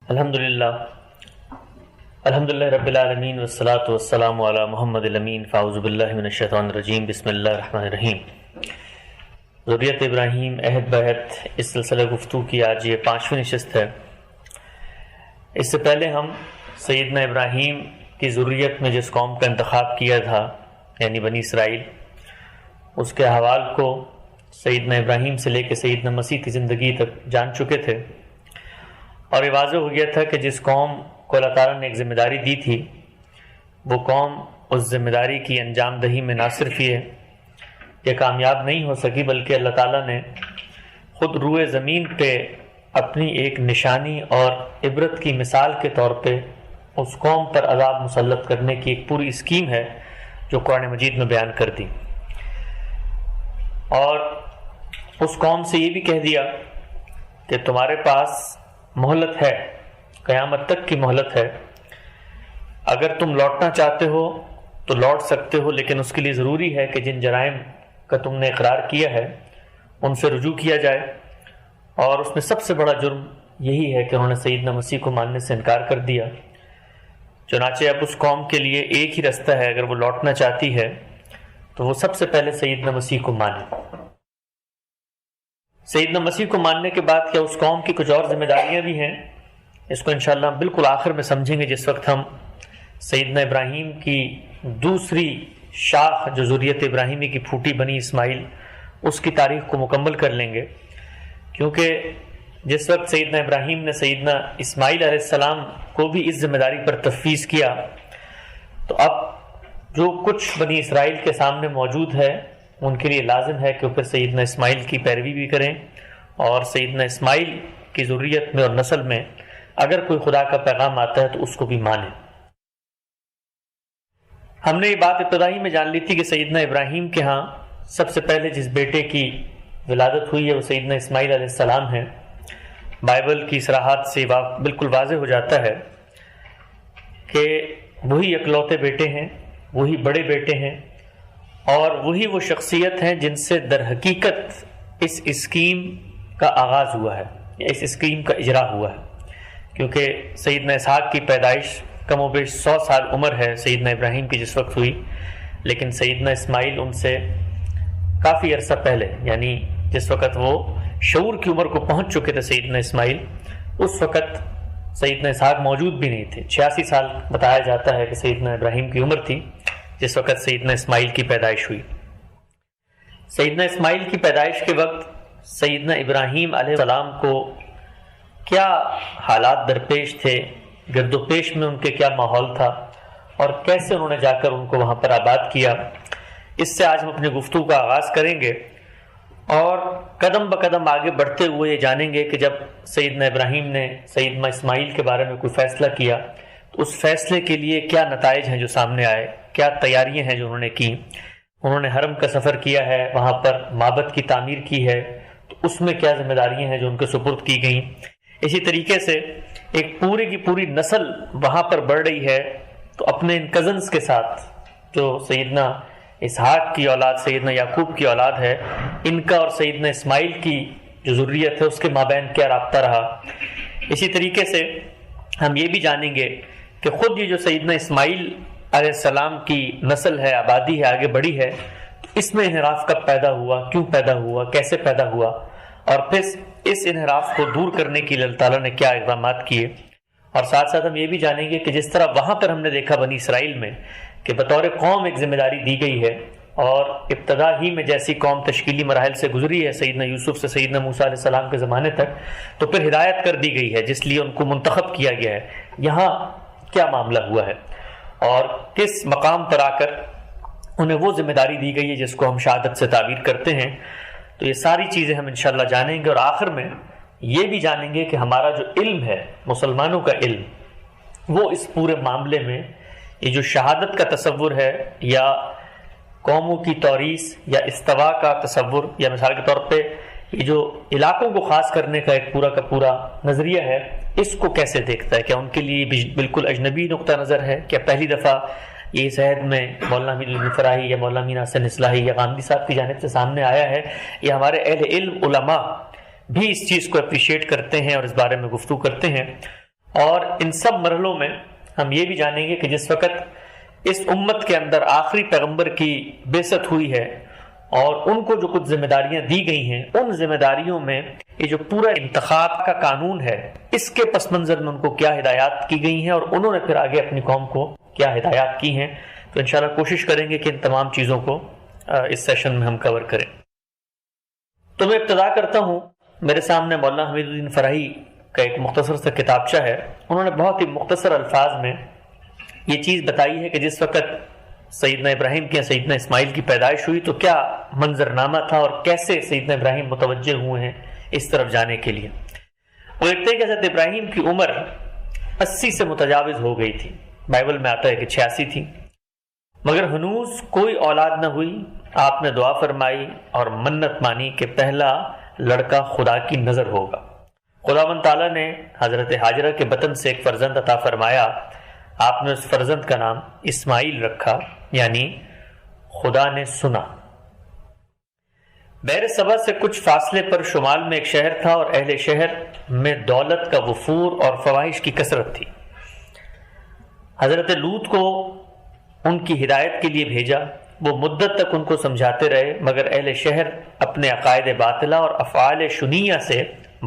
الحمدللہ رب العالمین والصلاة والسلام علی محمد الامین فاعوذ باللہ من الشیطان الرجیم بسم اللہ الرحمن الرحیم۔ ذریت ابراہیم عہد بعہد اس سلسلہ گفتگو کی آج یہ 5ویں نشست ہے۔ اس سے پہلے ہم سیدنا ابراہیم کی ذریت میں جس قوم کا انتخاب کیا تھا یعنی بنی اسرائیل، اس کے احوال کو سیدنا ابراہیم سے لے کے سیدنا مسیح کی زندگی تک جان چکے تھے، اور یہ واضح ہو گیا تھا کہ جس قوم کو اللہ تعالیٰ نے ایک ذمہ داری دی تھی، وہ قوم اس ذمہ داری کی انجام دہی میں نہ صرف یہ کامیاب نہیں ہو سکی، بلکہ اللہ تعالیٰ نے خود روئے زمین پہ اپنی ایک نشانی اور عبرت کی مثال کے طور پہ اس قوم پر عذاب مسلط کرنے کی ایک پوری اسکیم ہے جو قرآن مجید میں بیان کر دی، اور اس قوم سے یہ بھی کہہ دیا کہ تمہارے پاس مہلت ہے، قیامت تک کی مہلت ہے، اگر تم لوٹنا چاہتے ہو تو لوٹ سکتے ہو، لیکن اس کے لیے ضروری ہے کہ جن جرائم کا تم نے اقرار کیا ہے ان سے رجوع کیا جائے، اور اس میں سب سے بڑا جرم یہی ہے کہ انہوں نے سیدنا مسیح کو ماننے سے انکار کر دیا۔ چنانچہ اب اس قوم کے لیے ایک ہی رستہ ہے، اگر وہ لوٹنا چاہتی ہے تو وہ سب سے پہلے سیدنا مسیح کو مانے۔ سیدنا مسیح کو ماننے کے بعد کیا اس قوم کی کچھ اور ذمہ داریاں بھی ہیں، اس کو انشاءاللہ ہم بالکل آخر میں سمجھیں گے، جس وقت ہم سیدنا ابراہیم کی دوسری شاخ جو ذریت ابراہیمی کی پھوٹی بنی اسماعیل، اس کی تاریخ کو مکمل کر لیں گے، کیونکہ جس وقت سیدنا ابراہیم نے سیدنا اسماعیل علیہ السلام کو بھی اس ذمہ داری پر تفویض کیا، تو اب جو کچھ بنی اسرائیل کے سامنے موجود ہے ان کے لیے لازم ہے کہ وہ پھر سیدنا اسماعیل کی پیروی بھی کریں، اور سیدنا اسماعیل کی ذریت میں اور نسل میں اگر کوئی خدا کا پیغام آتا ہے تو اس کو بھی مانیں۔ ہم نے یہ بات ابتدائی میں جان لی تھی کہ سیدنا ابراہیم کے ہاں سب سے پہلے جس بیٹے کی ولادت ہوئی ہے وہ سیدنا اسماعیل علیہ السلام ہیں۔ بائبل کی صراحات سے بالکل واضح ہو جاتا ہے کہ وہی اکلوتے بیٹے ہیں، وہی بڑے بیٹے ہیں، اور وہی وہ شخصیت ہیں جن سے در حقیقت اس اسکیم کا آغاز ہوا ہے، یا اس اسکیم کا اجرا ہوا ہے، کیونکہ سیدنا اسحاق کی پیدائش کم و بیش 100 سال عمر ہے سیدنا ابراہیم کی جس وقت ہوئی، لیکن سیدنا اسماعیل ان سے کافی عرصہ پہلے، یعنی جس وقت وہ شعور کی عمر کو پہنچ چکے تھے سیدنا اسماعیل، اس وقت سیدنا اسحاق موجود بھی نہیں تھے۔ 86 سال بتایا جاتا ہے کہ سیدنا ابراہیم کی عمر تھی جس وقت سیدنا اسماعیل کی پیدائش ہوئی۔ سیدنا اسماعیل کی پیدائش کے وقت سیدنا ابراہیم علیہ السلام کو کیا حالات درپیش تھے، گرد و پیش میں ان کے کیا ماحول تھا، اور کیسے انہوں نے جا کر ان کو وہاں پر آباد کیا، اس سے آج ہم اپنی گفتگو کا آغاز کریں گے، اور قدم بقدم آگے بڑھتے ہوئے یہ جانیں گے کہ جب سیدنا ابراہیم نے سیدنا اسماعیل کے بارے میں کوئی فیصلہ کیا تو اس فیصلے کے لیے کیا نتائج ہیں جو سامنے آئے، کیا تیاریاں ہیں جو انہوں نے کی۔ انہوں نے حرم کا سفر کیا ہے، وہاں پر معبد کی تعمیر کی ہے، تو اس میں کیا ذمہ داریاں ہیں جو ان کے سپرد کی گئیں۔ اسی طریقے سے ایک پوری کی پوری نسل وہاں پر بڑھ رہی ہے، تو اپنے ان کزنز کے ساتھ جو سیدنا اسحاق کی اولاد سیدنا یعقوب کی اولاد ہے، ان کا اور سیدنا اسماعیل کی جو ذریت ہے اس کے مابین کیا رابطہ رہا۔ اسی طریقے سے ہم یہ بھی جانیں گے کہ خود یہ جو سیدنا اسماعیل علیہ السلام کی نسل ہے، آبادی ہے، آگے بڑھی ہے، تو اس میں انحراف کب پیدا ہوا، کیوں پیدا ہوا، کیسے پیدا ہوا، اور پھر اس انحراف کو دور کرنے کے لیے اللہ تعالیٰ نے کیا اقدامات کیے۔ اور ساتھ ساتھ ہم یہ بھی جانیں گے کہ جس طرح وہاں پر ہم نے دیکھا بنی اسرائیل میں کہ بطور قوم ایک ذمہ داری دی گئی ہے، اور ابتدا ہی میں جیسی قوم تشکیلی مراحل سے گزری ہے سیدنا یوسف سے سیدنا موسیٰ علیہ السلام کے زمانے تک، تو پھر ہدایت کر دی گئی ہے جس لیے ان کو منتخب کیا گیا ہے۔ یہاں کیا معاملہ ہوا ہے اور کس مقام پر آ کر انہیں وہ ذمہ داری دی گئی ہے جس کو ہم شہادت سے تعبیر کرتے ہیں، تو یہ ساری چیزیں ہم انشاءاللہ جانیں گے، اور آخر میں یہ بھی جانیں گے کہ ہمارا جو علم ہے، مسلمانوں کا علم، وہ اس پورے معاملے میں یہ جو شہادت کا تصور ہے، یا قوموں کی توریث، یا استوا کا تصور، یا مثال کے طور پہ یہ جو علاقوں کو خاص کرنے کا ایک پورا کا پورا نظریہ ہے، اس کو کیسے دیکھتا ہے؟ کیا ان کے لیے بالکل اجنبی نقطہ نظر ہے؟ کیا پہلی دفعہ یہ اس عہد میں مولانا امین الفراحی یا مولانا امین حسن اصلاحی یا غامدی صاحب کی جانب سے سامنے آیا ہے، یا ہمارے اہل علم علماء بھی اس چیز کو اپریشیٹ کرتے ہیں اور اس بارے میں گفتگو کرتے ہیں؟ اور ان سب مرحلوں میں ہم یہ بھی جانیں گے کہ جس وقت اس امت کے اندر آخری پیغمبر کی بعثت ہوئی ہے اور ان کو جو کچھ ذمہ داریاں دی گئی ہیں، ان ذمہ داریوں میں یہ جو پورا انتخاب کا قانون ہے، اس کے پس منظر میں ان کو کیا ہدایات کی گئی ہیں اور انہوں نے پھر آگے اپنی قوم کو کیا ہدایات کی ہیں. تو انشاءاللہ کوشش کریں گے کہ ان تمام چیزوں کو اس سیشن میں ہم کور کریں. تو میں ابتدا کرتا ہوں. میرے سامنے مولانا حمید الدین فراہی کا ایک مختصر سا کتابچہ ہے. انہوں نے بہت ہی مختصر الفاظ میں یہ چیز بتائی ہے کہ جس وقت سیدنا ابراہیم کی سیدنا اسماعیل کی پیدائش ہوئی تو کیا منظرنامہ تھا اور کیسے سیدنا ابراہیم متوجہ ہوئے ہیں اس طرف جانے کے لیے. وہ لکھتے ہیں کہ حضرت ابراہیم کی عمر 80 سے متجاوز ہو گئی تھی. بائبل میں آتا ہے کہ 86 تھی، مگر ہنوز کوئی اولاد نہ ہوئی. آپ نے دعا فرمائی اور منت مانی کہ پہلا لڑکا خدا کی نظر ہوگا. خداوند تعالیٰ نے حضرت ہاجرہ کے بطن سے ایک فرزند عطا فرمایا. آپ نے اس فرزند کا نام اسماعیل رکھا، یعنی خدا نے سنا. بحر صبا سے کچھ فاصلے پر شمال میں ایک شہر تھا اور اہل شہر میں دولت کا وفور اور فواہش کی کثرت تھی. حضرت لوط کو ان کی ہدایت کے لیے بھیجا. وہ مدت تک ان کو سمجھاتے رہے، مگر اہل شہر اپنے عقائد باطلہ اور افعال شنیہ سے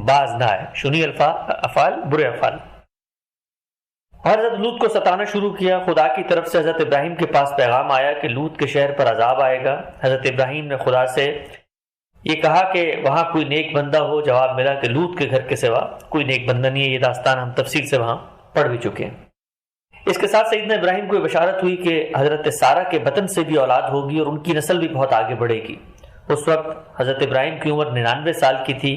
باز نہ آئے. شنی افعال برے افعال. حضرت لوط کو ستانا شروع کیا. خدا کی طرف سے حضرت ابراہیم کے پاس پیغام آیا کہ لوط کے شہر پر عذاب آئے گا. حضرت ابراہیم نے خدا سے یہ کہا کہ وہاں کوئی نیک بندہ ہو. جواب ملا کہ لوط کے گھر کے سوا کوئی نیک بندہ نہیں ہے. یہ داستان ہم تفصیل سے وہاں پڑھ بھی چکے ہیں. اس کے ساتھ سیدنا ابراہیم کو یہ بشارت ہوئی کہ حضرت سارہ کے بطن سے بھی اولاد ہوگی اور ان کی نسل بھی بہت آگے بڑھے گی. اس وقت حضرت ابراہیم کی عمر 99 سال کی تھی.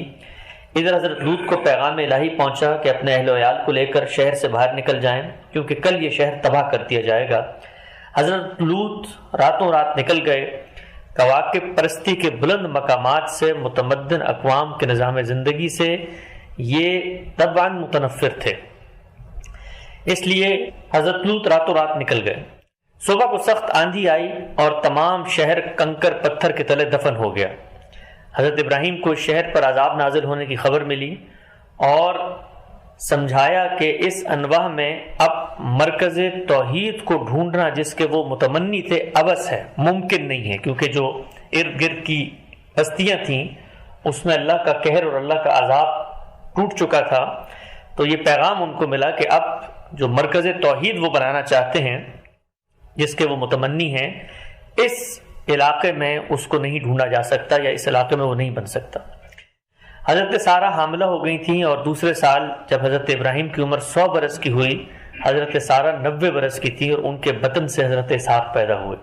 ادھر حضرت لوط کو پیغام الہی پہنچا کہ اپنے اہل و عیال کو لے کر شہر سے باہر نکل جائیں، کیونکہ کل یہ شہر تباہ کر دیا جائے گا. حضرت لوط راتوں رات نکل گئے. کواکب پرستی کے بلند مقامات سے، متمدن اقوام کے نظام زندگی سے یہ طبعاً متنفر تھے، اس لیے حضرت لوط راتوں رات نکل گئے. صبح کو سخت آندھی آئی اور تمام شہر کنکر پتھر کے تلے دفن ہو گیا. حضرت ابراہیم کو شہر پر عذاب نازل ہونے کی خبر ملی اور سمجھایا کہ اس انواع میں اب مرکز توحید کو ڈھونڈنا جس کے وہ متمنی تھے عبث ہے، ممکن نہیں ہے، کیونکہ جو ارد گرد کی بستیاں تھیں اس میں اللہ کا قہر اور اللہ کا عذاب ٹوٹ چکا تھا. تو یہ پیغام ان کو ملا کہ اب جو مرکز توحید وہ بنانا چاہتے ہیں جس کے وہ متمنی ہیں، اس علاقے میں اس کو نہیں ڈھونڈا جا سکتا یا اس علاقے میں وہ نہیں بن سکتا. حضرت سارہ حاملہ ہو گئی تھیں اور دوسرے سال جب حضرت ابراہیم کی عمر 100 برس کی ہوئی، حضرت سارہ 90 برس کی تھی اور ان کے بطن سے حضرت اسحاق پیدا ہوئے.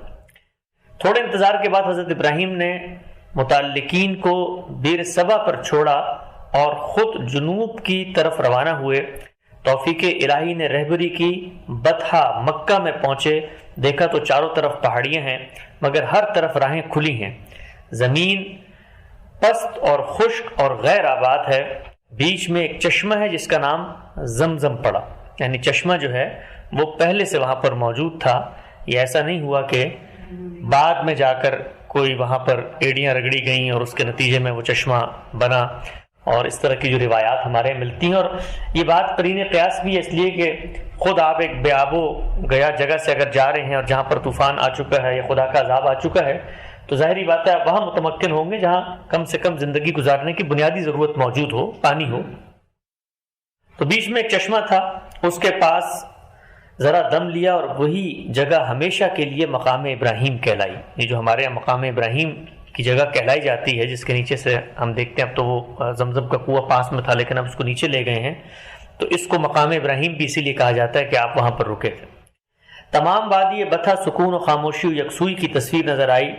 تھوڑے انتظار کے بعد حضرت ابراہیم نے متعلقین کو بیر صبا پر چھوڑا اور خود جنوب کی طرف روانہ ہوئے. توفیق الہی نے رہبری کی. بطحہ مکہ میں پہنچے. دیکھا تو چاروں طرف پہاڑیاں ہیں مگر ہر طرف راہیں کھلی ہیں. زمین پست اور خشک اور غیر آباد ہے. بیچ میں ایک چشمہ ہے جس کا نام زمزم پڑا، یعنی چشمہ جو ہے وہ پہلے سے وہاں پر موجود تھا. یہ ایسا نہیں ہوا کہ بعد میں جا کر کوئی وہاں پر ایڑیاں رگڑی گئیں اور اس کے نتیجے میں وہ چشمہ بنا، اور اس طرح کی جو روایات ہمارے ملتی ہیں. اور یہ بات قرین قیاس بھی ہے، اس لیے کہ خود آپ ایک بے آب و گیا جگہ سے اگر جا رہے ہیں اور جہاں پر طوفان آ چکا ہے یا خدا کا عذاب آ چکا ہے تو ظاہری بات ہے آپ وہاں متمکن ہوں گے جہاں کم سے کم زندگی گزارنے کی بنیادی ضرورت موجود ہو، پانی ہو. تو بیچ میں ایک چشمہ تھا، اس کے پاس ذرا دم لیا اور وہی جگہ ہمیشہ کے لیے مقام ابراہیم کہلائی. یہ جو ہمارے یہاں مقام ابراہیم کی جگہ کہلائی جاتی ہے جس کے نیچے سے ہم دیکھتے ہیں، اب تو وہ زمزم کا کنواں پاس میں تھا لیکن اب اس کو نیچے لے گئے ہیں، تو اس کو مقام ابراہیم بھی اسی لیے کہا جاتا ہے کہ آپ وہاں پر رکے تھے. تمام وادی بطحہ سکون و خاموشی و یکسوئی کی تصویر نظر آئی.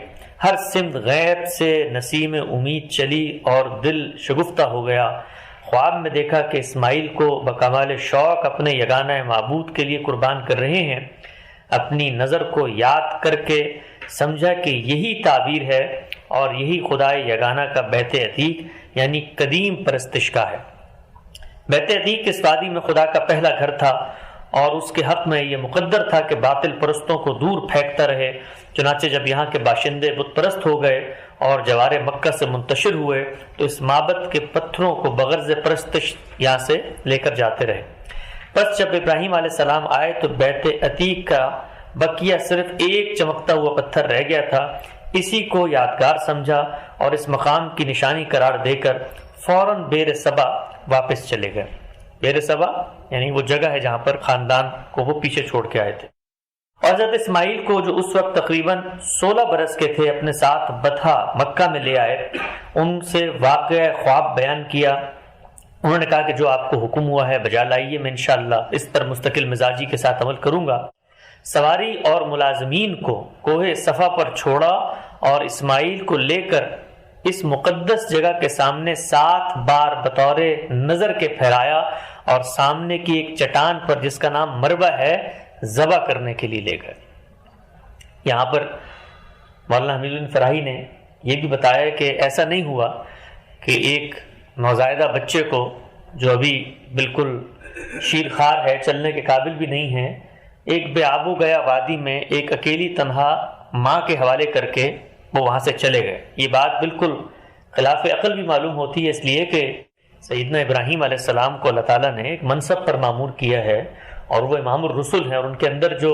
ہر سمت غیب سے نسیم امید چلی اور دل شگفتہ ہو گیا. خواب میں دیکھا کہ اسماعیل کو بکمال شوق اپنے یگانہ معبود کے لیے قربان کر رہے ہیں. اپنی نظر کو یاد کر کے سمجھا کہ یہی تعبیر ہے اور یہی خدا یگانہ کا بیت عتیق یعنی قدیم پرستش کا ہے. بیت عتیق اس وادی میں خدا کا پہلا گھر تھا اور اس کے حق میں یہ مقدر تھا کہ باطل پرستوں کو دور پھینکتا رہے. چنانچہ جب یہاں کے باشندے بت پرست ہو گئے اور جوار مکہ سے منتشر ہوئے تو اس معبد کے پتھروں کو بغرض پرستش یہاں سے لے کر جاتے رہے. بس جب ابراہیم علیہ السلام آئے تو بیت عتیق کا بقیہ صرف ایک چمکتا ہوا پتھر رہ گیا تھا، اسی کو یادگار سمجھا اور اس مقام کی نشانی قرار دے کر فوراً بیر سبا واپس چلے گئے۔ بیر سبا یعنی وہ جگہ ہے جہاں پر خاندان کو وہ پیچھے چھوڑ کے آئے تھے۔ اور حضرت اسماعیل کو جو اس وقت تقریباً 16 برس کے تھے اپنے ساتھ بطحا مکہ میں لے آئے، ان سے واقعہ خواب بیان کیا۔ انہوں نے کہا کہ جو آپ کو حکم ہوا ہے بجا لائیے، میں انشاءاللہ اس پر مستقل مزاجی کے ساتھ عمل کروں گا۔ سواری اور ملازمین کو کوہ صفا پر چھوڑا اور اسماعیل کو لے کر اس مقدس جگہ کے سامنے 7 بار بطور نظر کے پھیرایا اور سامنے کی ایک چٹان پر جس کا نام مروہ ہے ذبح کرنے کے لیے لے گئے۔ یہاں پر مولانا حمید الدین فراہی نے یہ بھی بتایا کہ ایسا نہیں ہوا کہ ایک نوزائیدہ بچے کو جو ابھی بالکل شیرخوار ہے، چلنے کے قابل بھی نہیں ہے، ایک بے آب و گیا وادی میں ایک اکیلی تنہا ماں کے حوالے کر کے وہ وہاں سے چلے گئے۔ یہ بات بالکل خلاف عقل بھی معلوم ہوتی ہے، اس لیے کہ سیدنا ابراہیم علیہ السلام کو اللہ تعالیٰ نے ایک منصب پر معمور کیا ہے اور وہ امام الرسل ہیں، اور ان کے اندر جو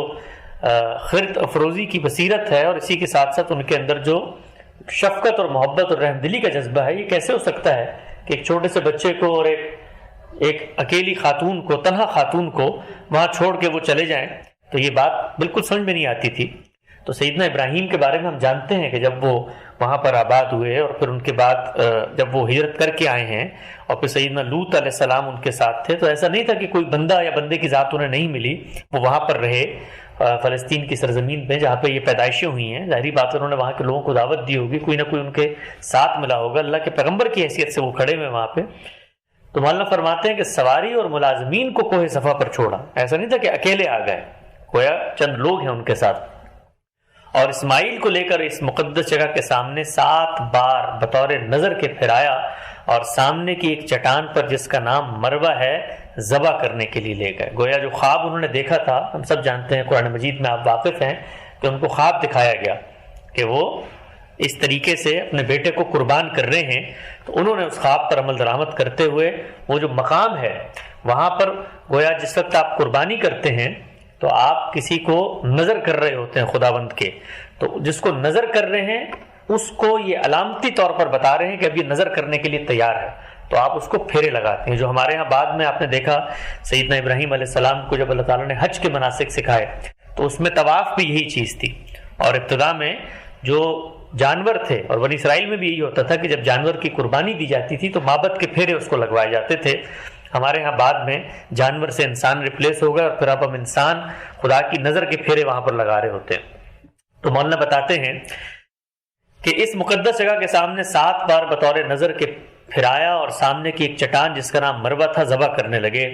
خرد افروزی کی بصیرت ہے اور اسی کے ساتھ ساتھ ان کے اندر جو شفقت اور محبت اور رحم دلی کا جذبہ ہے، یہ کیسے ہو سکتا ہے کہ ایک چھوٹے سے بچے کو اور ایک اکیلی خاتون کو، تنہا خاتون کو وہاں چھوڑ کے وہ چلے جائیں؟ تو یہ بات بالکل سمجھ میں نہیں آتی تھی۔ تو سیدنا ابراہیم کے بارے میں ہم جانتے ہیں کہ جب وہ وہاں پر آباد ہوئے اور پھر ان کے بعد جب وہ ہجرت کر کے آئے ہیں اور پھر سیدنا لوط علیہ السلام ان کے ساتھ تھے، تو ایسا نہیں تھا کہ کوئی بندہ یا بندے کی ذات انہیں نہیں ملی، وہ وہاں پر رہے فلسطین کی سرزمین پہ جہاں پہ یہ پیدائشیں ہوئی ہیں۔ ظاہری بات ہے انہوں نے وہاں کے لوگوں کو دعوت دی ہوگی، کوئی نہ کوئی ان کے ساتھ ملا ہوگا، اللہ کے پیغمبر کی حیثیت سے وہ کھڑے ہوئے وہاں پہ۔ تو مولانا فرماتے ہیں کہ سواری اور ملازمین کو کوہ صفا پر چھوڑا، ایسا نہیں تھا کہ اکیلے آ گئے، گویا چند لوگ ہیں ان کے ساتھ، اور اسماعیل کو لے کر اس مقدس جگہ کے سامنے 7 بار بطور نظر کے پھیرایا اور سامنے کی ایک چٹان پر جس کا نام مروہ ہے ذبح کرنے کے لیے لے گئے۔ گویا جو خواب انہوں نے دیکھا تھا، ہم سب جانتے ہیں، قرآن مجید میں آپ واقف ہیں کہ ان کو خواب دکھایا گیا کہ وہ اس طریقے سے اپنے بیٹے کو قربان کر رہے ہیں، تو انہوں نے اس خواب پر عمل درآمد کرتے ہوئے وہ جو مقام ہے وہاں پر گویا جس وقت آپ قربانی کرتے ہیں تو آپ کسی کو نظر کر رہے ہوتے ہیں خداوند کے، تو جس کو نظر کر رہے ہیں اس کو یہ علامتی طور پر بتا رہے ہیں کہ اب یہ نظر کرنے کے لیے تیار ہے، تو آپ اس کو پھیرے لگاتے ہیں۔ جو ہمارے ہاں بعد میں آپ نے دیکھا سیدنا ابراہیم علیہ السلام کو جب اللہ تعالیٰ نے حج کے مناسک سکھائے تو اس میں طواف بھی یہی چیز تھی، اور ابتدا میں جو جانور تھے، اور بنی اسرائیل میں بھی یہی ہوتا تھا کہ جب جانور کی قربانی دی جاتی تھی تو مابت کے پھیرے اس کو لگوائے جاتے تھے۔ ہمارے ہاں بعد میں جانور سے انسان ریپلیس ہو گئے اور پھر اب ہم انسان خدا کی نظر کے پھیرے وہاں پر لگا رہے ہوتے ہیں۔ تو مولانا بتاتے ہیں کہ اس مقدس جگہ کے سامنے 7 بار بطور نظر کے پھرایا اور سامنے کی ایک چٹان جس کا نام مروہ تھا ذبح کرنے لگے۔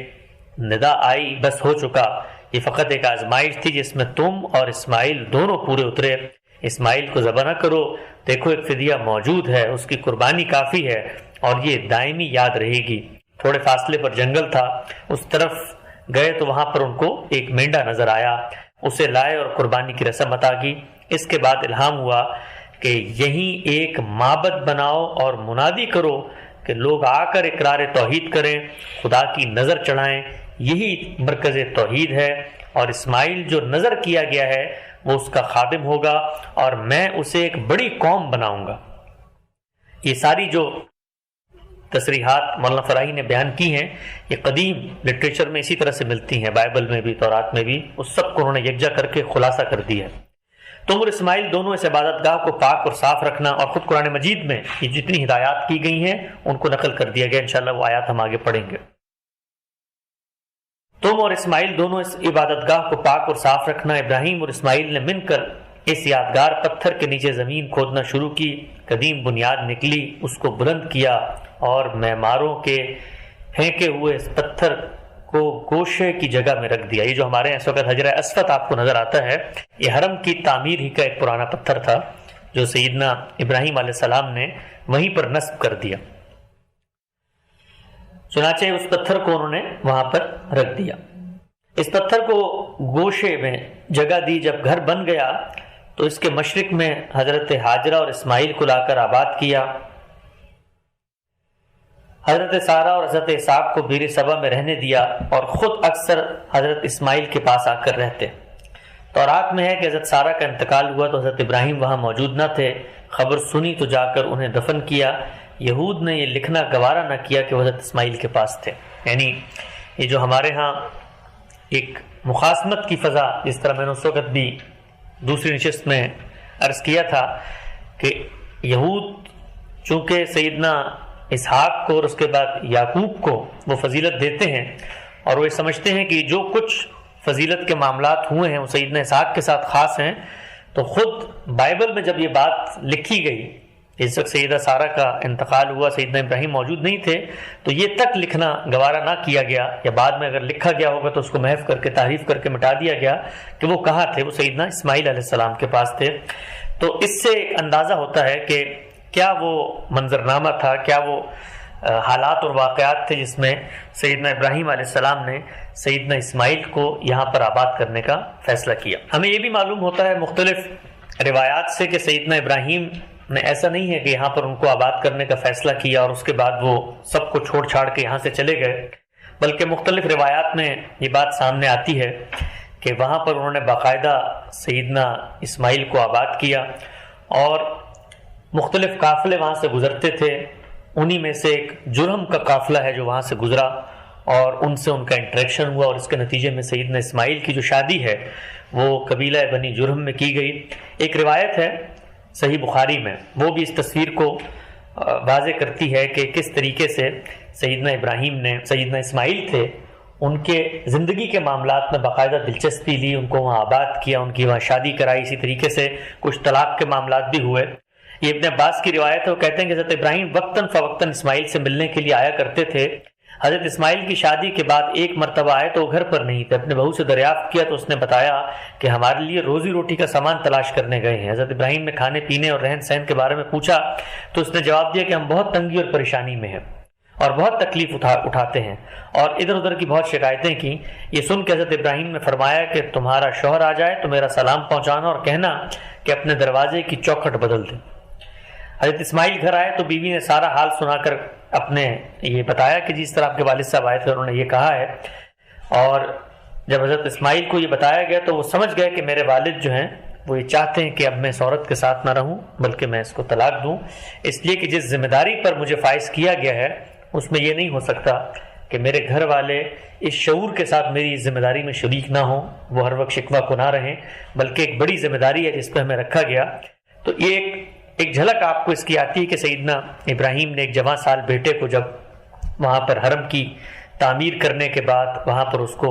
ندا آئی، بس ہو چکا، یہ فقط ایک آزمائش تھی جس میں تم اور اسماعیل دونوں پورے اترے۔ اسماعیل کو ذبح نہ کرو، دیکھو ایک فدیہ موجود ہے، اس کی قربانی کافی ہے اور یہ دائمی یاد رہے گی۔ تھوڑے فاصلے پر جنگل تھا، اس طرف گئے تو وہاں پر ان کو ایک مینڈا نظر آیا، اسے لائے اور قربانی کی رسم ادا کی۔ اس کے بعد الہام ہوا کہ یہیں ایک معبد بناؤ اور منادی کرو کہ لوگ آ کر اقرار توحید کریں، خدا کی نظر چڑھائیں، یہی مرکز توحید ہے، اور اسماعیل جو نظر کیا گیا ہے وہ اس کا خادم ہوگا اور میں اسے ایک بڑی قوم بناؤں گا۔ یہ ساری جو تصریحات مولانا فراہی نے بیان کی ہیں یہ قدیم لٹریچر میں اسی طرح سے ملتی ہیں، بائبل میں بھی، تورات میں بھی، اس سب کو انہوں نے یکجا کر کے خلاصہ کر دیا ہے۔ تم اور اسماعیل دونوں اس عبادت گاہ کو پاک اور صاف رکھنا، اور خود قرآن مجید میں یہ جتنی ہدایات کی گئی ہیں ان کو نقل کر دیا گیا، انشاءاللہ وہ آیات ہم آگے پڑھیں گے۔ تم اور اسماعیل دونوں اس عبادت گاہ کو پاک اور صاف رکھنا۔ ابراہیم اور اسماعیل نے مل کر اس یادگار پتھر کے نیچے زمین کھودنا شروع کی، قدیم بنیاد نکلی، اس کو بلند کیا اور معماروں کے پھینکے ہوئے اس پتھر کو گوشے کی جگہ میں رکھ دیا۔ یہ جو ہمارے اس وقت حجر اسود آپ کو نظر آتا ہے، یہ حرم کی تعمیر ہی کا ایک پرانا پتھر تھا جو سیدنا ابراہیم علیہ السلام نے وہیں پر نصب کر دیا۔ چنانچہ اس پتھر کو انہوں نے وہاں پر رکھ دیا، اس پتھر کو گوشے میں جگہ دی۔ جب گھر بن گیا تو اس کے مشرق میں حضرت ہاجرہ اور اسماعیل کو لا کر آباد کیا۔ حضرت سارہ اور حضرت اسحاق کو بیر سبا میں رہنے دیا اور خود اکثر حضرت اسماعیل کے پاس آ کر رہتے۔ تورات میں ہے کہ حضرت سارہ کا انتقال ہوا تو حضرت ابراہیم وہاں موجود نہ تھے، خبر سنی تو جا کر انہیں دفن کیا۔ یہود نے یہ لکھنا گوارا نہ کیا کہ وہ حضرت اسماعیل کے پاس تھے۔ یعنی یہ جو ہمارے ہاں ایک مخاصمت کی فضا، جس طرح میں نے اس وقت بھی دوسری نشست میں عرض کیا تھا کہ یہود چونکہ سیدنا اسحاق کو اور اس کے بعد یعقوب کو وہ فضیلت دیتے ہیں، اور وہ سمجھتے ہیں کہ جو کچھ فضیلت کے معاملات ہوئے ہیں وہ سیدنا اسحاق کے ساتھ خاص ہیں، تو خود بائبل میں جب یہ بات لکھی گئی، اس وقت سیدہ سارہ کا انتقال ہوا، سیدنا ابراہیم موجود نہیں تھے، تو یہ تک لکھنا گوارا نہ کیا گیا، یا بعد میں اگر لکھا گیا ہوگا تو اس کو محو کر کے تحریف کر کے مٹا دیا گیا کہ وہ کہاں تھے، وہ سیدنا اسماعیل علیہ السلام کے پاس تھے۔ تو اس سے ایک اندازہ ہوتا ہے کہ کیا وہ منظرنامہ تھا، کیا وہ حالات اور واقعات تھے جس میں سیدنا ابراہیم علیہ السلام نے سیدنا اسماعیل کو یہاں پر آباد کرنے کا فیصلہ کیا۔ ہمیں یہ بھی معلوم ہوتا ہے مختلف روایات سے کہ سیدنا ابراہیم نے ایسا نہیں ہے کہ یہاں پر ان کو آباد کرنے کا فیصلہ کیا اور اس کے بعد وہ سب کو چھوڑ چھاڑ کے یہاں سے چلے گئے، بلکہ مختلف روایات میں یہ بات سامنے آتی ہے کہ وہاں پر انہوں نے باقاعدہ سیدنا اسماعیل کو آباد کیا، اور مختلف قافلے وہاں سے گزرتے تھے۔ انہی میں سے ایک جرہم کا قافلہ ہے جو وہاں سے گزرا، اور ان سے ان کا انٹریکشن ہوا، اور اس کے نتیجے میں سیدنا اسماعیل کی جو شادی ہے وہ قبیلہ بنی جرہم میں کی گئی۔ ایک روایت ہے صحیح بخاری میں، وہ بھی اس تصویر کو واضح کرتی ہے کہ کس طریقے سے سیدنا ابراہیم نے، سیدنا اسماعیل تھے، ان کے زندگی کے معاملات میں باقاعدہ دلچسپی لی، ان کو وہاں آباد کیا، ان کی وہاں شادی کرائی، اسی طریقے سے کچھ طلاق کے معاملات بھی ہوئے۔ یہ ابن عباس کی روایت ہے، وہ کہتے ہیں کہ حضرت ابراہیم وقتاً فوقتاً اسماعیل سے ملنے کے لیے آیا کرتے تھے۔ حضرت اسماعیل کی شادی کے بعد ایک مرتبہ آئے تو وہ گھر پر نہیں تھے، اپنے بہو سے دریافت کیا تو اس نے بتایا کہ ہمارے لیے روزی روٹی کا سامان تلاش کرنے گئے ہیں۔ حضرت ابراہیم نے کھانے پینے اور رہن سہن کے بارے میں پوچھا تو اس نے جواب دیا کہ ہم بہت تنگی اور پریشانی میں ہیں اور بہت تکلیف اٹھاتے ہیں، اور ادھر ادھر کی بہت شکایتیں کی۔ یہ سن کے حضرت ابراہیم نے فرمایا کہ تمہارا شوہر آ جائے تو میرا سلام پہنچانا اور کہنا کہ اپنے دروازے کی چوکھٹ بدل دے۔ حضرت اسماعیل گھر آئے تو بیوی نے سارا حال سنا کر اپنے یہ بتایا کہ جس طرح آپ کے والد صاحب آئے تھے انہوں نے یہ کہا ہے، اور جب حضرت اسماعیل کو یہ بتایا گیا تو وہ سمجھ گئے کہ میرے والد جو ہیں وہ یہ چاہتے ہیں کہ اب میں اس عورت کے ساتھ نہ رہوں بلکہ میں اس کو طلاق دوں، اس لیے کہ جس ذمہ داری پر مجھے فائز کیا گیا ہے اس میں یہ نہیں ہو سکتا کہ میرے گھر والے اس شعور کے ساتھ میری ذمہ داری میں شریک نہ ہوں، وہ ہر وقت شکوہ کو نہ رہیں، بلکہ ایک بڑی ذمہ داری ہے جس پہ ہمیں رکھا گیا۔ تو یہ ایک جھلک آپ کو اس کی آتی ہے کہ سیدنا ابراہیم نے ایک جوان سال بیٹے کو جب وہاں پر حرم کی تعمیر کرنے کے بعد وہاں پر اس کو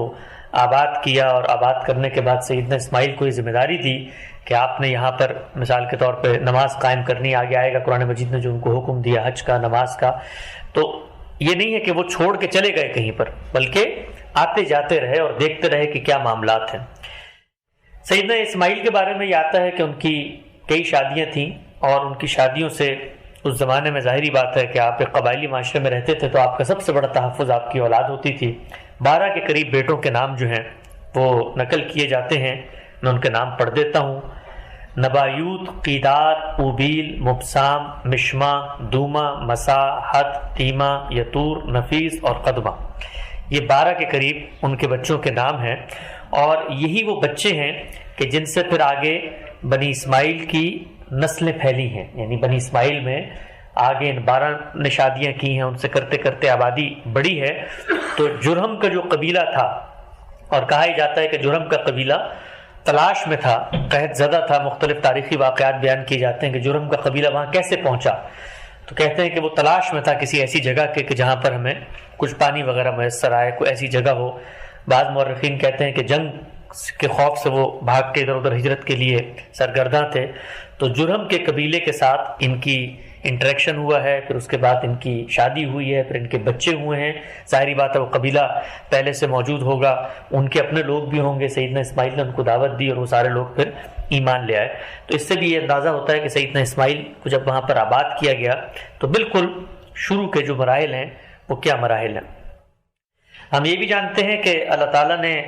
آباد کیا، اور آباد کرنے کے بعد سیدنا اسماعیل کو یہ ذمہ داری دی کہ آپ نے یہاں پر مثال کے طور پہ نماز قائم کرنی، آگے آئے گا قرآن مجید نے جو ان کو حکم دیا حج کا، نماز کا۔ تو یہ نہیں ہے کہ وہ چھوڑ کے چلے گئے کہیں پر، بلکہ آتے جاتے رہے اور دیکھتے رہے کہ کیا معاملات ہیں۔ سیدنا اسماعیل کے بارے میں یہ آتا ہے کہ ان کی کئی شادیاں تھیں، اور ان کی شادیوں سے اس زمانے میں ظاہری بات ہے کہ آپ ایک قبائلی معاشرے میں رہتے تھے تو آپ کا سب سے بڑا تحفظ آپ کی اولاد ہوتی تھی۔ 12 کے قریب بیٹوں کے نام جو ہیں وہ نقل کیے جاتے ہیں، میں ان کے نام پڑھ دیتا ہوں۔ نبایوت، قیدار، اوبیل، مبسام، مشما، دوما، مسا، حد، تیما، یتور، نفیس اور قدمہ، یہ 12 کے قریب ان کے بچوں کے نام ہیں، اور یہی وہ بچے ہیں کہ جن سے پھر آگے بنی اسماعیل کی نسلیں پھیلی ہیں۔ یعنی بنی اسماعیل میں آگے ان 12 نے شادیاں کی ہیں، ان سے کرتے کرتے آبادی بڑی ہے۔ تو جرہم کا جو قبیلہ تھا، اور کہا ہی جاتا ہے کہ جرہم کا قبیلہ تلاش میں تھا، قحط زدہ تھا، مختلف تاریخی واقعات بیان کیے جاتے ہیں کہ جرہم کا قبیلہ وہاں کیسے پہنچا، تو کہتے ہیں کہ وہ تلاش میں تھا کسی ایسی جگہ کے کہ جہاں پر ہمیں کچھ پانی وغیرہ میسر آئے، کوئی ایسی جگہ ہو۔ بعض مورخین کہتے ہیں کہ جنگ کے خوف سے وہ بھاگ کے ادھر ادھر ہجرت کے لیے سرگرداں تھے، تو جرہم کے قبیلے کے ساتھ ان کی انٹریکشن ہوا ہے، پھر اس کے بعد ان کی شادی ہوئی ہے، پھر ان کے بچے ہوئے ہیں۔ ظاہری بات ہے وہ قبیلہ پہلے سے موجود ہوگا، ان کے اپنے لوگ بھی ہوں گے، سیدنا اسماعیل نے ان کو دعوت دی اور وہ سارے لوگ پھر ایمان لے آئے۔ تو اس سے بھی یہ اندازہ ہوتا ہے کہ سیدنا اسماعیل کو جب وہاں پر آباد کیا گیا تو بالکل شروع کے جو مراحل ہیں وہ کیا مراحل ہیں۔ ہم یہ بھی جانتے ہیں کہ اللہ تعالیٰ نے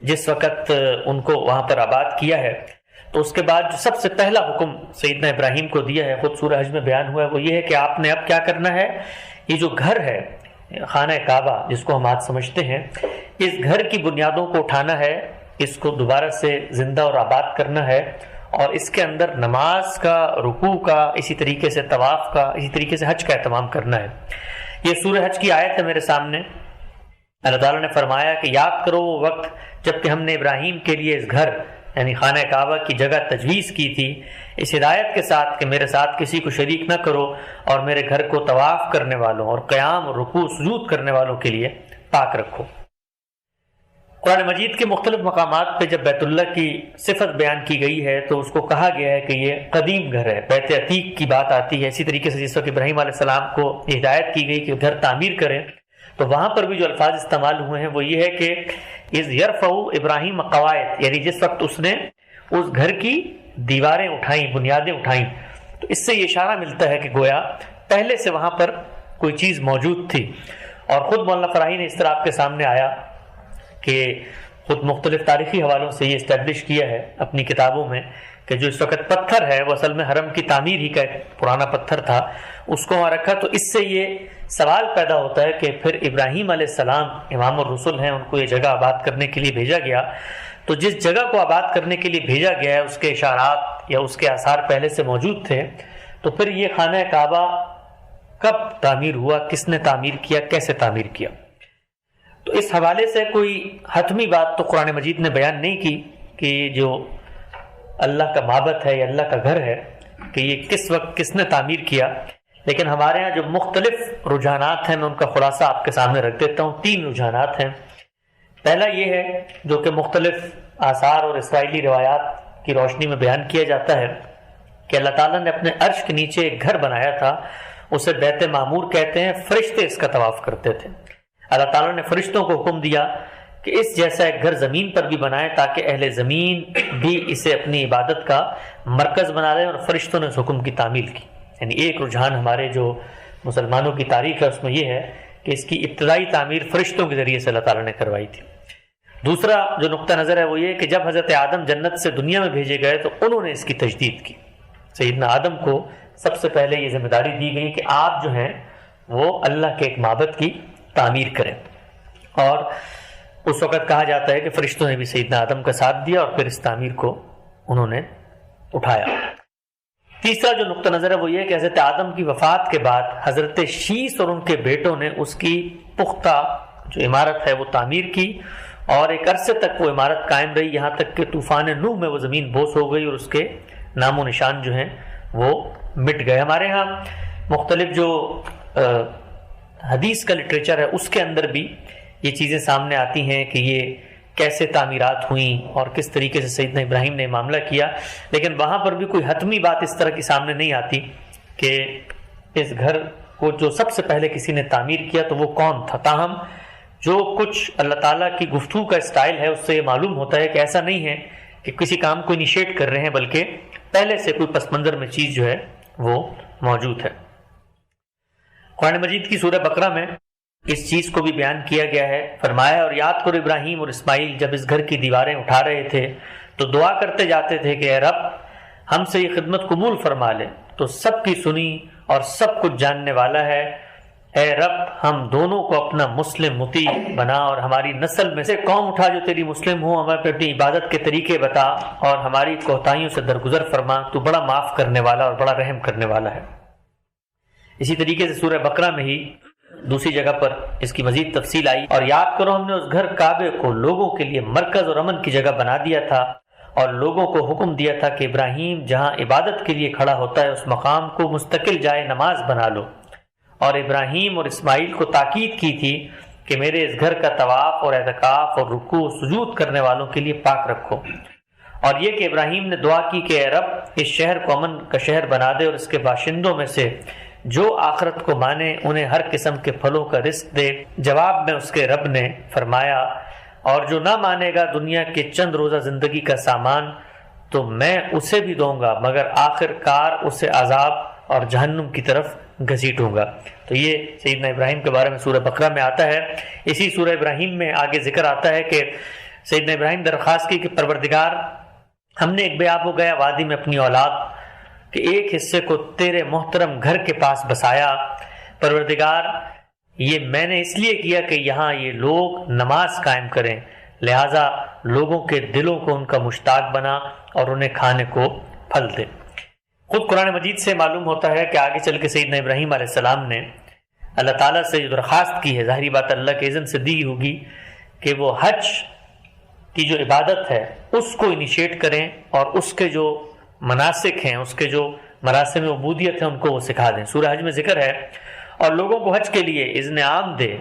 جس وقت ان کو وہاں پر آباد کیا ہے تو اس کے بعد جو سب سے پہلا حکم سیدنا ابراہیم کو دیا ہے، خود سورہ حج میں بیان ہوا ہے، وہ یہ ہے کہ آپ نے اب کیا کرنا ہے یہ جو گھر ہے خانہ کعبہ جس کو ہم آج سمجھتے ہیں، اس گھر کی بنیادوں کو اٹھانا ہے، اس کو دوبارہ سے زندہ اور آباد کرنا ہے، اور اس کے اندر نماز کا، رکوع کا، اسی طریقے سے طواف کا، اسی طریقے سے حج کا اہتمام کرنا ہے۔ یہ سورہ حج کی آیت ہے میرے سامنے۔ اللہ تعالیٰ نے فرمایا کہ یاد کرو وہ وقت جب کہ ہم نے ابراہیم کے لیے اس گھر یعنی خانہ کعبہ کی جگہ تجویز کی تھی، اس ہدایت کے ساتھ کہ میرے ساتھ کسی کو شریک نہ کرو، اور میرے گھر کو طواف کرنے والوں اور قیام اور رکوع سجود کرنے والوں کے لیے پاک رکھو۔ قرآن مجید کے مختلف مقامات پہ جب بیت اللہ کی صفت بیان کی گئی ہے تو اس کو کہا گیا ہے کہ یہ قدیم گھر ہے، بیت عتیق کی بات آتی ہے۔ اسی طریقے سے جس وقت ابراہیم علیہ السلام کو ہدایت کی گئی کہ گھر تعمیر کریں، تو وہاں پر بھی جو الفاظ استعمال ہوئے ہیں وہ یہ ہے کہ اذ یرفع ابراہیم قواعد، یعنی جس وقت اس نے اس گھر کی دیواریں اٹھائیں، بنیادیں اٹھائیں، تو اس سے یہ اشارہ ملتا ہے کہ گویا پہلے سے وہاں پر کوئی چیز موجود تھی۔ اور خود مولانا فراہی نے اس طرح آپ کے سامنے آیا کہ خود مختلف تاریخی حوالوں سے یہ اسٹیبلش کیا ہے اپنی کتابوں میں کہ جو اس وقت پتھر ہے وہ اصل میں حرم کی تعمیر ہی کا ایک پرانا پتھر تھا، اس کو وہاں رکھا۔ تو اس سے یہ سوال پیدا ہوتا ہے کہ پھر ابراہیم علیہ السلام امام الرسل ہیں، ان کو یہ جگہ آباد کرنے کے لیے بھیجا گیا، تو جس جگہ کو آباد کرنے کے لیے بھیجا گیا ہے اس کے اشارات یا اس کے آثار پہلے سے موجود تھے، تو پھر یہ خانہ کعبہ کب تعمیر ہوا، کس نے تعمیر کیا، کیسے تعمیر کیا؟ تو اس حوالے سے کوئی حتمی بات تو قرآن مجید نے بیان نہیں کی کہ یہ جو اللہ کا معبد ہے یا اللہ کا گھر ہے کہ یہ کس وقت کس نے تعمیر کیا، لیکن ہمارے ہاں جو مختلف رجحانات ہیں میں ان کا خلاصہ آپ کے سامنے رکھ دیتا ہوں۔ 3 رجحانات ہیں۔ پہلا یہ ہے جو کہ مختلف آثار اور اسرائیلی روایات کی روشنی میں بیان کیا جاتا ہے کہ اللہ تعالیٰ نے اپنے عرش کے نیچے ایک گھر بنایا تھا، اسے بیت معمور کہتے ہیں، فرشتے اس کا طواف کرتے تھے۔ اللہ تعالیٰ نے فرشتوں کو حکم دیا کہ اس جیسا ایک گھر زمین پر بھی بنائے تاکہ اہل زمین بھی اسے اپنی عبادت کا مرکز بنا لیں، اور فرشتوں نے اس حکم کی تعمیل کی۔ یعنی ایک رجحان ہمارے جو مسلمانوں کی تاریخ ہے اس میں یہ ہے کہ اس کی ابتدائی تعمیر فرشتوں کے ذریعے سے اللہ تعالیٰ نے کروائی تھی۔ دوسرا جو نقطہ نظر ہے وہ یہ کہ جب حضرت آدم جنت سے دنیا میں بھیجے گئے تو انہوں نے اس کی تجدید کی۔ سیدنا آدم کو سب سے پہلے یہ ذمہ داری دی گئی کہ آپ جو ہیں وہ اللہ کے ایک معبد کی تعمیر کریں، اور اس وقت کہا جاتا ہے کہ فرشتوں نے بھی سیدنا آدم کا ساتھ دیا اور پھر اس تعمیر کو انہوں نے اٹھایا۔ تیسرا جو نقطہ نظر ہے وہ یہ کہ حضرت آدم کی وفات کے بعد حضرت شیث اور ان کے بیٹوں نے اس کی پختہ جو عمارت ہے وہ تعمیر کی، اور ایک عرصے تک وہ عمارت قائم رہی، یہاں تک کہ طوفان نوح میں وہ زمین بوس ہو گئی اور اس کے نام و نشان جو ہیں وہ مٹ گئے۔ ہمارے ہاں مختلف جو حدیث کا لٹریچر ہے اس کے اندر بھی یہ چیزیں سامنے آتی ہیں کہ یہ کیسے تعمیرات ہوئیں اور کس طریقے سے سیدنا ابراہیم نے معاملہ کیا، لیکن وہاں پر بھی کوئی حتمی بات اس طرح کی سامنے نہیں آتی کہ اس گھر کو جو سب سے پہلے کسی نے تعمیر کیا تو وہ کون تھا۔ تاہم جو کچھ اللہ تعالیٰ کی گفتگو کا اسٹائل ہے اس سے یہ معلوم ہوتا ہے کہ ایسا نہیں ہے کہ کسی کام کو انیشیٹ کر رہے ہیں، بلکہ پہلے سے کوئی پس منظر میں چیز جو ہے وہ موجود ہے۔ قرآن مجید کی سورہ بقرہ میں اس چیز کو بھی بیان کیا گیا ہے۔ فرمایا اور یاد کرو ابراہیم اور اسماعیل جب اس گھر کی دیواریں اٹھا رہے تھے تو دعا کرتے جاتے تھے کہ اے رب ہم سے یہ خدمت قبول فرما لے، تو سب کی سنی اور سب کچھ جاننے والا ہے۔ اے رب ہم دونوں کو اپنا مسلم مطیع بنا، اور ہماری نسل میں سے قوم اٹھا جو تیری مسلم ہو، ہمیں اپنی عبادت کے طریقے بتا اور ہماری کوتاہیوں سے درگزر فرما، تو بڑا معاف کرنے والا اور بڑا رحم کرنے والا ہے۔ اسی طریقے سے سورہ بقرہ میں ہی دوسری جگہ پر اس کی مزید تفصیل آئی، اور یاد کرو ہم نے اس گھر کعبے کو لوگوں کے لیے مرکز اور امن کی جگہ بنا دیا تھا، اور لوگوں کو حکم دیا تھا کہ ابراہیم جہاں عبادت کے لیے کھڑا ہوتا ہے اس مقام کو مستقل جائے نماز بنا لو، اور ابراہیم اور اسماعیل کو تاکید کی تھی کہ میرے اس گھر کا طواف اور اعتکاف اور رکوع سجود کرنے والوں کے لیے پاک رکھو، اور یہ کہ ابراہیم نے دعا کی کہ اے رب اس شہر کو امن کا شہر بنا دے، اور اس کے باشندوں میں سے جو آخرت کو مانے انہیں ہر قسم کے پھلوں کا رزق دے۔ جواب میں اس کے رب نے فرمایا اور جو نہ مانے گا دنیا کے چند روزہ زندگی کا سامان تو میں اسے بھی دوں گا، مگر آخر کار اسے عذاب اور جہنم کی طرف گھسیٹوں گا۔ تو یہ سیدنا ابراہیم کے بارے میں سورہ بقرہ میں آتا ہے۔ اسی سورہ ابراہیم میں آگے ذکر آتا ہے کہ سیدنا ابراہیم درخواست کی کہ پروردگار ہم نے ایک بیاب ہو گیا وادی میں اپنی اولاد کہ ایک حصے کو تیرے محترم گھر کے پاس بسایا، پروردگار یہ میں نے اس لیے کیا کہ یہاں یہ لوگ نماز قائم کریں، لہٰذا لوگوں کے دلوں کو ان کا مشتاق بنا اور انہیں کھانے کو پھل دے۔ خود قرآن مجید سے معلوم ہوتا ہے کہ آگے چل کے سیدنا ابراہیم علیہ السلام نے اللہ تعالیٰ سے جو درخواست کی ہے، ظاہری بات اللہ کے اذن سے دی ہوگی کہ وہ حج کی جو عبادت ہے اس کو انیشیٹ کریں اور اس کے جو مناسک ہیں، اس کے جو مراسم عبودیت ہیں ان کو وہ سکھا دیں۔ سورہ حج میں ذکر ہے اور لوگوں کو حج کے لیے اذن عام دے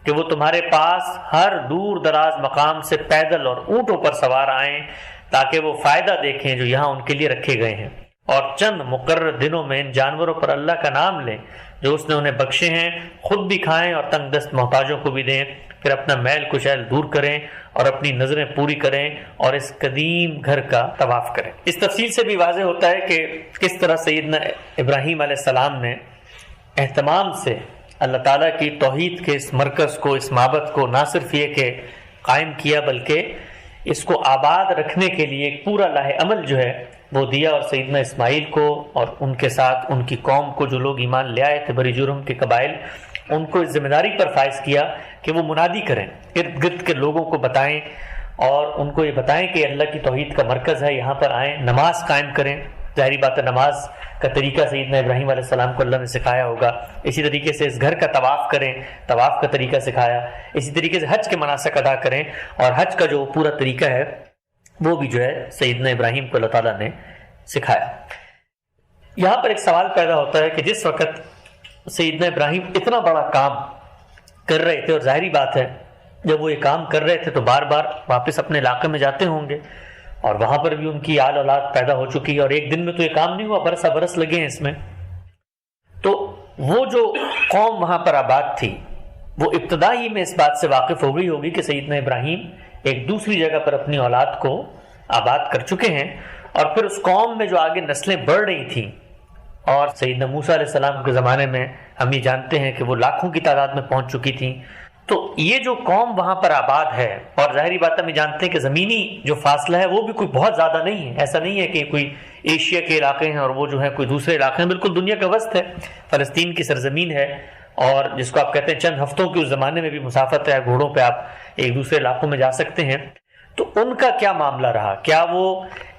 کہ وہ تمہارے پاس ہر دور دراز مقام سے پیدل اور اونٹوں پر سوار آئیں تاکہ وہ فائدہ دیکھیں جو یہاں ان کے لیے رکھے گئے ہیں، اور چند مقرر دنوں میں ان جانوروں پر اللہ کا نام لیں جو اس نے انہیں بخشے ہیں، خود بھی کھائیں اور تنگ دست محتاجوں کو بھی دیں، پھر اپنا میل کچیل دور کریں اور اپنی نظریں پوری کریں اور اس قدیم گھر کا طواف کریں۔ اس تفصیل سے بھی واضح ہوتا ہے کہ کس طرح سیدنا ابراہیم علیہ السلام نے اہتمام سے اللہ تعالیٰ کی توحید کے اس مرکز کو، اس معبد کو نہ صرف یہ کہ قائم کیا بلکہ اس کو آباد رکھنے کے لیے ایک پورا لاہ عمل جو ہے وہ دیا، اور سیدنا اسماعیل کو اور ان کے ساتھ ان کی قوم کو جو لوگ ایمان لے آئے تھے بری جرم کے قبائل، ان کو اس ذمہ داری پر فائز کیا کہ وہ منادی کریں، ارد گرد کے لوگوں کو بتائیں اور ان کو یہ بتائیں کہ اللہ کی توحید کا مرکز ہے، یہاں پر آئیں، نماز قائم کریں۔ ظاہری بات ہے نماز کا طریقہ سیدنا ابراہیم علیہ السلام کو اللہ نے سکھایا ہوگا، اسی طریقے سے اس گھر کا طواف کریں، طواف کا طریقہ سکھایا، اسی طریقے سے حج کے مناسک ادا کریں، اور حج کا جو پورا طریقہ ہے وہ بھی جو ہے سیدنا ابراہیم کو اللہ تعالیٰ نے سکھایا۔ یہاں پر ایک سوال پیدا ہوتا ہے کہ جس وقت سیدنا ابراہیم اتنا بڑا کام کر رہے تھے، اور ظاہری بات ہے جب وہ یہ کام کر رہے تھے تو بار بار واپس اپنے علاقے میں جاتے ہوں گے، اور وہاں پر بھی ان کی آل اولاد پیدا ہو چکی ہے، اور ایک دن میں تو یہ کام نہیں ہوا، برسا برس لگے ہیں اس میں، تو وہ جو قوم وہاں پر آباد تھی وہ ابتدا ہی میں اس بات سے واقف ہو گئی ہوگی کہ سیدنا ابراہیم ایک دوسری جگہ پر اپنی اولاد کو آباد کر چکے ہیں، اور پھر اس قوم میں جو آگے نسلیں بڑھ رہی تھیں، اور سیدنا موسیٰ علیہ السلام کے زمانے میں ہم یہ جانتے ہیں کہ وہ لاکھوں کی تعداد میں پہنچ چکی تھیں، تو یہ جو قوم وہاں پر آباد ہے، اور ظاہری بات ہم یہ جانتے ہیں کہ زمینی جو فاصلہ ہے وہ بھی کوئی بہت زیادہ نہیں ہے، ایسا نہیں ہے کہ کوئی ایشیا کے علاقے ہیں اور وہ جو ہے کوئی دوسرے علاقے ہیں، بالکل دنیا کا وسط ہے، فلسطین کی سرزمین ہے، اور جس کو آپ کہتے ہیں چند ہفتوں کی اس زمانے میں بھی مسافت ہے، گھوڑوں پہ آپ ایک دوسرے علاقوں میں جا سکتے ہیں۔ تو ان کا کیا معاملہ رہا؟ کیا وہ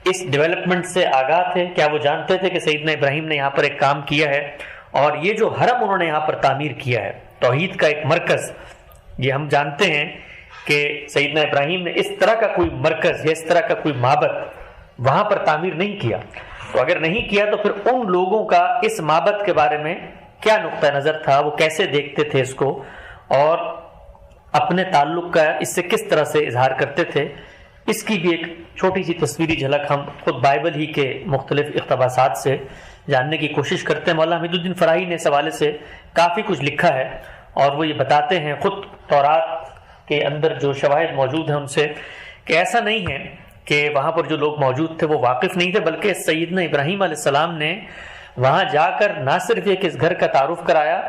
اس ڈیولپمنٹ سے آگاہ تھے؟ کیا وہ جانتے تھے کہ سیدنا ابراہیم نے یہاں پر ایک کام کیا ہے، اور یہ جو حرم انہوں نے یہاں پر تعمیر کیا ہے، توحید کا ایک مرکز، یہ ہم جانتے ہیں کہ سیدنا ابراہیم نے اس طرح کا کوئی مرکز یا اس طرح کا کوئی معبد وہاں پر تعمیر نہیں کیا، تو اگر نہیں کیا تو پھر ان لوگوں کا اس معبد کے بارے میں کیا نقطہ نظر تھا، وہ کیسے دیکھتے تھے اس کو، اور اپنے تعلق کا اس سے کس طرح سے اظہار کرتے تھے، اس کی بھی ایک چھوٹی سی تصویری جھلک ہم خود بائبل ہی کے مختلف اقتباسات سے جاننے کی کوشش کرتے ہیں۔ مولانا حمید الدین فراہی نے اس حوالے سے کافی کچھ لکھا ہے، اور وہ یہ بتاتے ہیں خود تورات کے اندر جو شواہد موجود ہیں ان سے، کہ ایسا نہیں ہے کہ وہاں پر جو لوگ موجود تھے وہ واقف نہیں تھے، بلکہ سیدنا ابراہیم علیہ السلام نے وہاں جا کر نہ صرف ایک اس گھر کا تعارف کرایا،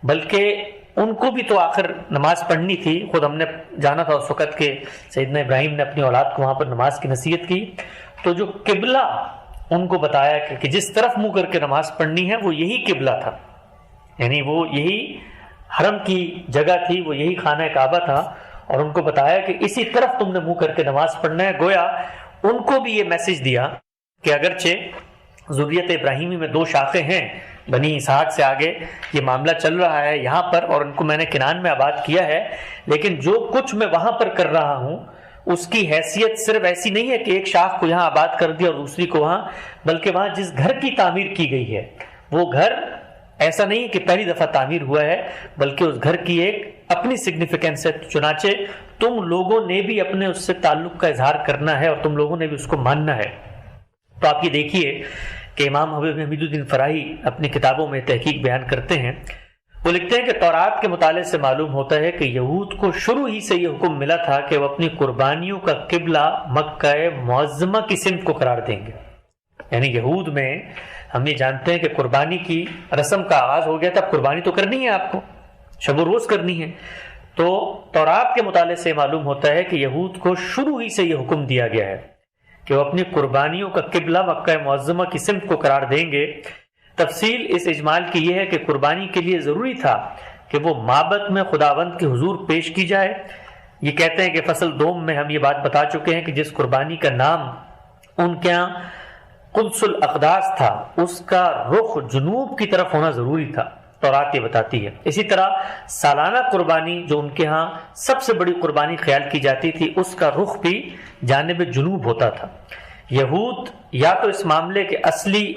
بلکہ ان کو بھی تو آخر نماز پڑھنی تھی۔ خود ہم نے جانا تھا اس وقت کہ سیدنا ابراہیم نے اپنی اولاد کو وہاں پر نماز کی نصیحت کی، تو جو قبلہ ان کو بتایا کہ جس طرف منہ کر کے نماز پڑھنی ہے وہ یہی قبلہ تھا، یعنی وہ یہی حرم کی جگہ تھی، وہ یہی خانہ کعبہ تھا، اور ان کو بتایا کہ اسی طرف تم نے منہ کر کے نماز پڑھنا ہے۔ گویا ان کو بھی یہ میسج دیا کہ اگرچہ ذریت ابراہیمی میں 2 شاخیں ہیں، بنی اسحاق سے آگے یہ معاملہ چل رہا ہے یہاں پر، اور ان کو میں نے کنعان میں آباد کیا ہے، لیکن جو کچھ میں وہاں پر کر رہا ہوں اس کی حیثیت صرف ایسی نہیں ہے کہ ایک شاخ کو یہاں آباد کر دیا اور دوسری کو وہاں، بلکہ وہاں جس گھر کی تعمیر کی گئی ہے وہ گھر ایسا نہیں کہ پہلی دفعہ تعمیر ہوا ہے، بلکہ اس گھر کی ایک اپنی سگنیفیکنس ہے، چنانچہ تم لوگوں نے بھی اپنے اس سے تعلق کا اظہار کرنا ہے اور تم لوگوں نے بھی اس کو ماننا ہے۔ تو آپ یہ دیکھیے کہ امام حمید الدین فراہی اپنی کتابوں میں تحقیق بیان کرتے ہیں، وہ لکھتے ہیں کہ تورات کے مطالعے سے معلوم ہوتا ہے کہ یہود کو شروع ہی سے یہ حکم ملا تھا کہ وہ اپنی قربانیوں کا قبلہ مکہ معظمہ کی سمت کو قرار دیں گے، یعنی یہود میں ہم یہ جانتے ہیں کہ قربانی کی رسم کا آغاز ہو گیا تھا، قربانی تو کرنی ہے، آپ کو شب و روز کرنی ہے، تو تورات کے مطالعے سے معلوم ہوتا ہے کہ یہود کو شروع ہی سے یہ حکم دیا گیا ہے کہ وہ اپنی قربانیوں کا قبلہ مکہ معظمہ کی سمت کو قرار دیں گے، تفصیل اس اجمال کی یہ ہے کہ قربانی کے لیے ضروری تھا کہ وہ مابت میں خداوند کے حضور پیش کی جائے۔ یہ کہتے ہیں کہ فصل دوم میں ہم یہ بات بتا چکے ہیں کہ جس قربانی کا نام ان کے ہاں قدس الاقداس تھا، اس کا رخ جنوب کی طرف ہونا ضروری تھا، تورات یہ بتاتی ہے۔ اسی طرح سالانہ قربانی جو ان کے ہاں سب سے بڑی قربانی خیال کی جاتی تھی، اس کا رخ بھی جانب جنوب ہوتا تھا۔ یہود یا تو اس معاملے کے اصلی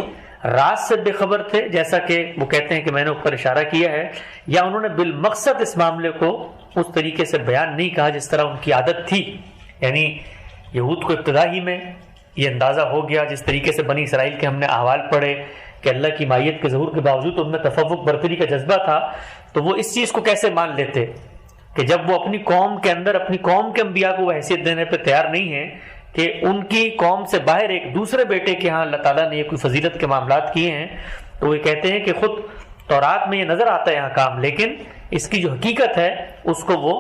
راز سے بے خبر تھے، جیسا کہ وہ کہتے ہیں کہ میں نے اوپر اشارہ کیا ہے، یا انہوں نے بالمقصد اس معاملے کو اس طریقے سے بیان نہیں کہا جس طرح ان کی عادت تھی۔ یعنی یہود کو ابتدا ہی میں یہ اندازہ ہو گیا، جس طریقے سے بنی اسرائیل کے ہم نے احوال پڑھے کہ اللہ کی مائیت کے ظہور کے باوجود ان میں تفوق برتری کا جذبہ تھا، تو وہ اس چیز کو کیسے مان لیتے کہ جب وہ اپنی قوم کے اندر اپنی قوم کے انبیاء کو وہ حیثیت دینے پہ تیار نہیں ہیں کہ ان کی قوم سے باہر ایک دوسرے بیٹے کے ہاں اللہ تعالیٰ نے یہ کوئی فضیلت کے معاملات کیے ہیں، تو وہ کہتے ہیں کہ خود تورات میں یہ نظر آتا ہے یہاں کام، لیکن اس کی جو حقیقت ہے اس کو وہ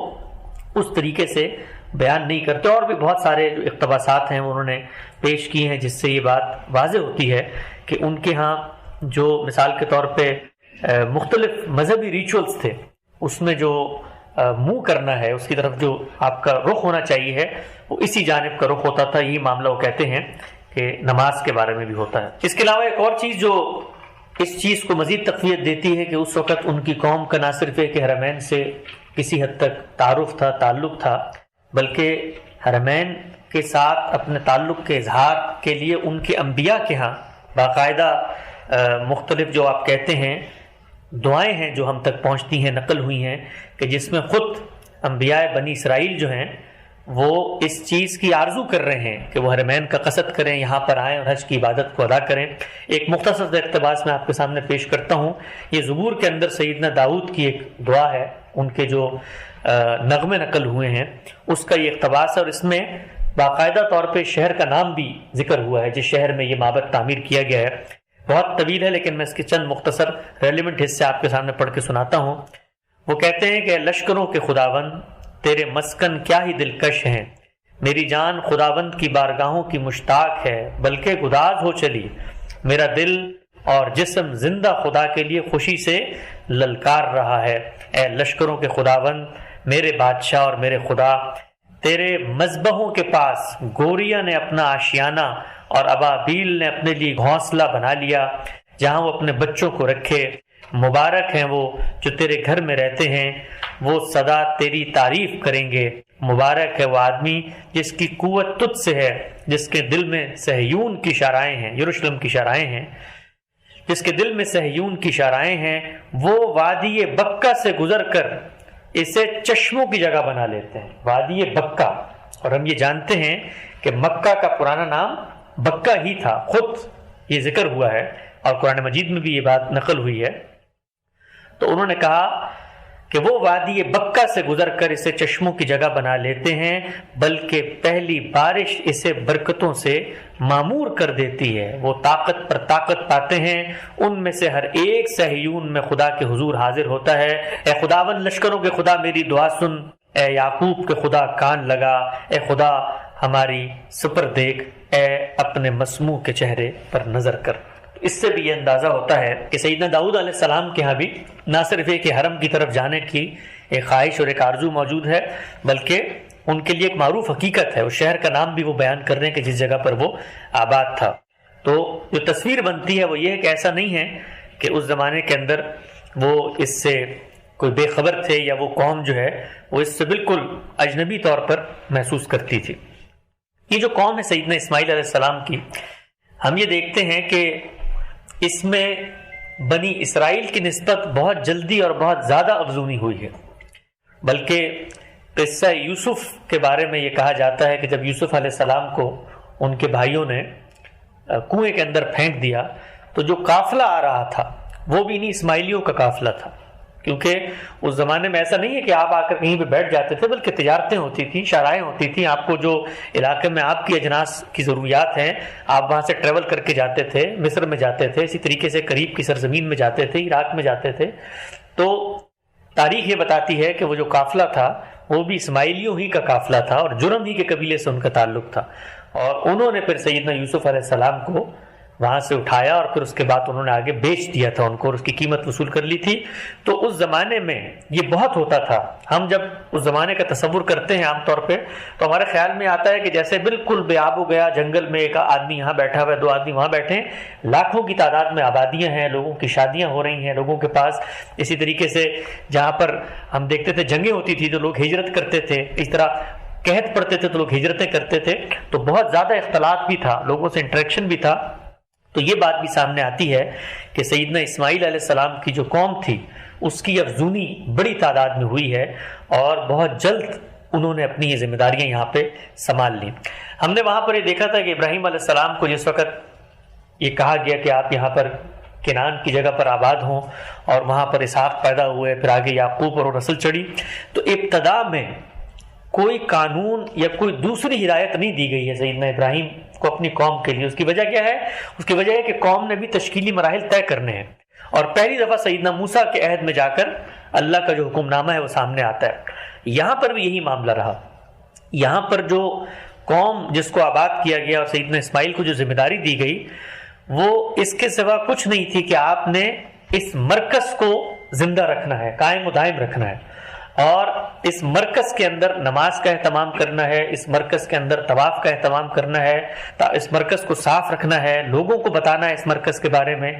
اس طریقے سے بیان نہیں کرتے۔ اور بھی بہت سارے جو اقتباسات ہیں وہ انہوں نے پیش کی ہیں جس سے یہ بات واضح ہوتی ہے کہ ان کے ہاں جو مثال کے طور پہ مختلف مذہبی ریچولز تھے، اس میں جو منہ کرنا ہے، اس کی طرف جو آپ کا رخ ہونا چاہیے ہے، وہ اسی جانب کا رخ ہوتا تھا۔ یہی معاملہ وہ کہتے ہیں کہ نماز کے بارے میں بھی ہوتا ہے۔ اس کے علاوہ ایک اور چیز جو اس چیز کو مزید تقویت دیتی ہے کہ اس وقت ان کی قوم کا نہ صرف ایک حرمین سے کسی حد تک تعارف تھا، تعلق تھا، بلکہ حرمین کے ساتھ اپنے تعلق کے اظہار کے لیے ان کے انبیاء کے ہاں باقاعدہ مختلف جو آپ کہتے ہیں دعائیں ہیں جو ہم تک پہنچتی ہیں، نقل ہوئی ہیں، کہ جس میں خود انبیاء بنی اسرائیل جو ہیں وہ اس چیز کی آرزو کر رہے ہیں کہ وہ حرمین کا قصد کریں، یہاں پر آئیں اور حج کی عبادت کو ادا کریں۔ ایک مختصر اقتباس میں آپ کے سامنے پیش کرتا ہوں۔ یہ زبور کے اندر سیدنا داؤد کی ایک دعا ہے، ان کے جو نغمے نقل ہوئے ہیں اس کا یہ اقتباس ہے، اور اس میں باقاعدہ طور پہ شہر کا نام بھی ذکر ہوا ہے جس شہر میں یہ معبد تعمیر کیا گیا ہے۔ بہت طویل ہے لیکن میں اس کے چند مختصر ریلیونٹ حصے آپ کے سامنے پڑھ کے سناتا ہوں۔ وہ کہتے ہیں کہ لشکروں کے خداوند تیرے مسکن کیا ہی دلکش ہیں، میری جان خداوند کی بارگاہوں کی مشتاق ہے، بلکہ گداز ہو چلی میرا دل اور جسم زندہ خدا کے لیے خوشی سے للکار رہا ہے۔ اے لشکروں کے خداوند، میرے بادشاہ اور میرے خدا، تیرے مذبحوں کے پاس گوریا نے اپنا آشیانہ اور ابابیل نے اپنے لیے گھونسلہ بنا لیا جہاں وہ اپنے بچوں کو رکھے۔ مبارک ہیں وہ جو تیرے گھر میں رہتے ہیں، وہ سدا تیری تعریف کریں گے۔ مبارک ہے وہ آدمی جس کی قوت تجھ سے ہے، جس کے دل میں صہیون کی شاہراہیں ہیں، یروشلم کی شاہراہیں ہیں، جس کے دل میں صہیون کی شاہراہیں ہیں۔ وہ وادی بکہ سے گزر کر اسے چشموں کی جگہ بنا لیتے ہیں۔ وادی بکہ، اور ہم یہ جانتے ہیں کہ مکہ کا پرانا نام بکہ ہی تھا، خود یہ ذکر ہوا ہے اور قرآن مجید میں بھی یہ بات نقل ہوئی ہے۔ تو انہوں نے کہا کہ وہ وادی بکہ سے گزر کر اسے چشموں کی جگہ بنا لیتے ہیں، بلکہ پہلی بارش اسے برکتوں سے معمور کر دیتی ہے۔ وہ طاقت پر طاقت پاتے ہیں، ان میں سے ہر ایک صہیون میں خدا کے حضور حاضر ہوتا ہے۔ اے خداوند لشکروں کے خدا میری دعا سن، اے یعقوب کے خدا کان لگا، اے خدا ہماری سپر دیکھ، اے اپنے مسموع کے چہرے پر نظر کر۔ اس سے بھی یہ اندازہ ہوتا ہے کہ سیدنا داؤد علیہ السلام کے ہاں بھی نہ صرف ایک حرم کی طرف جانے کی ایک خواہش اور ایک آرزو موجود ہے، بلکہ ان کے لیے ایک معروف حقیقت ہے، اس شہر کا نام بھی وہ بیان کر رہے ہیں کہ جس جگہ پر وہ آباد تھا۔ تو جو تصویر بنتی ہے وہ یہ ہے کہ ایسا نہیں ہے کہ اس زمانے کے اندر وہ اس سے کوئی بے خبر تھے یا وہ قوم جو ہے وہ اس سے بالکل اجنبی طور پر محسوس کرتی تھی۔ یہ جو قوم ہے سیدنا اسماعیل علیہ السلام کی، ہم یہ دیکھتے ہیں کہ اس میں بنی اسرائیل کی نسبت بہت جلدی اور بہت زیادہ افزونی ہوئی ہے، بلکہ قصہ یوسف کے بارے میں یہ کہا جاتا ہے کہ جب یوسف علیہ السلام کو ان کے بھائیوں نے کنویں کے اندر پھینک دیا تو جو قافلہ آ رہا تھا وہ بھی انہیں اسماعیلیوں کا قافلہ تھا، کیونکہ اس زمانے میں ایسا نہیں ہے کہ آپ آ کر کہیں پہ بیٹھ جاتے تھے، بلکہ تجارتیں ہوتی تھیں، شاہراہیں ہوتی تھیں، آپ کو جو علاقے میں آپ کی اجناس کی ضروریات ہیں آپ وہاں سے ٹریول کر کے جاتے تھے، مصر میں جاتے تھے، اسی طریقے سے قریب کی سرزمین میں جاتے تھے، عراق میں جاتے تھے۔ تو تاریخ یہ بتاتی ہے کہ وہ جو قافلہ تھا وہ بھی اسماعیلیوں ہی کا قافلہ تھا اور جرم ہی کے قبیلے سے ان کا تعلق تھا، اور انہوں نے پھر سیدنا یوسف علیہ السلام کو وہاں سے اٹھایا اور پھر اس کے بعد انہوں نے آگے بیچ دیا تھا ان کو اور اس کی قیمت وصول کر لی تھی۔ تو اس زمانے میں یہ بہت ہوتا تھا۔ ہم جب اس زمانے کا تصور کرتے ہیں عام طور پہ تو ہمارے خیال میں آتا ہے کہ جیسے بالکل بے آب و گیا جنگل میں ایک آدمی یہاں بیٹھا ہوا ہے، 2 آدمی وہاں بیٹھے ہیں، لاکھوں کی تعداد میں آبادیاں ہیں، لوگوں کی شادیاں ہو رہی ہیں لوگوں کے پاس۔ اسی طریقے سے جہاں پر ہم دیکھتے تھے جنگیں ہوتی تھی تو لوگ ہجرت کرتے تھے، اس طرح قحط پڑتے تھے تو لوگ ہجرتیں کرتے تھے، تو بہت زیادہ اختلاط بھی تھا، لوگوں سے انٹریکشن بھی تھا۔ تو یہ بات بھی سامنے آتی ہے کہ سیدنا اسماعیل علیہ السلام کی جو قوم تھی اس کی افزونی بڑی تعداد میں ہوئی ہے اور بہت جلد انہوں نے اپنی یہ ذمہ داریاں یہاں پہ سنبھال لی۔ ہم نے وہاں پر یہ دیکھا تھا کہ ابراہیم علیہ السلام کو جس وقت یہ کہا گیا کہ آپ یہاں پر کنعان کی جگہ پر آباد ہوں اور وہاں پر اسحاق پیدا ہوئے، پھر آگے یعقوب اور نسل چڑھی، تو ابتدا میں کوئی قانون یا کوئی دوسری ہدایت نہیں دی گئی ہے سیدنا ابراہیم کو اپنی قوم کے لیے۔ اس کی وجہ کیا ہے؟ اس کی وجہ ہے کہ قوم نے بھی تشکیلی مراحل طے کرنے ہیں اور پہلی دفعہ سیدنا موسیٰ کے عہد میں جا کر اللہ کا جو حکم نامہ ہے وہ سامنے آتا ہے۔ یہاں پر بھی یہی معاملہ رہا۔ یہاں پر جو قوم جس کو آباد کیا گیا اور سیدنا اسماعیل کو جو ذمہ داری دی گئی وہ اس کے سوا کچھ نہیں تھی کہ آپ نے اس مرکز کو زندہ رکھنا ہے، قائم و دائم رکھنا ہے، اور اس مرکز کے اندر نماز کا اہتمام کرنا ہے، اس مرکز کے اندر طواف کا اہتمام کرنا ہے، اس مرکز کو صاف رکھنا ہے، لوگوں کو بتانا ہے اس مرکز کے بارے میں،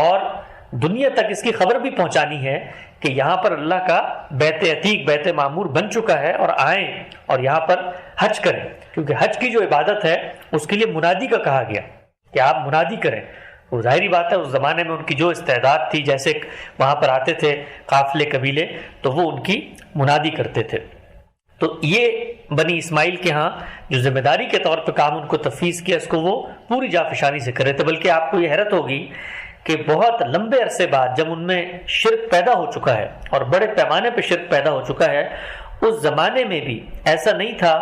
اور دنیا تک اس کی خبر بھی پہنچانی ہے کہ یہاں پر اللہ کا بیت عتیق، بیت معمور بن چکا ہے اور آئیں اور یہاں پر حج کریں، کیونکہ حج کی جو عبادت ہے اس کے لیے منادی کا کہا گیا کہ آپ منادی کریں۔ وہ ظاہری بات ہے اس زمانے میں ان کی جو استعداد تھی، جیسے وہاں پر آتے تھے قافلے قبیلے تو وہ ان کی منادی کرتے تھے۔ تو یہ بنی اسماعیل کے ہاں جو ذمہ داری کے طور پہ کام ان کو تفویض کیا، اس کو وہ پوری جافشانی سے کرے تھے۔ بلکہ آپ کو یہ حیرت ہوگی کہ بہت لمبے عرصے بعد جب ان میں شرک پیدا ہو چکا ہے اور بڑے پیمانے پہ شرک پیدا ہو چکا ہے، اس زمانے میں بھی ایسا نہیں تھا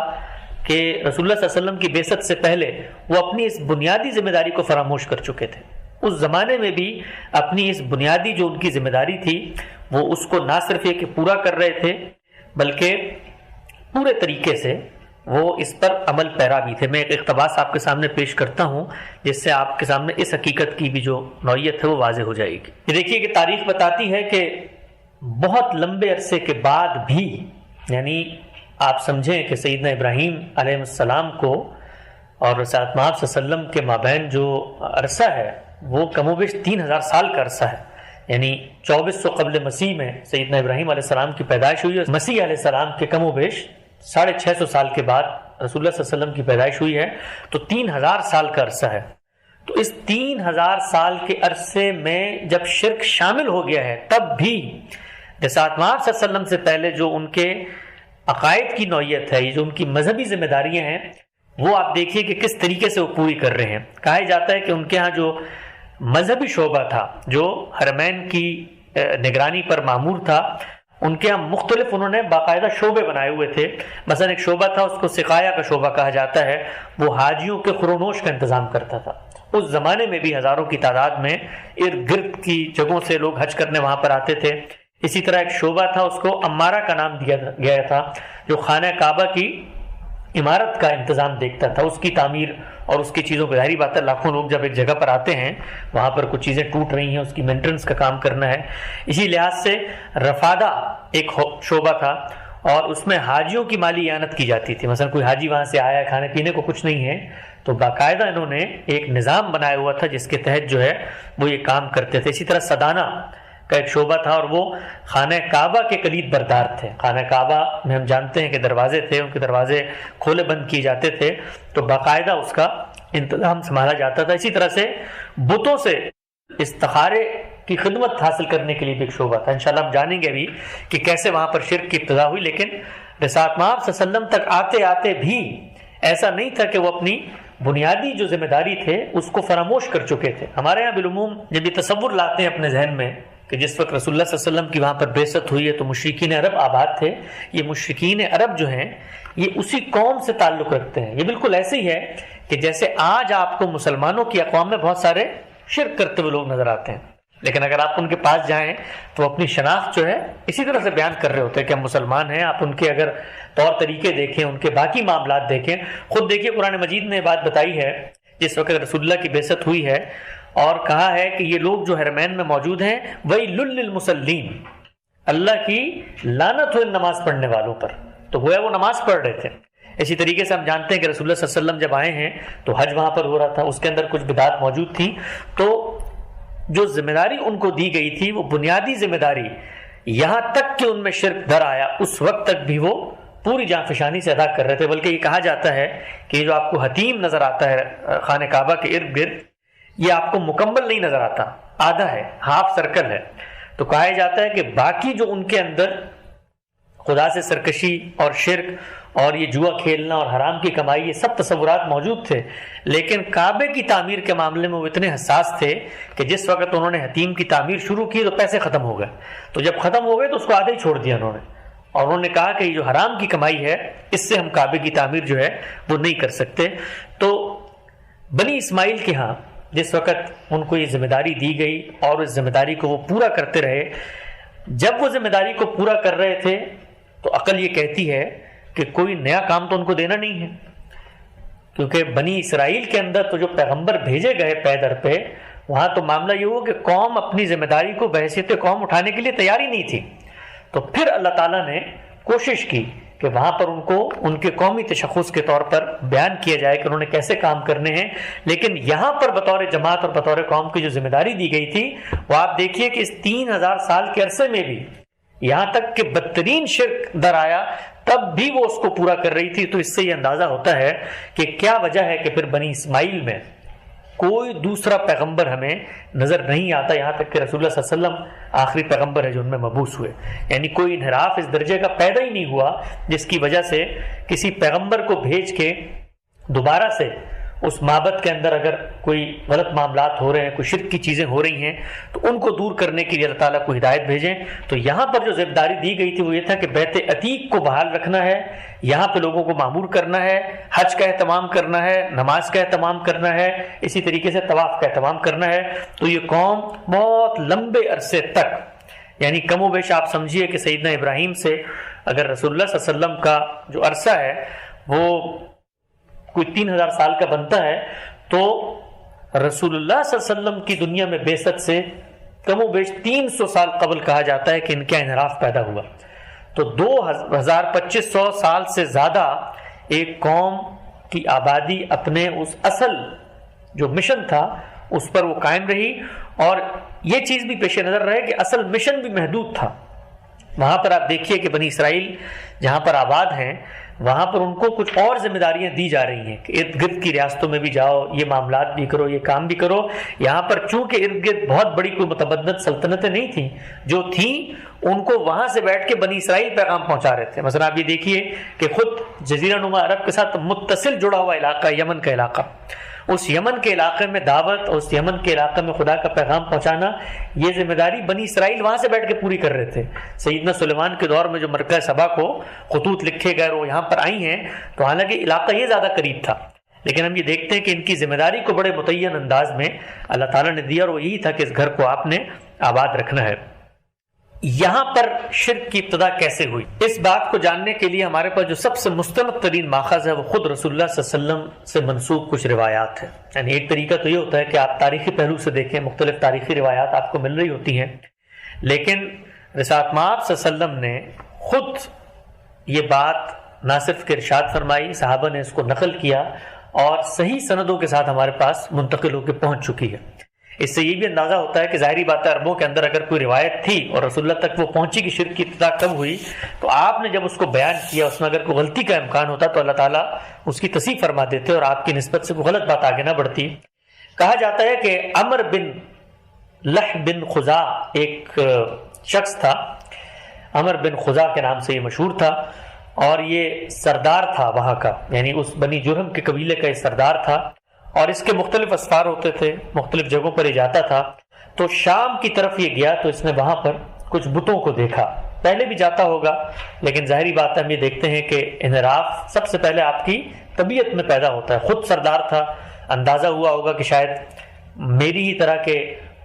کہ رسول اللہ صلی اللہ علیہ وسلم کی بعثت سے پہلے وہ اپنی اس بنیادی ذمہ داری کو فراموش کر چکے تھے۔ اس زمانے میں بھی اپنی اس بنیادی جو ان کی ذمہ داری تھی وہ اس کو نہ صرف یہ کہ پورا کر رہے تھے بلکہ پورے طریقے سے وہ اس پر عمل پیرا بھی تھے۔ میں ایک اقتباس آپ کے سامنے پیش کرتا ہوں جس سے آپ کے سامنے اس حقیقت کی بھی جو نوعیت ہے وہ واضح ہو جائے گی۔ یہ دیکھیے کہ تاریخ بتاتی ہے کہ بہت لمبے عرصے کے بعد بھی، یعنی آپ سمجھیں کہ سیدنا ابراہیم علیہ السلام کو اور رسالت مآب صلی اللہ علیہ وسلم کے مابین جو عرصہ ہے وہ کم و بیش 3000 سال کا عرصہ ہے، یعنی 2400 قبل مسیح میں سیدنا ابراہیم علیہ السلام کی پیدائش ہوئی اور مسیح علیہ السلام کے کم و بیش 650 سال کے بعد رسول اللہ صلی اللہ علیہ وسلم کی پیدائش ہوئی ہے، تو 3000 سال کا عرصہ ہے۔ تو اس 3000 سال کے عرصے میں جب شرک شامل ہو گیا ہے تب بھی رسالت مآب صلی اللہ علیہ وسلم سے پہلے جو ان کے عقائد کی نوعیت ہے، یہ جو ان کی مذہبی ذمہ داریاں ہیں، وہ آپ دیکھیے کہ کس طریقے سے وہ پوری کر رہے ہیں۔ کہا جاتا ہے کہ ان کے ہاں جو مذہبی شعبہ تھا جو حرمین کی نگرانی پر مامور تھا، ان کے ہاں مختلف انہوں نے باقاعدہ شعبے بنائے ہوئے تھے۔ مثلا ایک شعبہ تھا اس کو سقایا کا شعبہ کہا جاتا ہے، وہ حاجیوں کے خورونوش کا انتظام کرتا تھا۔ اس زمانے میں بھی ہزاروں کی تعداد میں ارد گرد کی جگہوں سے لوگ حج کرنے وہاں پر آتے تھے۔ اسی طرح ایک شعبہ تھا اس کو عمارہ کا نام دیا گیا تھا، جو خانہ کعبہ کی عمارت کا انتظام دیکھتا تھا، اس کی تعمیر اور اس کی چیزوں پہ۔ ظاہری بات ہے لاکھوں لوگ جب ایک جگہ پر آتے ہیں وہاں پر کچھ چیزیں ٹوٹ رہی ہیں، اس کی مینٹیننس کا کام کرنا ہے۔ اسی لحاظ سے رفادہ ایک شعبہ تھا اور اس میں حاجیوں کی مالی اعانت کی جاتی تھی۔ مثلا کوئی حاجی وہاں سے آیا، کھانے پینے کو کچھ نہیں ہے، تو باقاعدہ انہوں نے ایک نظام بنایا ہوا تھا جس کے تحت جو ہے وہ یہ کام کرتے تھے۔ اسی طرح سدانہ کا ایک شعبہ تھا اور وہ خانہ کعبہ کے کلید بردار تھے۔ خانہ کعبہ میں ہم جانتے ہیں کہ دروازے تھے، ان کے دروازے کھولے بند کیے جاتے تھے، تو باقاعدہ اس کا انتظام سنبھالا جاتا تھا۔ اسی طرح سے بتوں سے استخارے کی خدمت حاصل کرنے کے لیے بھی ایک شعبہ تھا۔ انشاءاللہ ہم جانیں گے بھی کہ کیسے وہاں پر شرک کی ابتدا ہوئی، لیکن رسالت مآب صلی اللہ علیہ وسلم تک آتے آتے بھی ایسا نہیں تھا کہ وہ اپنی بنیادی جو ذمہ داری تھے اس کو فراموش کر چکے تھے۔ ہمارے یہاں بالعموم جب یہ تصور لاتے ہیں اپنے ذہن میں کہ جس وقت رسول اللہ صلی اللہ علیہ وسلم کی وہاں پر بعثت ہوئی ہے تو مشرکین عرب آباد تھے، یہ مشرکین عرب جو ہیں یہ اسی قوم سے تعلق رکھتے ہیں۔ یہ بالکل ایسے ہی ہے کہ جیسے آج آپ کو مسلمانوں کی اقوام میں بہت سارے شرک کرتے ہوئے لوگ نظر آتے ہیں، لیکن اگر آپ ان کے پاس جائیں تو اپنی شناخت جو ہے اسی طرح سے بیان کر رہے ہوتے ہیں کہ ہم مسلمان ہیں۔ آپ ان کے اگر طور طریقے دیکھیں، ان کے باقی معاملات دیکھیں، خود دیکھیے قرآن مجید نے بات بتائی ہے جس وقت رسول اللہ کی بعثت ہوئی ہے، اور کہا ہے کہ یہ لوگ جو حرمین میں موجود ہیں وَيْلٌ لِّلْمُصَلِّينَ، اللہ کی لعنت ہو ان نماز پڑھنے والوں پر. تو گویا وہ نماز پڑھ رہے تھے. اسی طریقے سے ہم جانتے ہیں کہ رسول اللہ صلی اللہ علیہ وسلم جب آئے ہیں تو حج وہاں پر ہو رہا تھا، اس کے اندر کچھ بدعات موجود تھی. تو جو ذمہ داری ان کو دی گئی تھی وہ بنیادی ذمہ داری، یہاں تک کہ ان میں شرک در آیا اس وقت تک بھی وہ پوری جاں فشانی سے ادا کر رہے تھے. بلکہ یہ کہا جاتا ہے کہ جو آپ کو حتیم نظر آتا ہے خانہ کعبہ کے ارد گرد، یہ آپ کو مکمل نہیں نظر آتا، آدھا ہے، ہاف سرکل ہے. تو کہا جاتا ہے کہ باقی جو ان کے اندر خدا سے سرکشی اور شرک اور یہ جوا کھیلنا اور حرام کی کمائی، یہ سب تصورات موجود تھے، لیکن کعبے کی تعمیر کے معاملے میں وہ اتنے حساس تھے کہ جس وقت انہوں نے حتیم کی تعمیر شروع کی تو پیسے ختم ہو گئے. تو جب ختم ہو گئے تو اس کو آدھے ہی چھوڑ دیا انہوں نے، اور انہوں نے کہا کہ یہ جو حرام کی کمائی ہے اس سے ہم کعبے کی تعمیر جو ہے وہ نہیں کر سکتے. تو بنی اسماعیل کے ہاں جس وقت ان کو یہ ذمہ داری دی گئی اور اس ذمہ داری کو وہ پورا کرتے رہے، جب وہ ذمہ داری کو پورا کر رہے تھے تو عقل یہ کہتی ہے کہ کوئی نیا کام تو ان کو دینا نہیں ہے، کیونکہ بنی اسرائیل کے اندر تو جو پیغمبر بھیجے گئے پے در پہ، وہاں تو معاملہ یہ ہوا کہ قوم اپنی ذمہ داری کو بحیثیت قوم اٹھانے کے لیے تیاری نہیں تھی. تو پھر اللہ تعالیٰ نے کوشش کی کہ وہاں پر ان کو ان کے قومی تشخص کے طور پر بیان کیا جائے کہ انہوں نے کیسے کام کرنے ہیں. لیکن یہاں پر بطور جماعت اور بطور قوم کی جو ذمہ داری دی گئی تھی وہ آپ دیکھیے کہ اس 3000 سال کے عرصے میں بھی یہاں تک کہ بدترین شرک در آیا تب بھی وہ اس کو پورا کر رہی تھی. تو اس سے یہ اندازہ ہوتا ہے کہ کیا وجہ ہے کہ پھر بنی اسماعیل میں کوئی دوسرا پیغمبر ہمیں نظر نہیں آتا، یہاں تک کہ رسول اللہ صلی اللہ علیہ وسلم آخری پیغمبر ہے جو ان میں مبعوث ہوئے. یعنی کوئی انحراف اس درجے کا پیدا ہی نہیں ہوا جس کی وجہ سے کسی پیغمبر کو بھیج کے دوبارہ سے اس معبد کے اندر اگر کوئی غلط معاملات ہو رہے ہیں، کوئی شرک کی چیزیں ہو رہی ہیں تو ان کو دور کرنے کے لیے اللہ تعالیٰ کو ہدایت بھیجیں. تو یہاں پر جو ذمہ داری دی گئی تھی وہ یہ تھا کہ بیت عتیق کو بحال رکھنا ہے، یہاں پہ لوگوں کو معمور کرنا ہے، حج کا اہتمام کرنا ہے، نماز کا اہتمام کرنا ہے، اسی طریقے سے طواف کا اہتمام کرنا ہے. تو یہ قوم بہت لمبے عرصے تک، یعنی کم و بیش آپ سمجھیے کہ سیدنا ابراہیم سے اگر رسول اللہ صلی اللہ علیہ وسلم کا جو عرصہ ہے وہ کوئی 3000 سال کا بنتا ہے، تو رسول اللہ صلی اللہ علیہ وسلم کی دنیا میں بعثت سے کم و بیش 300 سال قبل کہا جاتا ہے کہ ان کا انحراف پیدا ہوا. تو 2500 سال سے زیادہ ایک قوم کی آبادی اپنے اس اصل جو مشن تھا اس پر وہ قائم رہی. اور یہ چیز بھی پیش نظر رہے کہ اصل مشن بھی محدود تھا. وہاں پر آپ دیکھیے کہ بنی اسرائیل جہاں پر آباد ہیں وہاں پر ان کو کچھ اور ذمہ داریاں دی جا رہی ہیں کہ ارد گرد کی ریاستوں میں بھی جاؤ، یہ معاملات بھی کرو، یہ کام بھی کرو. یہاں پر چونکہ ارد گرد بہت بڑی کوئی متمدد سلطنتیں نہیں تھیں، جو تھیں ان کو وہاں سے بیٹھ کے بنی اسرائیل پیغام پہنچا رہے تھے. مثلا آپ یہ دیکھیے کہ خود جزیرہ نما عرب کے ساتھ متصل جڑا ہوا علاقہ یمن کا علاقہ، اس یمن کے علاقے میں دعوت، اس یمن کے علاقے میں خدا کا پیغام پہنچانا، یہ ذمہ داری بنی اسرائیل وہاں سے بیٹھ کے پوری کر رہے تھے. سیدنا سلیمان کے دور میں جو مرکز سبا کو خطوط لکھے گئے وہ یہاں پر آئی ہیں، تو حالانکہ علاقہ یہ زیادہ قریب تھا، لیکن ہم یہ دیکھتے ہیں کہ ان کی ذمہ داری کو بڑے متعین انداز میں اللہ تعالیٰ نے دیا، اور وہ یہی تھا کہ اس گھر کو آپ نے آباد رکھنا ہے. یہاں پر شرک کی ابتدا کیسے ہوئی، اس بات کو جاننے کے لیے ہمارے پاس جو سب سے مستند ترین ماخذ ہے وہ خود رسول اللہ صلی اللہ علیہ وسلم سے منسوب کچھ روایات ہیں. یعنی ایک طریقہ تو یہ ہوتا ہے کہ آپ تاریخی پہلو سے دیکھیں، مختلف تاریخی روایات آپ کو مل رہی ہوتی ہیں، لیکن رسالت مآب صلی اللہ علیہ وسلم نے خود یہ بات نہ صرف کہ ارشاد فرمائی، صحابہ نے اس کو نقل کیا اور صحیح سندوں کے ساتھ ہمارے پاس منتقل ہو کے پہنچ چکی ہے. اس سے یہ بھی اندازہ ہوتا ہے کہ ظاہری بات ہے عربوں کے اندر اگر کوئی روایت تھی اور رسول اللہ تک وہ پہنچی کہ شرک کی ابتدا کب ہوئی، تو آپ نے جب اس کو بیان کیا اس میں اگر کوئی غلطی کا امکان ہوتا تو اللہ تعالیٰ اس کی تصحیح فرما دیتے اور آپ کی نسبت سے کوئی غلط بات آگے نہ بڑھتی. کہا جاتا ہے کہ عمر بن لح بن خزا ایک شخص تھا، عمر بن خزا کے نام سے یہ مشہور تھا، اور یہ سردار تھا وہاں کا، یعنی اس بنی جرہم کے قبیلے کا یہ سردار تھا، اور اس کے مختلف اسفار ہوتے تھے، مختلف جگہوں پر یہ جاتا تھا. تو شام کی طرف یہ گیا تو اس نے وہاں پر کچھ بتوں کو دیکھا. پہلے بھی جاتا ہوگا لیکن ظاہری بات ہے ہم یہ دیکھتے ہیں کہ انحراف سب سے پہلے آپ کی طبیعت میں پیدا ہوتا ہے. خود سردار تھا، اندازہ ہوا ہوگا کہ شاید میری ہی طرح کے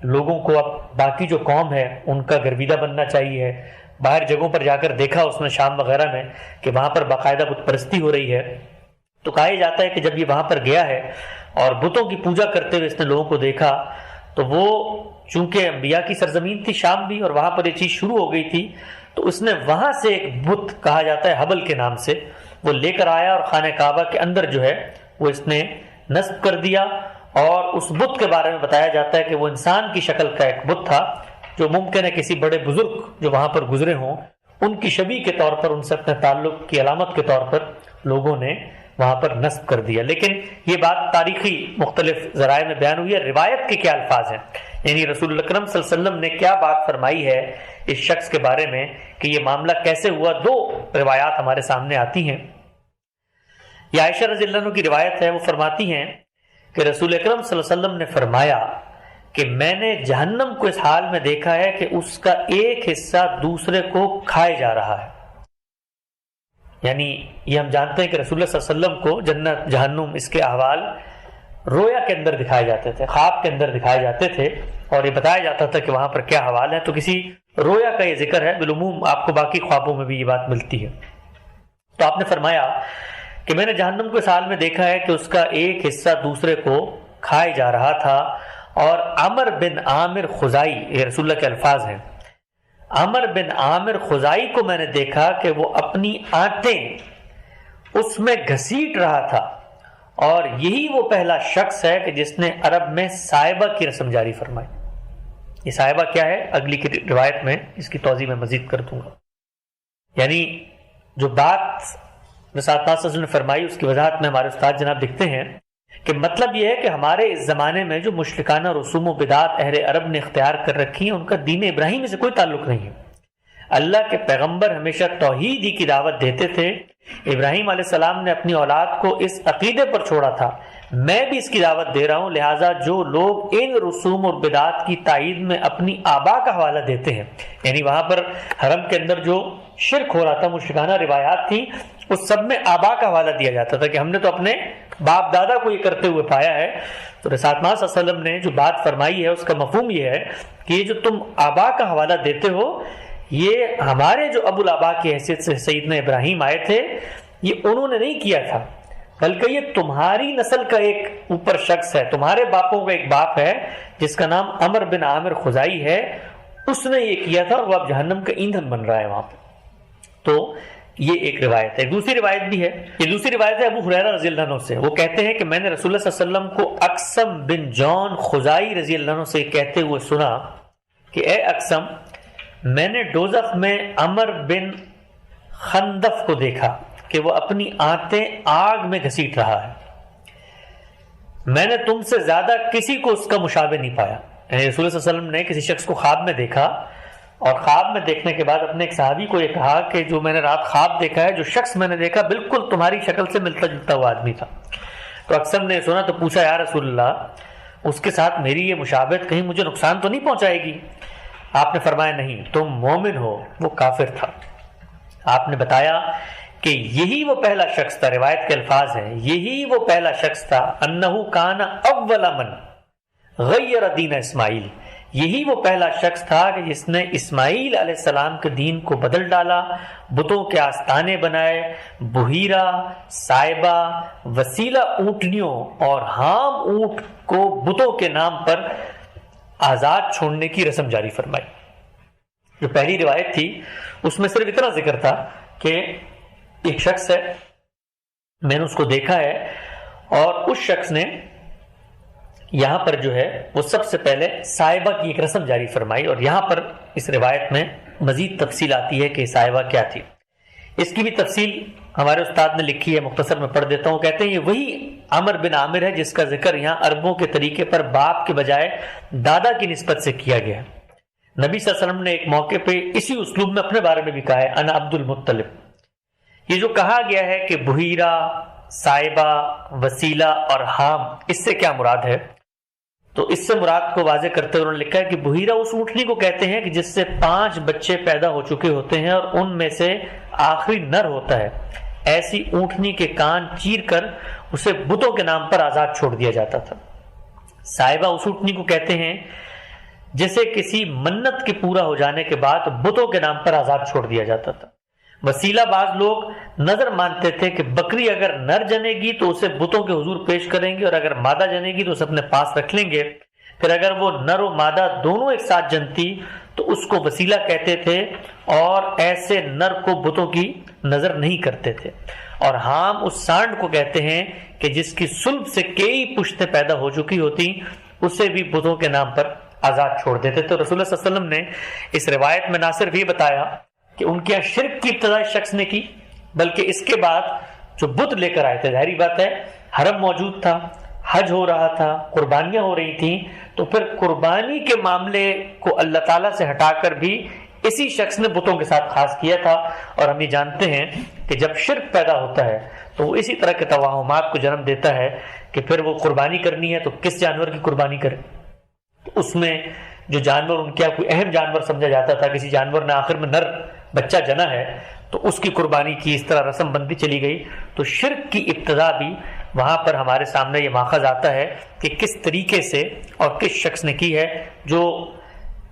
لوگوں کو اب باقی جو قوم ہے ان کا گرویدہ بننا چاہیے. باہر جگہوں پر جا کر دیکھا اس نے شام وغیرہ میں کہ وہاں پر باقاعدہ بت پرستی ہو رہی ہے. تو کہا جاتا ہے کہ جب یہ وہاں پر گیا ہے اور بتوں کی پوجا کرتے ہوئے اس نے لوگوں کو دیکھا تو وہ چونکہ انبیاء کی سرزمین تھی شام بھی، اور وہاں پر یہ چیز شروع ہو گئی تھی، تو اس نے وہاں سے ایک بت کہا جاتا ہے حبل کے نام سے وہ لے کر آیا اور خانہ کعبہ کے اندر جو ہے وہ اس نے نصب کر دیا. اور اس بت کے بارے میں بتایا جاتا ہے کہ وہ انسان کی شکل کا ایک بت تھا جو ممکن ہے کسی بڑے بزرگ جو وہاں پر گزرے ہوں ان کی شبیہ کے طور پر، ان سے اپنے تعلق کی علامت کے طور پر لوگوں نے وہاں پر نصب کر دیا. لیکن یہ بات تاریخی مختلف ذرائع میں بیان ہوئی ہے. روایت کے کیا الفاظ ہیں، یعنی رسول اکرم صلی اللہ علیہ وسلم نے کیا بات فرمائی ہے اس شخص کے بارے میں کہ یہ معاملہ کیسے ہوا، دو روایات ہمارے سامنے آتی ہیں. یہ عائشہ رضی اللہ عنہ کی روایت ہے، وہ فرماتی ہیں کہ رسول اکرم صلی اللہ علیہ وسلم نے فرمایا کہ میں نے جہنم کو اس حال میں دیکھا ہے کہ اس کا ایک حصہ دوسرے کو کھائے جا رہا ہے. یعنی یہ ہم جانتے ہیں کہ رسول اللہ صلی اللہ علیہ وسلم کو جنت جہنم اس کے احوال رویا کے اندر دکھائے جاتے تھے، خواب کے اندر دکھائے جاتے تھے، اور یہ بتایا جاتا تھا کہ وہاں پر کیا حوال ہے. تو کسی رویا کا یہ ذکر ہے، بالعموم آپ کو باقی خوابوں میں بھی یہ بات ملتی ہے. تو آپ نے فرمایا کہ میں نے جہنم کو اس حال میں دیکھا ہے کہ اس کا ایک حصہ دوسرے کو کھائے جا رہا تھا. اور عمر بن عامر خزائی، یہ رسول اللہ کے الفاظ ہیں، عمر بن عامر خزائی کو میں نے دیکھا کہ وہ اپنی آنتیں اس میں گھسیٹ رہا تھا، اور یہی وہ پہلا شخص ہے کہ جس نے عرب میں سائبہ کی رسم جاری فرمائی. یہ سائبہ کیا ہے اگلی کی روایت میں اس کی توضیح میں مزید کر دوں گا. یعنی جو بات رسالت ناصر نے فرمائی اس کی وضاحت میں ہمارے استاد جناب لکھتے ہیں کہ مطلب یہ ہے کہ ہمارے اس زمانے میں جو مشرکانہ رسوم و بدعات اہل عرب نے اختیار کر رکھی ہیں ان کا دین ابراہیمی سے کوئی تعلق نہیں ہے. اللہ کے پیغمبر ہمیشہ توحید ہی کی دعوت دیتے تھے. ابراہیم علیہ السلام نے اپنی اولاد کو اس عقیدے پر چھوڑا تھا. میں بھی اس کی دعوت دے رہا ہوں، لہٰذا جو لوگ ان رسوم اور بدعات کی تائید میں اپنی آبا کا حوالہ دیتے ہیں، یعنی وہاں پر حرم کے اندر جو شرک ہو رہا تھا، مشرکانہ روایات تھی، اس سب میں آبا کا حوالہ دیا جاتا تھا کہ ہم نے تو اپنے باپ دادا کو یہ کرتے ہوئے پایا ہے. تو رسالت صلی اللہ علیہ وسلم نے جو بات فرمائی ہے اس کا مفہوم یہ ہے کہ یہ جو تم آبا کا حوالہ دیتے ہو، یہ ہمارے جو ابو الآبا کی حیثیت سے سیدنا ابراہیم آئے تھے، یہ انہوں نے نہیں کیا تھا، بلکہ یہ تمہاری نسل کا ایک اوپر شخص ہے، تمہارے باپوں کا ایک باپ ہے جس کا نام عمر بن عامر خزائی ہے، اس نے یہ کیا تھا اور وہ اب جہنم کا ایندھن بن رہا ہے وہاں پہ. تو یہ ایک روایت ہے. دوسری روایت بھی ہے، یہ دوسری روایت ہے ابو ہریرہ رضی اللہ عنہ سے. وہ کہتے ہیں کہ میں نے رسول اللہ صلی اللہ علیہ وسلم کو اقسم بن جون خزائی رضی اللہ عنہ سے کہتے ہوئے سنا کہ اے اقسم، میں نے دوزخ میں عمر بن خندف کو دیکھا کہ وہ اپنی آنتیں آگ میں گھسیٹ رہا ہے. میں نے تم سے زیادہ کسی کو اس کا مشابہ نہیں پایا. یعنی رسول اللہ صلی اللہ علیہ وسلم نے کسی شخص کو خواب میں دیکھا اور خواب میں دیکھنے کے بعد اپنے ایک صحابی کو یہ کہا کہ جو میں نے رات خواب دیکھا ہے، جو شخص میں نے دیکھا بالکل تمہاری شکل سے ملتا جلتا ہوا آدمی تھا. تو اقسم نے سنا تو پوچھا یا رسول اللہ، اس کے ساتھ میری یہ مشابہت کہیں مجھے نقصان تو نہیں پہنچائے گی؟ آپ نے فرمایا نہیں، تم مومن ہو. وہ کافر تھا. آپ نے بتایا کہ یہی وہ پہلا شخص تھا، روایت کے الفاظ ہیں، یہی وہ پہلا شخص تھا، انہو کان اول من غیر دین اسماعیل، یہی وہ پہلا شخص تھا کہ جس نے اسماعیل علیہ السلام کے دین کو بدل ڈالا، بتوں کے آستانے بنائے، بحیرہ، سائبہ، وسیلہ اونٹنیوں اور حام اونٹ کو بتوں کے نام پر آزاد چھوڑنے کی رسم جاری فرمائی. جو پہلی روایت تھی اس میں صرف اتنا ذکر تھا کہ ایک شخص ہے، میں نے اس کو دیکھا ہے، اور اس شخص نے یہاں پر جو ہے وہ سب سے پہلے سائبہ کی ایک رسم جاری فرمائی. اور یہاں پر اس روایت میں مزید تفصیل آتی ہے کہ سائبہ کیا تھی. اس کی بھی تفصیل ہمارے استاد نے لکھی ہے، مختصر میں پڑھ دیتا ہوں. کہتے ہیں یہ وہی عمر بن عامر ہے جس کا ذکر یہاں عربوں کے طریقے پر باپ کے بجائے دادا کی نسبت سے کیا گیا ہے. نبی صلی اللہ علیہ وسلم نے ایک موقع پہ اسی اسلوب میں اپنے بارے میں بھی کہا ہے، انا عبد المطلب. یہ جو کہا گیا ہے کہ بحیرہ، سائبہ، وسیلہ اور حام، اس سے کیا مراد ہے؟ تو اس سے مراد کو واضح کرتے ہوئے انہوں نے لکھا ہے کہ بحیرہ اس اونٹنی کو کہتے ہیں کہ جس سے 5 بچے پیدا ہو چکے ہوتے ہیں اور ان میں سے آخری نر ہوتا ہے. ایسی اونٹنی کے کان چیر کر اسے بتوں کے نام پر آزاد چھوڑ دیا جاتا تھا. سائبہ اس اونٹنی کو کہتے ہیں جسے کسی منت کے پورا ہو جانے کے بعد بتوں کے نام پر آزاد چھوڑ دیا جاتا تھا. وسیلہ باز لوگ نظر مانتے تھے کہ بکری اگر نر جنے گی تو اسے بتوں کے حضور پیش کریں گے، اور اگر مادہ جنے گی تو اسے اپنے پاس رکھ لیں گے۔ پھر اگر وہ نر و مادہ دونوں ایک ساتھ جنتی تو اس کو وسیلہ کہتے تھے، اور ایسے نر کو بتوں کی نظر نہیں کرتے تھے۔ اور حام اس سانڈ کو کہتے ہیں کہ جس کی صلب سے کئی پشتیں پیدا ہو چکی ہوتی، اسے بھی بتوں کے نام پر آزاد چھوڑ دیتے تھے۔ رسول اللہ صلی اللہ علیہ وسلم نے اس روایت میں نہ صرف یہ بتایا کہ ان کے یہاں شرک کی ابتدا اس شخص نے کی، بلکہ اس کے بعد جو بت لے کر آئے تھے، ظاہری بات ہے حرم موجود تھا، حج ہو رہا تھا، قربانیاں ہو رہی تھیں، تو پھر قربانی کے معاملے کو اللہ تعالیٰ سے ہٹا کر بھی اسی شخص نے بتوں کے ساتھ خاص کیا تھا۔ اور ہم یہ جانتے ہیں کہ جب شرک پیدا ہوتا ہے تو وہ اسی طرح کے توہمات کو جنم دیتا ہے کہ پھر وہ قربانی کرنی ہے تو کس جانور کی قربانی کرے۔ تو اس میں جو جانور ان کے کوئی اہم جانور سمجھا جاتا تھا، کسی جانور نے آخر میں نر بچہ جنا ہے تو اس کی قربانی کی، اس طرح رسم بندی چلی گئی۔ تو شرک کی ابتدا بھی وہاں پر ہمارے سامنے یہ ماخذ آتا ہے کہ کس طریقے سے اور کس شخص نے کی ہے۔ جو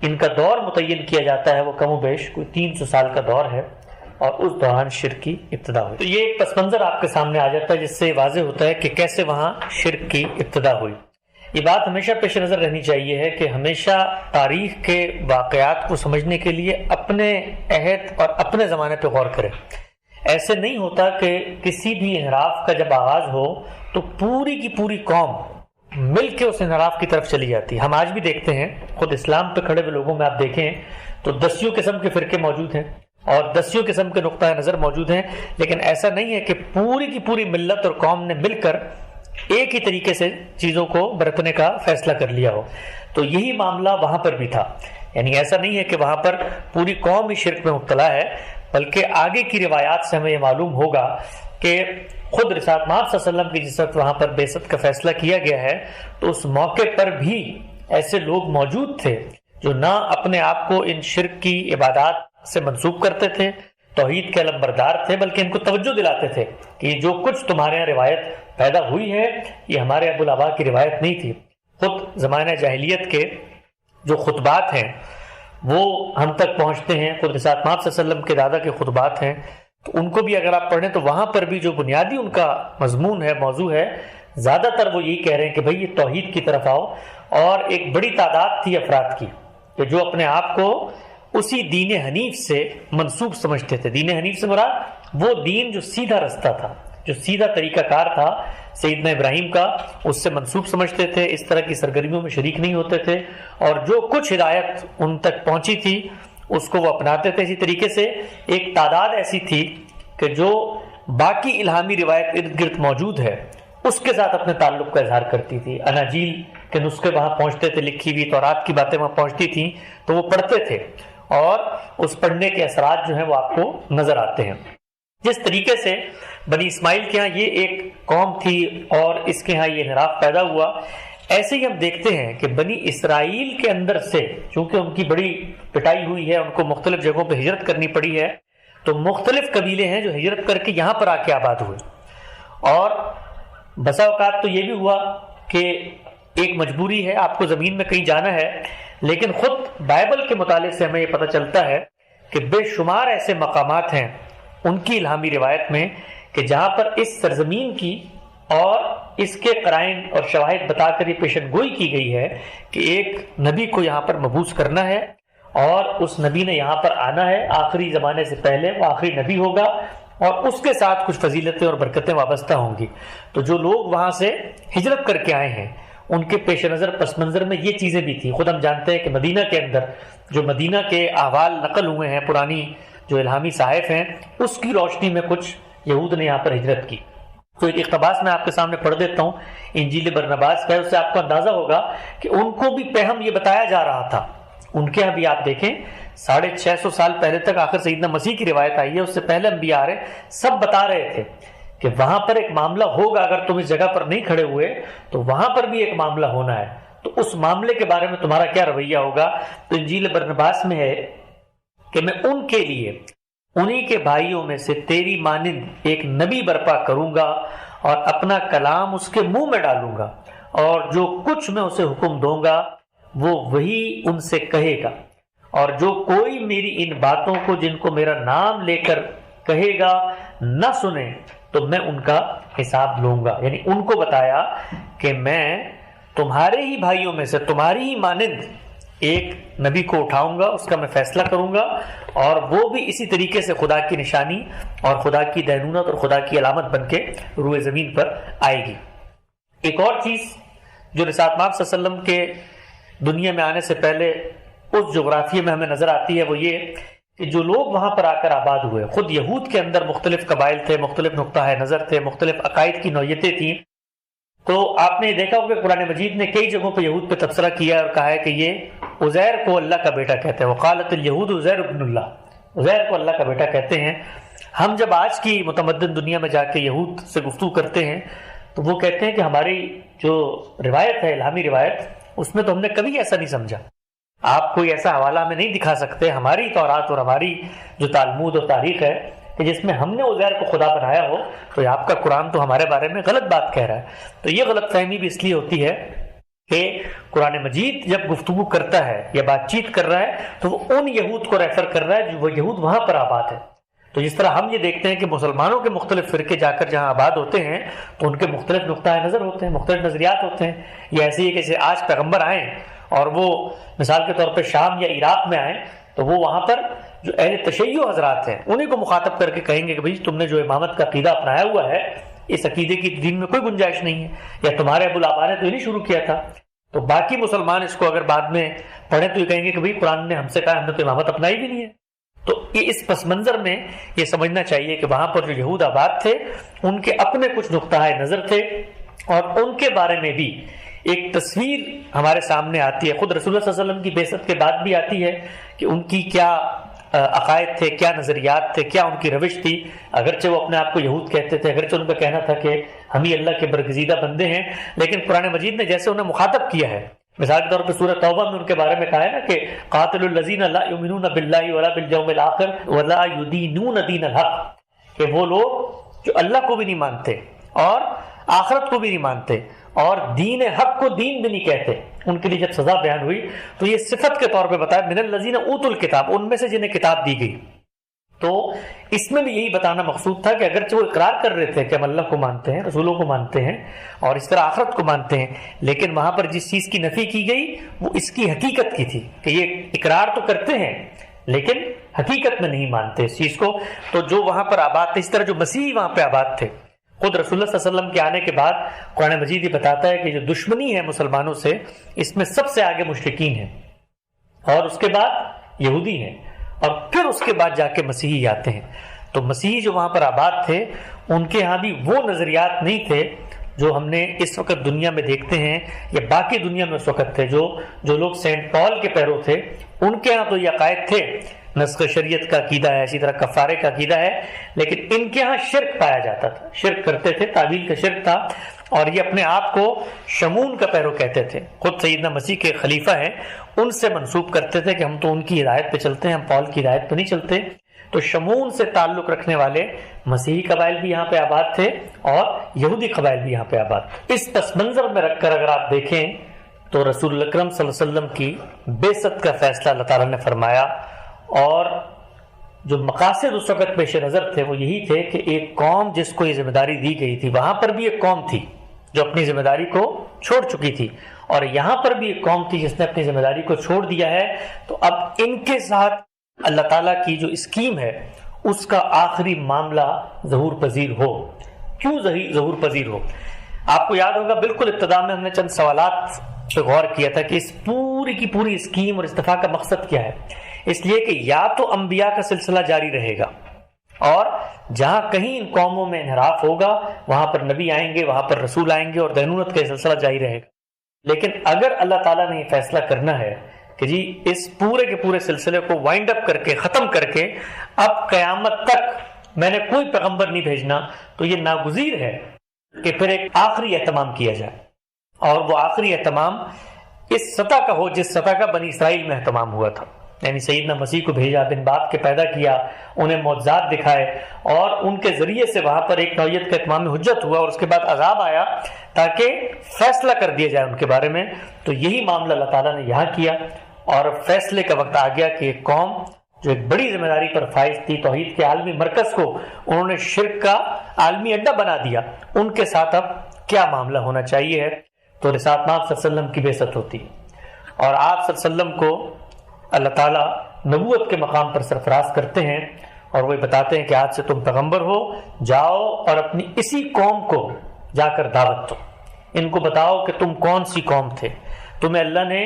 ان کا دور متعین کیا جاتا ہے وہ کم و بیش کوئی 300 سال کا دور ہے، اور اس دوران شرک کی ابتدا ہوئی۔ تو یہ ایک پس منظر آپ کے سامنے آ جاتا ہے جس سے واضح ہوتا ہے کہ کیسے وہاں شرک کی ابتدا ہوئی۔ یہ بات ہمیشہ پیش نظر رہنی چاہیے ہے کہ ہمیشہ تاریخ کے واقعات کو سمجھنے کے لیے اپنے عہد اور اپنے زمانے پہ غور کریں۔ ایسے نہیں ہوتا کہ کسی بھی انحراف کا جب آغاز ہو تو پوری کی پوری قوم مل کے اس انحراف کی طرف چلی جاتی ہے۔ ہم آج بھی دیکھتے ہیں، خود اسلام پہ کھڑے ہوئے لوگوں میں آپ دیکھیں تو 10 قسم کے فرقے موجود ہیں اور 10 قسم کے نقطہ نظر موجود ہیں، لیکن ایسا نہیں ہے کہ پوری کی پوری ملت اور قوم نے مل کر ایک ہی طریقے سے چیزوں کو برتنے کا فیصلہ کر لیا ہو۔ تو یہی معاملہ وہاں پر بھی تھا، یعنی ایسا نہیں ہے کہ وہاں پر پوری قوم ہی شرک میں مبتلا ہے، بلکہ آگے کی روایات سے ہمیں یہ معلوم ہوگا کہ خود رسالت مآب صلی اللہ علیہ وسلم کی جس وقت وہاں پر بعثت کا فیصلہ کیا گیا ہے تو اس موقع پر بھی ایسے لوگ موجود تھے جو نہ اپنے آپ کو ان شرک کی عبادات سے منسوب کرتے تھے، توحید کے علمبردار تھے، بلکہ ان کو توجہ دلاتے تھے کہ یہ جو کچھ تمہارے یہاں روایت پیدا ہوئی ہے یہ ہمارے ابو الآباء کی روایت نہیں تھی۔ خود زمانہ جاہلیت کے جو خطبات ہیں وہ ہم تک پہنچتے ہیں، خود رسالت مآب صلی اللہ علیہ وسلم کے دادا کے خطبات ہیں، تو ان کو بھی اگر آپ پڑھیں تو وہاں پر بھی جو بنیادی ان کا مضمون ہے، موضوع ہے، زیادہ تر وہ یہی کہہ رہے ہیں کہ بھئی یہ توحید کی طرف آؤ۔ اور ایک بڑی تعداد تھی افراد کی کہ جو اپنے آپ کو اسی دین حنیف سے منسوب سمجھتے تھے۔ دین حنیف سے مراد وہ دین جو سیدھا رستہ تھا، جو سیدھا طریقہ کار تھا سیدنا ابراہیم کا، اس سے منسوب سمجھتے تھے، اس طرح کی سرگرمیوں میں شریک نہیں ہوتے تھے، اور جو کچھ ہدایت ان تک پہنچی تھی اس کو وہ اپناتے تھے۔ اسی طریقے سے ایک تعداد ایسی تھی کہ جو باقی الہامی روایت ارد گرد موجود ہے اس کے ساتھ اپنے تعلق کا اظہار کرتی تھی۔ اناجیل کے نسخے وہاں پہنچتے تھے، لکھی ہوئی تورات کی باتیں وہاں پہنچتی تھیں تو وہ پڑھتے تھے، اور اس پڑھنے کے اثرات جو ہیں وہ آپ کو نظر آتے ہیں۔ جس طریقے سے بنی اسماعیل کے ہاں یہ ایک قوم تھی اور اس کے ہاں یہ انحراف پیدا ہوا، ایسے ہی ہم دیکھتے ہیں کہ بنی اسرائیل کے اندر سے چونکہ ان کی بڑی پٹائی ہوئی ہے، ان کو مختلف جگہوں پہ ہجرت کرنی پڑی ہے، تو مختلف قبیلے ہیں جو ہجرت کر کے یہاں پر آ کے آباد ہوئے، اور بسا اوقات تو یہ بھی ہوا کہ ایک مجبوری ہے، آپ کو زمین میں کہیں جانا ہے، لیکن خود بائبل کے مطالعے سے ہمیں یہ پتہ چلتا ہے کہ بے شمار ایسے مقامات ہیں ان کی الہامی روایت میں کہ جہاں پر اس سرزمین کی اور اس کے قرائن اور شواہد بتا کر یہ پیشن گوئی کی گئی ہے کہ ایک نبی کو یہاں پر مبعوث کرنا ہے، اور اس نبی نے یہاں پر آنا ہے، آخری زمانے سے پہلے وہ آخری نبی ہوگا، اور اس کے ساتھ کچھ فضیلتیں اور برکتیں وابستہ ہوں گی۔ تو جو لوگ وہاں سے ہجرت کر کے آئے ہیں ان کے پیش نظر پس منظر میں یہ چیزیں بھی تھیں۔ خود ہم جانتے ہیں کہ مدینہ کے اندر جو مدینہ کے احوال نقل ہوئے ہیں، پرانی جو الہامی صحائف ہیں، اس کی روشنی میں کچھ یہود نے یہاں پر ہجرت کی۔ تو ایک اقتباس میں آپ کے سامنے پڑھ دیتا ہوں، انجیل برنباس کا ہے، اس سے آپ کو اندازہ ہوگا کہ ان کو بھی پہم یہ بتایا جا رہا تھا۔ ان کے ابھی آپ دیکھیں 650 سال پہلے تک آخر سیدنا مسیح کی روایت آئی ہے، اس سے پہلے انبیاء آ رہے سب بتا رہے تھے کہ وہاں پر ایک معاملہ ہوگا، اگر تم اس جگہ پر نہیں کھڑے ہوئے تو وہاں پر بھی ایک معاملہ ہونا ہے، تو اس معاملے کے بارے میں تمہارا کیا رویہ ہوگا۔ تو انجیل برنباس میں ہے کہ میں ان کے لیے انہی کے بھائیوں میں سے تیری مانند ایک نبی برپا کروں گا اور اپنا کلام اس کے منہ میں ڈالوں گا، اور جو کچھ میں اسے حکم دوں گا وہ وہی ان سے کہے گا، اور جو کوئی میری ان باتوں کو جن کو میرا نام لے کر کہے گا نہ سنیں تو میں ان کا حساب لوں گا. یعنی ان کو بتایا کہ میں تمہارے ہی بھائیوں میں سے تمہاری ہی مانند ایک نبی کو اٹھاؤں گا، اس کا میں فیصلہ کروں گا، اور وہ بھی اسی طریقے سے خدا کی نشانی اور خدا کی دینونت اور خدا کی علامت بن کے روئے زمین پر آئے گی. ایک اور چیز جو رسالت مآب صلی اللہ علیہ وسلم کے دنیا میں آنے سے پہلے اس جغرافیے میں ہمیں نظر آتی ہے، وہ یہ کہ جو لوگ وہاں پر آ کر آباد ہوئے، خود یہود کے اندر مختلف قبائل تھے، مختلف نقطہ نظر تھے، مختلف عقائد کی نوعیتیں تھیں. تو آپ نے دیکھا ہوگا کہ قرآن مجید نے کئی جگہوں پہ یہود پہ تبصرہ کیا اور کہا ہے کہ یہ عزیر کو اللہ کا بیٹا کہتے ہیں. وقالت الیہود عزیر ابن اللہ، عزیر کو اللہ کا بیٹا کہتے ہیں. ہم جب آج کی متمدن دنیا میں جا کے یہود سے گفتگو کرتے ہیں تو وہ کہتے ہیں کہ ہماری جو روایت ہے، الہامی روایت، اس میں تو ہم نے کبھی ایسا نہیں سمجھا. آپ کوئی ایسا حوالہ ہمیں نہیں دکھا سکتے ہماری تورات اور ہماری جو تالمود اور تاریخ ہے کہ جس میں ہم نے عزیر کو خدا بنایا ہو. تو آپ کا قرآن تو ہمارے بارے میں غلط بات کہہ رہا ہے. تو یہ غلط فہمی بھی اس لیے ہوتی ہے کہ قرآن مجید جب گفتگو کرتا ہے یا بات چیت کر رہا ہے تو وہ ان یہود کو ریفر کر رہا ہے جو وہ یہود وہاں پر آباد ہے. تو جس طرح ہم یہ دیکھتے ہیں کہ مسلمانوں کے مختلف فرقے جا کر جہاں آباد ہوتے ہیں تو ان کے مختلف نقطہ نظر ہوتے ہیں، مختلف نظریات ہوتے ہیں. یہ ایسے ہی کہ آج پیغمبر آئیں اور وہ مثال کے طور پہ شام یا عراق میں آئیں تو وہ وہاں پر جو اہل تشیع حضرات ہیں انہیں کو مخاطب کر کے کہیں گے کہ بھئی تم نے جو امامت کا عقیدہ اپنایا ہوا ہے، اس عقیدے کی دین میں کوئی گنجائش نہیں ہے، یا تمہارے ابو الآبا نے تو یہ نہیں شروع کیا تھا. تو باقی مسلمان اس کو اگر بعد میں پڑھیں تو یہ کہیں گے کہ بھئی قرآن نے ہم سے کہا، ہم نے تو امامت اپنائی بھی نہیں ہے. تو اس پس منظر میں یہ سمجھنا چاہیے کہ وہاں پر جو یہود آباد تھے ان کے اپنے کچھ نقطہ نظر تھے، اور ان کے بارے میں بھی ایک تصویر ہمارے سامنے آتی ہے. خود رسول اللہ صلی اللہ علیہ وسلم کی بعثت کے بعد بھی آتی ہے کہ ان کی کیا عقائد تھے، کیا نظریات تھے، کیا ان کی روش تھی. اگرچہ وہ اپنے آپ کو یہود کہتے تھے، اگرچہ ان کا کہنا تھا کہ ہم ہی اللہ کے برگزیدہ بندے ہیں، لیکن قرآن مجید نے جیسے انہیں مخاطب کیا ہے، مثال کے طور پہ سورہ توبہ میں ان کے بارے میں کہا ہے نا کہ قاتل الذین لا یؤمنون باللہ ولا بالیوم الآخر ولا یدینون دین الحق، کہ وہ لوگ جو اللہ کو بھی نہیں مانتے اور آخرت کو بھی نہیں مانتے اور دین حق کو دین بھی نہیں کہتے، ان کے لیے جب سزا بیان ہوئی تو یہ صفت کے طور پہ بتایا من الذین اوتوا الکتاب، ان میں سے جنہیں کتاب دی گئی. تو اس میں بھی یہی بتانا مقصود تھا کہ اگرچہ وہ اقرار کر رہے تھے کہ ہم اللہ کو مانتے ہیں، رسولوں کو مانتے ہیں اور اس طرح آخرت کو مانتے ہیں، لیکن وہاں پر جس چیز کی نفی کی گئی وہ اس کی حقیقت کی تھی کہ یہ اقرار تو کرتے ہیں لیکن حقیقت میں نہیں مانتے اس چیز کو. تو جو وہاں پر آباد تھے، اس طرح جو مسیحی وہاں پہ آباد تھے، خود رسول اللہ صلی اللہ علیہ وسلم کے آنے کے بعد قرآن مجید یہ بتاتا ہے کہ جو دشمنی ہے مسلمانوں سے، اس میں سب سے آگے مشرکین ہیں اور اس کے بعد یہودی ہیں اور پھر اس کے بعد جا کے مسیحی آتے ہیں. تو مسیحی جو وہاں پر آباد تھے ان کے ہاں بھی وہ نظریات نہیں تھے جو ہم نے اس وقت دنیا میں دیکھتے ہیں یا باقی دنیا میں اس وقت تھے. جو لوگ سینٹ پال کے پیرو تھے ان کے ہاں تو یہ عقائد تھے، نسخ شریعت کا عقیدہ ہے، اسی طرح کفارے کا عقیدہ ہے، لیکن ان کے ہاں شرک پایا جاتا تھا، شرک کرتے تھے، تعویل کا شرک تھا، اور یہ اپنے آپ کو شمون کا پیرو کہتے تھے. خود سیدنا مسیح کے خلیفہ ہیں، ان سے منسوب کرتے تھے کہ ہم تو ان کی ہدایت پہ چلتے ہیں، ہم پال کی ہدایت پہ نہیں چلتے. تو شمون سے تعلق رکھنے والے مسیحی قبائل بھی یہاں پہ آباد تھے اور یہودی قبائل بھی یہاں پہ آباد تھے. اس پس منظر میں رکھ کر اگر آپ دیکھیں تو رسول اکرم صلی اللہ علیہ وسلم کی بعثت کا فیصلہ اللہ تعالیٰ نے فرمایا، اور جو مقاصد اس وقت پیش نظر تھے وہ یہی تھے کہ ایک قوم جس کو یہ ذمہ داری دی گئی تھی، وہاں پر بھی ایک قوم تھی جو اپنی ذمہ داری کو چھوڑ چکی تھی، اور یہاں پر بھی ایک قوم تھی جس نے اپنی ذمہ داری کو چھوڑ دیا ہے. تو اب ان کے ساتھ اللہ تعالیٰ کی جو اسکیم ہے اس کا آخری معاملہ ظہور پذیر ہو. کیوں ظہور پذیر ہو؟ آپ کو یاد ہوگا بالکل ابتدا میں ہم نے چند سوالات پہ غور کیا تھا کہ اس پوری کی پوری اسکیم اور استفاع کا مقصد کیا ہے. اس لیے کہ یا تو انبیاء کا سلسلہ جاری رہے گا، اور جہاں کہیں ان قوموں میں انحراف ہوگا وہاں پر نبی آئیں گے، وہاں پر رسول آئیں گے اور دینونت کا سلسلہ جاری رہے گا. لیکن اگر اللہ تعالیٰ نے یہ فیصلہ کرنا ہے کہ جی اس پورے کے پورے سلسلے کو وائنڈ اپ کر کے ختم کر کے اب قیامت تک میں نے کوئی پیغمبر نہیں بھیجنا، تو یہ ناگزیر ہے کہ پھر ایک آخری اہتمام کیا جائے، اور وہ آخری اہتمام اس سطح کا ہو جس سطح کا بنی اسرائیل میں اہتمام ہوا تھا. یعنی سیدنا مسیح کو بھیجا، بن باپ کے پیدا کیا، انہیں معجزات دکھائے، اور ان کے ذریعے سے وہاں پر ایک نوعیت کا اتمام حجت ہوا، اور اس کے بعد عذاب آیا تاکہ فیصلہ کر دیا جائے ان کے بارے میں. تو یہی معاملہ اللہ تعالیٰ نے یہاں کیا، اور فیصلے کا وقت آ گیا کہ ایک قوم جو ایک بڑی ذمہ داری پر فائز تھی، توحید کے عالمی مرکز کو انہوں نے شرک کا عالمی اڈا بنا دیا، ان کے ساتھ اب کیا معاملہ ہونا چاہیے ہے؟ تو رسالت نام صلی اللہ علیہ وسلم کی بعثت ہوتی اور آپ صلی اللہ علیہ وسلم کو اللہ تعالیٰ نبوت کے مقام پر سرفراز کرتے ہیں اور وہ بتاتے ہیں کہ آج سے تم پیغمبر ہو، جاؤ اور اپنی اسی قوم کو جا کر دعوت دو، ان کو بتاؤ کہ تم کون سی قوم تھے، تمہیں اللہ نے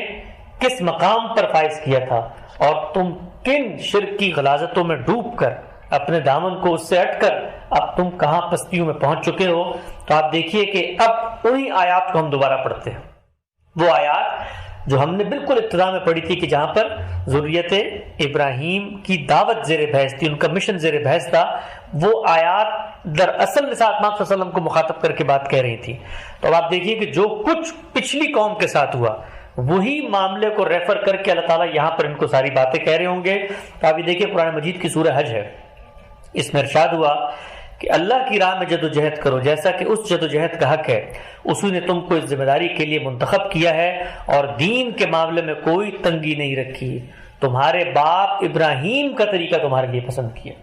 کس مقام پر فائز کیا تھا اور تم کن شرک کی غلاظتوں میں ڈوب کر اپنے دامن کو اس سے ہٹ کر اب تم کہاں پستیوں میں پہنچ چکے ہو۔ تو آپ دیکھیے کہ اب انہی آیات کو ہم دوبارہ پڑھتے ہیں، وہ آیات جو ہم نے بالکل ابتدا میں پڑھی تھی کہ جہاں پر ذریت ابراہیم کی دعوت زیر بحث تھی، ان کا مشن زیر بحث تھا، وہ آیات دراصل رسالت نام صلی اللہ علیہ وسلم کو مخاطب کر کے بات کہہ رہی تھی۔ تو اب آپ دیکھیے کہ جو کچھ پچھلی قوم کے ساتھ ہوا وہی معاملے کو ریفر کر کے اللہ تعالیٰ یہاں پر ان کو ساری باتیں کہہ رہے ہوں گے۔ تو آپ یہ دیکھیے قرآن مجید کی سورہ حج ہے، اس میں ارشاد ہوا کہ اللہ کی راہ میں جدوجہد کرو جیسا کہ اس جدوجہد کا حق ہے، اسی نے تم کو اس ذمہ داری کے لیے منتخب کیا ہے اور دین کے معاملے میں کوئی تنگی نہیں رکھی، تمہارے باپ ابراہیم کا طریقہ تمہارے لیے پسند کیا،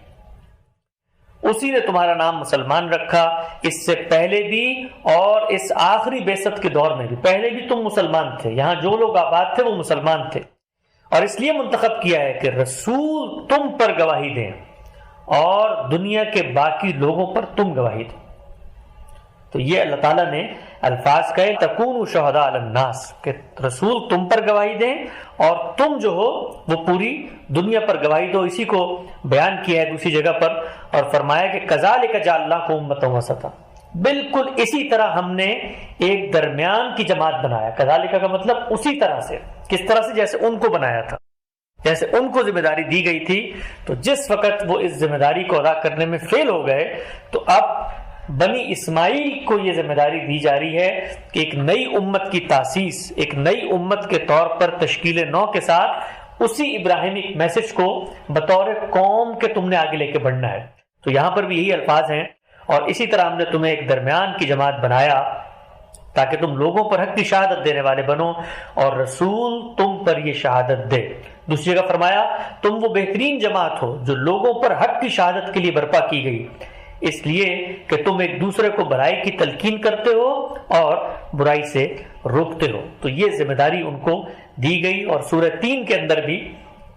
اسی نے تمہارا نام مسلمان رکھا، اس سے پہلے بھی اور اس آخری بعثت کے دور میں بھی، پہلے بھی تم مسلمان تھے، یہاں جو لوگ آباد تھے وہ مسلمان تھے، اور اس لیے منتخب کیا ہے کہ رسول تم پر گواہی دیں اور دنیا کے باقی لوگوں پر تم گواہی دو۔ تو یہ اللہ تعالیٰ نے الفاظ کہے تکونوا شہداء علی الناس، کہ رسول تم پر گواہی دیں اور تم جو ہو وہ پوری دنیا پر گواہی دو۔ اسی کو بیان کیا ہے دوسری جگہ پر اور فرمایا کہ کذالک جعلناکم امۃ وسطا، بالکل اسی طرح ہم نے ایک درمیان کی جماعت بنایا۔ کذالک کا مطلب اسی طرح سے، کس طرح سے؟ جیسے ان کو بنایا تھا، جیسے ان کو ذمہ داری دی گئی تھی، تو جس وقت وہ اس ذمہ داری کو ادا کرنے میں فیل ہو گئے تو اب بنی اسماعیل کو یہ ذمہ داری دی جا رہی ہے کہ ایک نئی امت کی تاسیس، ایک نئی امت کے طور پر تشکیل نو کے ساتھ اسی ابراہیمک میسج کو بطور قوم کے تم نے آگے لے کے بڑھنا ہے۔ تو یہاں پر بھی یہی الفاظ ہیں، اور اسی طرح ہم نے تمہیں ایک درمیان کی جماعت بنایا تاکہ تم لوگوں پر حق کی شہادت دینے والے بنو اور رسول تم پر یہ شہادت دے۔ دوسری جگہ فرمایا تم وہ بہترین جماعت ہو جو لوگوں پر حق کی شہادت کے لیے برپا کی گئی، اس لیے کہ تم ایک دوسرے کو برائی کی تلقین کرتے ہو اور برائی سے روکتے ہو۔ تو یہ ذمہ داری ان کو دی گئی، اور سورہ 3 کے اندر بھی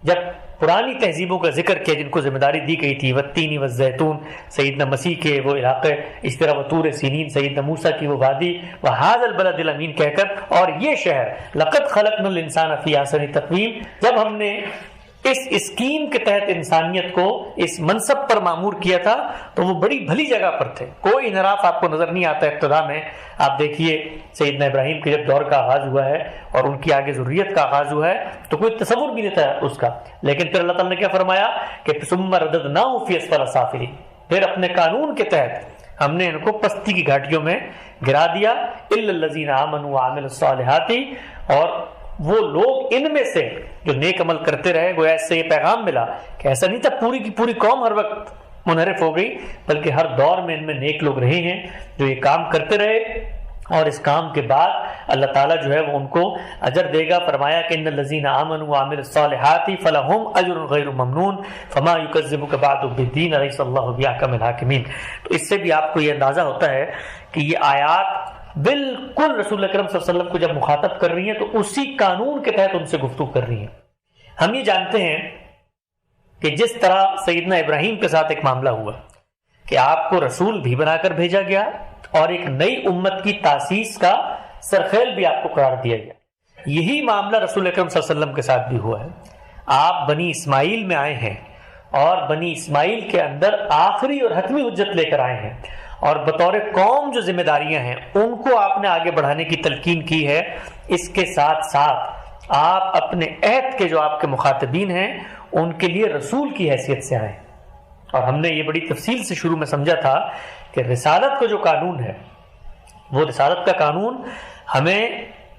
جب پرانی تہذیبوں کا ذکر کیا جن کو ذمہ داری دی گئی تھی، والتین والزیتون سیدنا مسیح کے وہ علاقے، اس طرح وطور سینین سیدنا موسیٰ کی وہ وادی، وہذا البلد الامین کہہ کر، اور یہ شہر لقد خلقنا الانسان فی احسن تقویم، جب ہم نے اس اسکیم کے تحت انسانیت کو اس منصب پر مامور کیا تھا تو وہ بڑی بھلی جگہ پر تھے، کوئی انحراف آپ کو نظر نہیں آتا۔ ابتدا میں آپ دیکھیے سیدنا ابراہیم کے جب دور کا آغاز ہوا ہے اور ان کی آگے ذریت کا آغاز ہوا ہے تو کوئی تصور بھی نہیں تھا اس کا، لیکن پھر اللہ تعالیٰ نے کیا فرمایا کہ ثم رددناہ فی اسفل سافلین، پھر اپنے قانون کے تحت ہم نے ان کو پستی کی گھاٹیوں میں گرا دیا، الا الذین آمنوا وعملوا الصالحات، اور وہ لوگ ان میں سے جو نیک عمل کرتے رہے۔ گویا اس سے یہ پیغام ملا کہ ایسا نہیں تھا پوری کی پوری قوم ہر وقت منحرف ہو گئی، بلکہ ہر دور میں ان میں نیک لوگ رہے ہیں جو یہ کام کرتے رہے، اور اس کام کے بعد اللہ تعالیٰ جو ہے وہ ان کو اجر دے گا۔ فرمایا کہ ان الذین آمنوا وعملوا الصالحات فلہم اجر غیر ممنون فما یکذبک بعد بالدین الیس اللہ باحکم الحاکمین۔ تو اس سے بھی آپ کو یہ اندازہ ہوتا ہے کہ یہ آیات بالکل رسول اکرم صلی اللہ علیہ وسلم کو جب مخاطب کر رہی ہیں تو اسی قانون کے تحت ان سے گفتگو کر رہی ہیں۔ ہم یہ جانتے ہیں کہ جس طرح سیدنا ابراہیم کے ساتھ ایک معاملہ ہوا کہ آپ کو رسول بھی بنا کر بھیجا گیا اور ایک نئی امت کی تاسیس کا سرخیل بھی آپ کو قرار دیا گیا، یہی معاملہ رسول اکرم صلی اللہ علیہ وسلم کے ساتھ بھی ہوا ہے۔ آپ بنی اسماعیل میں آئے ہیں اور بنی اسماعیل کے اندر آخری اور حتمی حجت لے کر آئے ہیں، اور بطور قوم جو ذمہ داریاں ہیں ان کو آپ نے آگے بڑھانے کی تلقین کی ہے۔ اس کے ساتھ ساتھ آپ اپنے عہد کے جو آپ کے مخاطبین ہیں ان کے لیے رسول کی حیثیت سے آئے، اور ہم نے یہ بڑی تفصیل سے شروع میں سمجھا تھا کہ رسالت کا جو قانون ہے وہ رسالت کا قانون ہمیں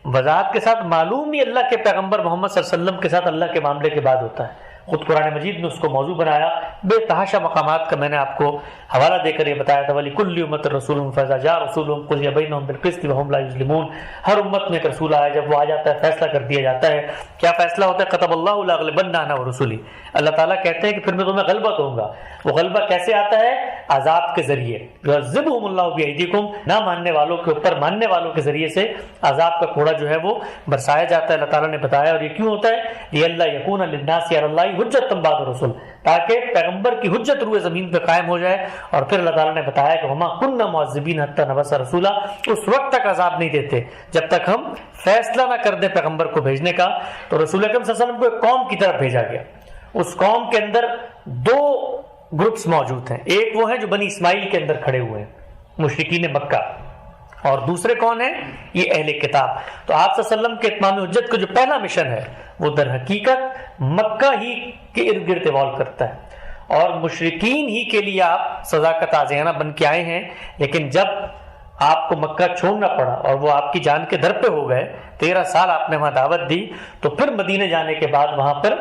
وضاحت کے ساتھ معلوم ہی اللہ کے پیغمبر محمد صلی اللہ علیہ وسلم کے ساتھ اللہ کے معاملے کے بعد ہوتا ہے۔ خود قرآن مجید نے اس کو موضوع بنایا. بے تحاشا مقامات کا میں نے آپ کو حوالہ دے کر یہ بتایا تھا. وَلِكُلِّ أُمَّةٍ رَسُولٌ فَإِذَا جَاءَ رَسُولُهُمْ قُضِيَ بَيْنَهُم بِالْقِسْطِ وَهُمْ لَا يُظْلِمُونَ. ہر امت میں ایک رسول آیا، جب وہ آ جاتا ہے فیصلہ کر دیا جاتا ہے. کیا فیصلہ ہوتا ہے؟ كَتَبَ اللَّهُ لَأَغْلِبَنَّ أَنَا وَرُسُلِي. اللہ تعالیٰ کہتے ہیں کہ پھر میں تمہیں غلبہ دوں گا. وہ غلبہ کیسے آتا ہے؟ عذاب کے ذریعے. يُعَذِّبُهُمُ اللَّهُ بِأَيْدِيكُمْ. نہ ماننے والوں کے اوپر ماننے والوں کے ذریعے سے عذاب کا کوڑا جو ہے وہ برسایا جاتا ہے. اللہ تعالیٰ نے بتایا. اور یہ کیوں ہوتا ہے؟ لِأَلَّا يَكُونَ لِلنَّاسِ عَلَى اللَّهِ حُجَّةٌ بَعْدَ الرُّسُلِ. تاکہ پیغمبر کی حجت روئے زمین پہ قائم ہو جائے. اور پھر اللہ تعالیٰ نے بتایا کہ وما كنا معذبین حتی نبعث رسولا. اس وقت تک عذاب نہیں دیتے جب تک ہم فیصلہ نہ کر دیں پیغمبر کو بھیجنے کا. تو رسول اکرم صلی اللہ علیہ وسلم کو ایک قوم کی طرف بھیجا گیا. اس قوم کے اندر دو گروپس موجود ہیں. ایک وہ ہیں جو بنی اسماعیل کے اندر کھڑے ہوئے ہیں، مشرکین مکہ، اور دوسرے کون ہیں؟ یہ اہل کتاب. تو آپ صلی اللہ علیہ وسلم کے اتمام حجت کا جو پہلا مشن ہے وہ در حقیقت مکہ ہی کے ارد گرد ایوالو کرتا ہے، اور مشرکین ہی کے لیے آپ سزا کا تازیانہ بن کے آئے ہیں. لیکن جب آپ کو مکہ چھوڑنا پڑا اور وہ آپ کی جان کے در پہ ہو گئے، 13 سال آپ نے وہاں دعوت دی، تو پھر مدینے جانے کے بعد وہاں پر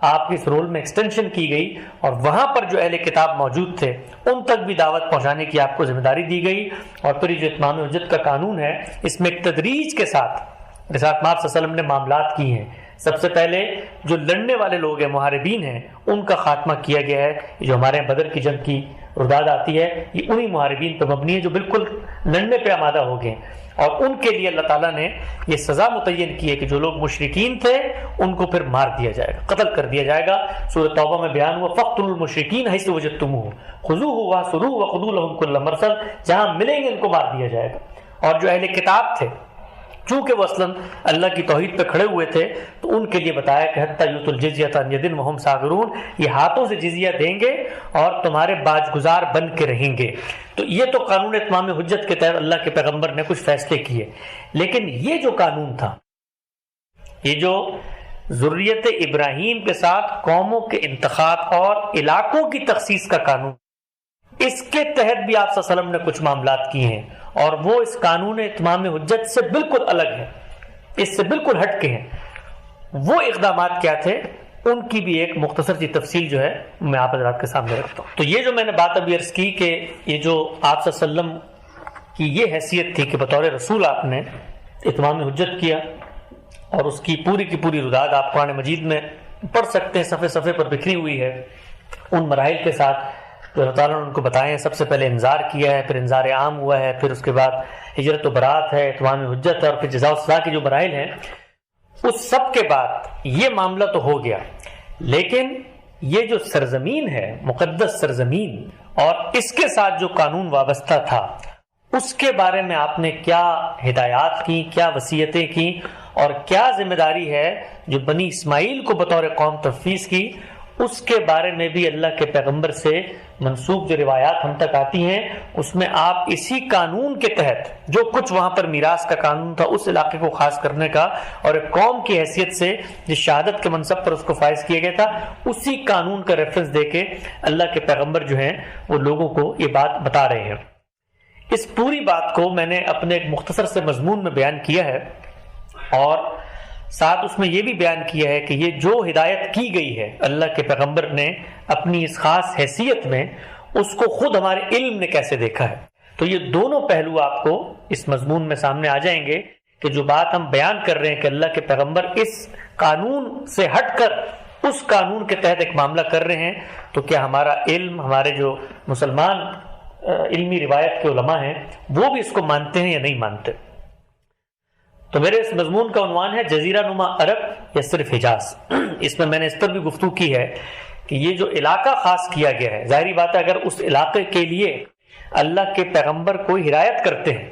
آپ کی اس رول میں ایکسٹینشن کی گئی، اور وہاں پر جو اہل کتاب موجود تھے ان تک بھی دعوت پہنچانے کی آپ کو ذمہ داری دی گئی. اور پھر یہ جو اتمام حجت کا قانون ہے، اس میں ایک تدریج کے ساتھ رسالت مآب صلی اللہ علیہ وسلم نے معاملات کی ہیں. سب سے پہلے جو لڑنے والے لوگ ہیں، محاربین ہیں، ان کا خاتمہ کیا گیا ہے. جو ہمارے یہاں بدر کی جنگ کی رداد آتی ہے، یہ انہی محاربین پہ مبنی ہے جو بالکل لڑنے پہ آمادہ ہو گئے. اور ان کے لیے اللہ تعالیٰ نے یہ سزا متعین کی ہے کہ جو لوگ مشرکین تھے ان کو پھر مار دیا جائے گا، قتل کر دیا جائے گا. سورۃ توبہ میں بیان ہوا فَاقْتُلُوا الْمُشْرِكِينَ حَيْثُ وَجَدتُّمُوهُمْ خُذُوهُ وَاحْصُرُوهُ وَخُذُوا لَهُمْ كُلَّ مَرْصَدٍ. جہاں ملیں گے ان کو مار دیا جائے گا. اور جو اہل کتاب تھے، چونکہ وہ اصلاً اللہ کی توحید پہ کھڑے ہوئے تھے، تو ان کے لیے بتایا کہ حتیٰ یؤتوا الجزیۃ عن یدٍ وہم صاغرون. یہ ہاتھوں سے جزیہ دیں گے اور تمہارے باج گزار بن کے رہیں گے. تو یہ تو قانون اتمام حجت کے تحت اللہ کے پیغمبر نے کچھ فیصلے کیے. لیکن یہ جو قانون تھا، یہ جو ذریت ابراہیم کے ساتھ قوموں کے انتخاب اور علاقوں کی تخصیص کا قانون، اس کے تحت بھی آپ صلی اللہ علیہ وسلم نے کچھ معاملات کیے ہیں، اور وہ اس قانون اتمام حجت سے بالکل الگ ہیں، اس سے بالکل ہٹ کے ہیں. وہ اقدامات کیا تھے، ان کی بھی ایک مختصر سی تفصیل جو ہے میں آپ حضرات کے سامنے رکھتا ہوں. تو یہ جو میں نے بات ابھی عرض کی کہ یہ جو آپ صلی اللہ علیہ وسلم کی یہ حیثیت تھی کہ بطور رسول آپ نے اتمام حجت کیا، اور اس کی پوری رداد آپ قرآن مجید میں پڑھ سکتے ہیں، صفحے صفحے پر بکھری ہوئی ہے. ان مراحل کے ساتھ جو اللہ تعالیٰ نے ان کو بتائے ہیں، سب سے پہلے انذار کیا ہے، پھر انذار عام ہوا ہے، پھر اس کے بعد ہجرت و برات ہے، اتمام حجت ہے، اور پھر جزا و سزا کی جو مراحل ہیں، اس سب کے بعد یہ معاملہ تو ہو گیا. لیکن یہ جو سرزمین ہے، مقدس سرزمین، اور اس کے ساتھ جو قانون وابستہ تھا، اس کے بارے میں آپ نے کیا ہدایات کی، کیا وصیتیں کی، اور کیا ذمہ داری ہے جو بنی اسماعیل کو بطور قوم تفویض کی، اس کے بارے میں بھی اللہ کے پیغمبر سے منسوخ جو روایات ہم تک آتی ہیں، اس میں آپ اسی قانون کے تحت جو کچھ وہاں پر میراث کا قانون تھا، اس علاقے کو خاص کرنے کا، اور ایک قوم کی حیثیت سے جس شہادت کے منصب پر اس کو فائز کیا گیا تھا، اسی قانون کا ریفرنس دے کے اللہ کے پیغمبر جو ہیں وہ لوگوں کو یہ بات بتا رہے ہیں. اس پوری بات کو میں نے اپنے ایک مختصر سے مضمون میں بیان کیا ہے، اور ساتھ اس میں یہ بھی بیان کیا ہے کہ یہ جو ہدایت کی گئی ہے اللہ کے پیغمبر نے اپنی اس خاص حیثیت میں، اس کو خود ہمارے علم نے کیسے دیکھا ہے. تو یہ دونوں پہلو آپ کو اس مضمون میں سامنے آ جائیں گے کہ جو بات ہم بیان کر رہے ہیں کہ اللہ کے پیغمبر اس قانون سے ہٹ کر اس قانون کے تحت ایک معاملہ کر رہے ہیں، تو کیا ہمارا علم، ہمارے جو مسلمان علمی روایت کے علماء ہیں، وہ بھی اس کو مانتے ہیں یا نہیں مانتے. تو میرے اس مضمون کا عنوان ہے جزیرہ نما عرب یا صرف حجاز. اس میں نے اس پر بھی گفتگو کی ہے کہ یہ جو علاقہ خاص کیا گیا ہے، ظاہری بات ہے اگر اس علاقے کے لیے اللہ کے پیغمبر کوئی ہدایت کرتے ہیں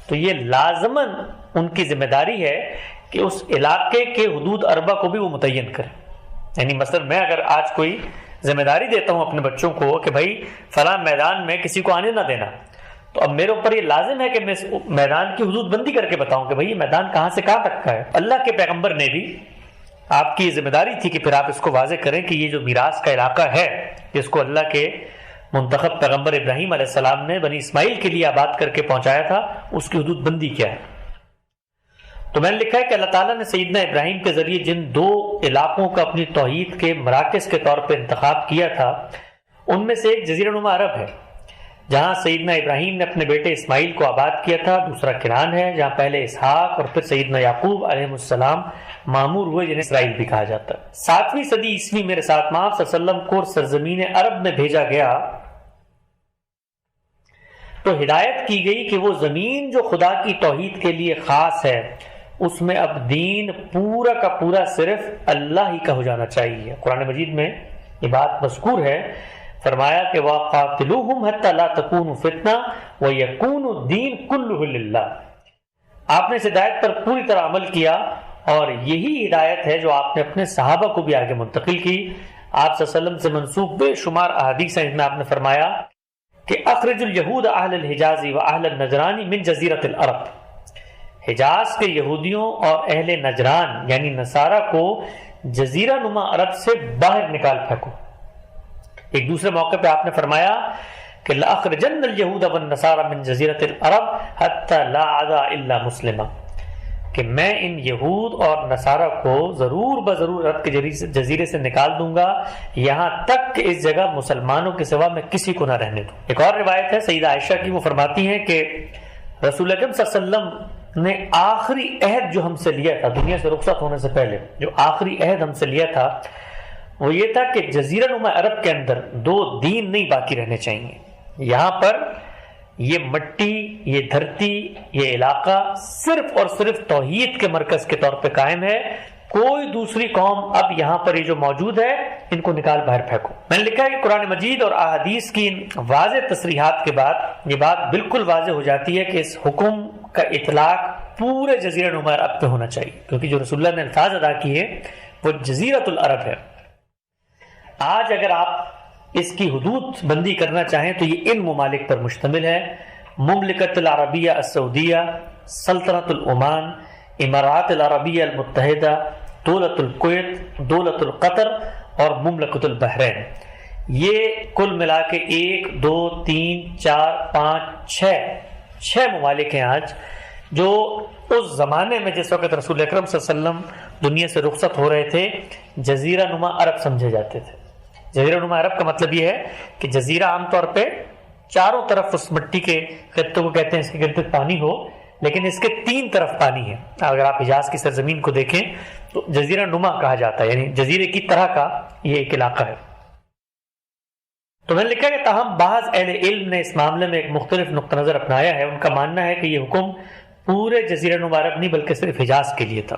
تو یہ لازماً ان کی ذمہ داری ہے کہ اس علاقے کے حدود اربع کو بھی وہ متعین کریں. یعنی مثلا میں اگر آج کوئی ذمہ داری دیتا ہوں اپنے بچوں کو کہ بھائی فلاں میدان میں کسی کو آنے نہ دینا، تو اب میرے اوپر یہ لازم ہے کہ میں اس میدان کی حدود بندی کر کے بتاؤں کہ بھائی یہ میدان کہاں سے کہاں تک کا ہے. اللہ کے پیغمبر نے بھی آپ کی ذمہ داری تھی کہ پھر آپ اس کو واضح کریں کہ یہ جو میراث کا علاقہ ہے جس کو اللہ کے منتخب پیغمبر ابراہیم علیہ السلام نے بنی اسماعیل کے لیے آباد کر کے پہنچایا تھا، اس کی حدود بندی کیا ہے. تو میں نے لکھا ہے کہ اللہ تعالیٰ نے سیدنا ابراہیم کے ذریعے جن 2 علاقوں کا اپنی توحید کے مراکز کے طور پہ انتخاب کیا تھا، ان میں سے ایک جزیرہ نما عرب ہے جہاں سیدنا ابراہیم نے اپنے بیٹے اسماعیل کو آباد کیا تھا، دوسرا کنعان ہے جہاں پہلے اسحاق اور پھر سیدنا یعقوب علیہ السلام معمور ہوئے، جنہیں اسرائیل بھی کہا جاتا ہے۔ 7ویں صدی عیسوی میں رسالت مآب صلی اللہ علیہ وسلم کو سرزمین عرب میں بھیجا گیا تو ہدایت کی گئی کہ وہ زمین جو خدا کی توحید کے لیے خاص ہے، اس میں اب دین پورا کا پورا صرف اللہ ہی کا ہو جانا چاہیے۔ قرآن مجید میں یہ بات مذکور ہے، فرمایا کہ وَقَاتِلُوهُمْ حَتَّى لَا تَكُونُ فِتْنَةٌ وَيَكُونُ الدِّينُ كُلُّهُ لِلَّهِ۔ آپ نے اس ہدایت پر پوری طرح عمل کیا، اور یہی ہدایت ہے جو آپ نے اپنے صحابہ کو بھی آگے منتقل کی۔ آپ صلی اللہ علیہ وسلم سے منسوب بے شمار احادیث ہیں جن میں آپ نے فرمایا کہ اخرج الیہود اہل الحجاز واہل النجران من جزیرۃ العرب، حجاز کے یہودیوں اور اہل نجران یعنی نصارہ کو جزیرہ نما عرب سے باہر نکال پھینکو۔ ایک دوسرے موقع پہ آپ نے فرمایا کہ لأخرجن اليہود والنصارى من جزیرۃ العرب حتى لا عدا الا مسلمہ، کہ میں ان یہود اور نصارہ کو ضرور بضرور عرب کے جزیرے سے نکال دوں گا، یہاں تک کہ اس جگہ مسلمانوں کے سوا میں کسی کو نہ رہنے دوں۔ ایک اور روایت ہے سیدہ عائشہ کی، وہ فرماتی ہیں کہ رسول اکرم صلی اللہ علیہ وسلم نے آخری عہد جو ہم سے لیا تھا دنیا سے رخصت ہونے سے پہلے، جو آخری عہد ہم سے لیا تھا وہ یہ تھا کہ جزیرہ نما عرب کے اندر 2 دین نہیں باقی رہنے چاہیے۔ یہاں پر یہ مٹی، یہ دھرتی، یہ علاقہ صرف اور صرف توحید کے مرکز کے طور پہ قائم ہے، کوئی دوسری قوم اب یہاں پر یہ جو موجود ہے ان کو نکال باہر پھینکو۔ میں نے لکھا ہے کہ قرآن مجید اور احادیث کی ان واضح تصریحات کے بعد یہ بات بالکل واضح ہو جاتی ہے کہ اس حکم کا اطلاق پورے جزیرہ نما عرب پہ ہونا چاہیے، کیونکہ جو رسول اللہ نے الفاظ ادا کیے وہ جزیرۃ العرب ہے۔ آج اگر آپ اس کی حدود بندی کرنا چاہیں تو یہ ان ممالک پر مشتمل ہے: مملکت العربیہ السعودیہ، سلطنت العمان، امارات العربیہ المتحدہ، دولت الکویت، دولت القطر اور مملکت البحرین۔ یہ کل ملا کے 1 2 3 4 5 6 ممالک ہیں آج، جو اس زمانے میں جس وقت رسول اکرم صلی اللہ علیہ وسلم دنیا سے رخصت ہو رہے تھے جزیرہ نما عرب سمجھے جاتے تھے۔ جزیرہ نما عرب کا مطلب یہ ہے کہ جزیرہ عام طور پہ چاروں طرف اس مٹی کے خطوں کو کہتے ہیں، اس کے گرد پانی ہو، لیکن اس کے 3 طرف پانی ہے۔ اگر آپ حجاز کی سرزمین کو دیکھیں تو جزیرہ نما کہا جاتا ہے، یعنی جزیرے کی طرح کا یہ ایک علاقہ ہے۔ تو میں نے لکھا کہ تاہم بعض اہل علم نے اس معاملے میں ایک مختلف نقطہ نظر اپنایا ہے۔ ان کا ماننا ہے کہ یہ حکم پورے جزیرہ نما عرب نہیں بلکہ صرف حجاز کے لیے تھا۔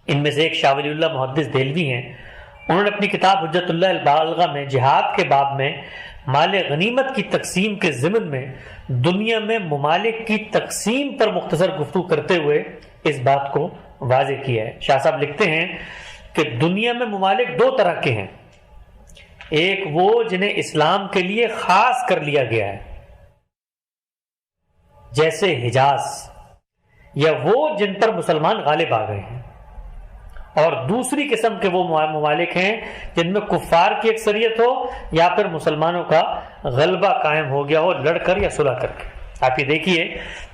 ان میں سے ایک شاہ ولی اللہ محدث دہلوی ہیں، انہوں نے اپنی کتاب حجت اللہ البالغہ میں جہاد کے باب میں مال غنیمت کی تقسیم کے ضمن میں دنیا میں ممالک کی تقسیم پر مختصر گفتگو کرتے ہوئے اس بات کو واضح کیا ہے۔ شاہ صاحب لکھتے ہیں کہ دنیا میں ممالک 2 طرح کے ہیں، ایک وہ جنہیں اسلام کے لیے خاص کر لیا گیا ہے جیسے حجاز، یا وہ جن پر مسلمان غالب آ گئے ہیں، اور دوسری قسم کے وہ ممالک ہیں جن میں کفار کی اکثریت ہو یا پھر مسلمانوں کا غلبہ قائم ہو گیا ہو لڑ کر یا صلح کر کے۔ آپ یہ دیکھیے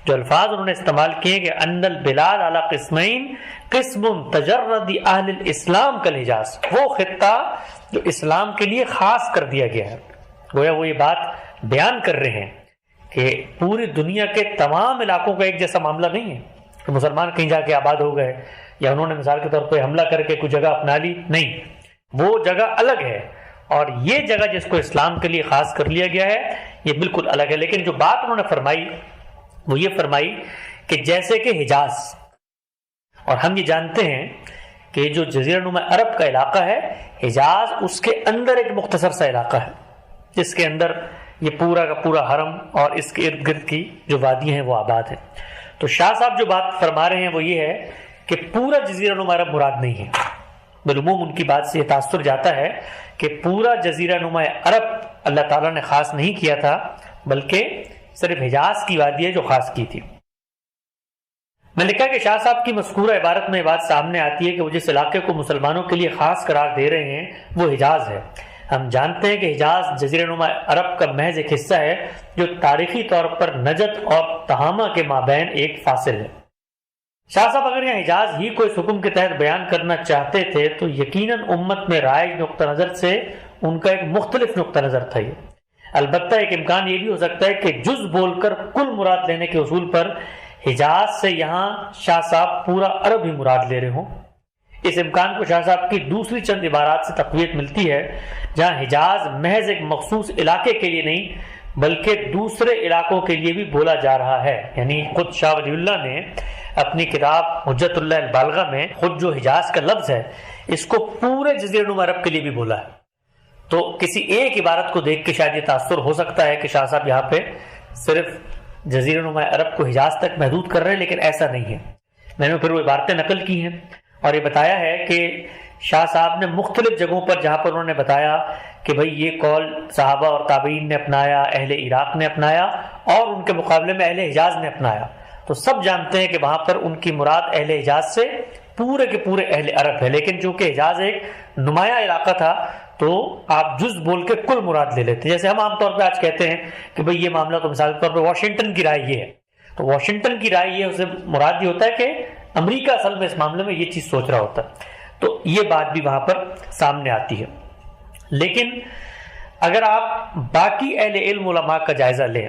جو الفاظ انہوں نے استعمال کیے کہ ان البلاد علی قسمین قسم تجرد اہل الاسلام کالحجاز، وہ خطہ جو اسلام کے لیے خاص کر دیا گیا ہے۔ گویا وہ یہ بات بیان کر رہے ہیں کہ پوری دنیا کے تمام علاقوں کا ایک جیسا معاملہ نہیں ہے کہ مسلمان کہیں جا کے آباد ہو گئے یا انہوں نے مثال کے طور پہ حملہ کر کے کوئی جگہ اپنا لی، نہیں، وہ جگہ الگ ہے، اور یہ جگہ جس کو اسلام کے لیے خاص کر لیا گیا ہے یہ بالکل الگ ہے۔ لیکن جو بات انہوں نے فرمائی وہ یہ فرمائی کہ جیسے کہ حجاز، اور ہم یہ جانتے ہیں کہ جو جزیرہ نما عرب کا علاقہ ہے حجاز اس کے اندر ایک مختصر سا علاقہ ہے جس کے اندر یہ پورا کا پورا حرم اور اس کے ارد گرد کی جو وادیاں ہیں وہ آباد ہیں۔ تو شاہ صاحب جو بات فرما رہے ہیں وہ یہ ہے کہ پورا جزیرہ نما عرب مراد نہیں ہے۔ بالعموم ان کی بات سے یہ تاثر جاتا ہے کہ پورا جزیرہ نما عرب اللہ تعالیٰ نے خاص نہیں کیا تھا بلکہ صرف حجاز کی وادی ہے جو خاص کی تھی۔ میں لکھا کہ شاہ صاحب کی مذکورہ عبارت میں یہ بات سامنے آتی ہے کہ وہ جس علاقے کو مسلمانوں کے لیے خاص قرار دے رہے ہیں وہ حجاز ہے۔ ہم جانتے ہیں کہ حجاز جزیرہ نما عرب کا محض ایک حصہ ہے جو تاریخی طور پر نجد اور تہامہ کے مابین ایک فاصل ہے۔ شاہ صاحب اگر یہاں حجاز ہی کو اس حکم کے تحت بیان کرنا چاہتے تھے تو یقیناً امت میں رائج نقطہ نظر سے ان کا ایک مختلف نقطہ نظر تھا یہ۔ البتہ ایک امکان یہ بھی ہو سکتا ہے کہ جز بول کر کل مراد لینے کے اصول پر حجاز سے یہاں شاہ صاحب پورا عرب ہی مراد لے رہے ہوں۔ اس امکان کو شاہ صاحب کی دوسری چند عبارات سے تقویت ملتی ہے، جہاں حجاز محض ایک مخصوص علاقے کے لیے نہیں بلکہ دوسرے علاقوں کے لیے بھی بولا جا رہا ہے۔ یعنی خود شاہ ولی اللہ نے اپنی کتاب حجت اللہ البالغہ میں خود جو حجاز کا لفظ ہے اس کو پورے جزیرہ نما عرب کے لیے بھی بولا ہے۔ تو کسی ایک عبارت کو دیکھ کے شاید یہ تاثر ہو سکتا ہے کہ شاہ صاحب یہاں پہ صرف جزیرہ نما عرب کو حجاز تک محدود کر رہے ہیں، لیکن ایسا نہیں ہے۔ میں نے پھر وہ عبارتیں نقل کی ہیں اور یہ بتایا ہے کہ شاہ صاحب نے مختلف جگہوں پر جہاں پر انہوں نے بتایا کہ بھئی یہ قول صحابہ اور تابعین نے اپنایا، اہل عراق نے اپنایا اور ان کے مقابلے میں اہل حجاز نے اپنایا، تو سب جانتے ہیں کہ وہاں پر ان کی مراد اہل حجاز سے پورے کے پورے اہل عرب ہے۔ لیکن چونکہ حجاز ایک نمایاں علاقہ تھا تو آپ جز بول کے کل مراد لے لیتے ہیں۔ جیسے ہم عام طور پہ آج کہتے ہیں کہ بھئی یہ معاملہ تو مثال کے طور پہ واشنگٹن کی رائے یہ ہے، تو واشنگٹن کی رائے یہ اسے مراد یہ ہوتا ہے کہ امریکہ اصل میں اس معاملے میں یہ چیز سوچ رہا ہوتا ہے، تو یہ بات بھی وہاں پر سامنے آتی ہے۔ لیکن اگر آپ باقی اہل علم علماء کا جائزہ لیں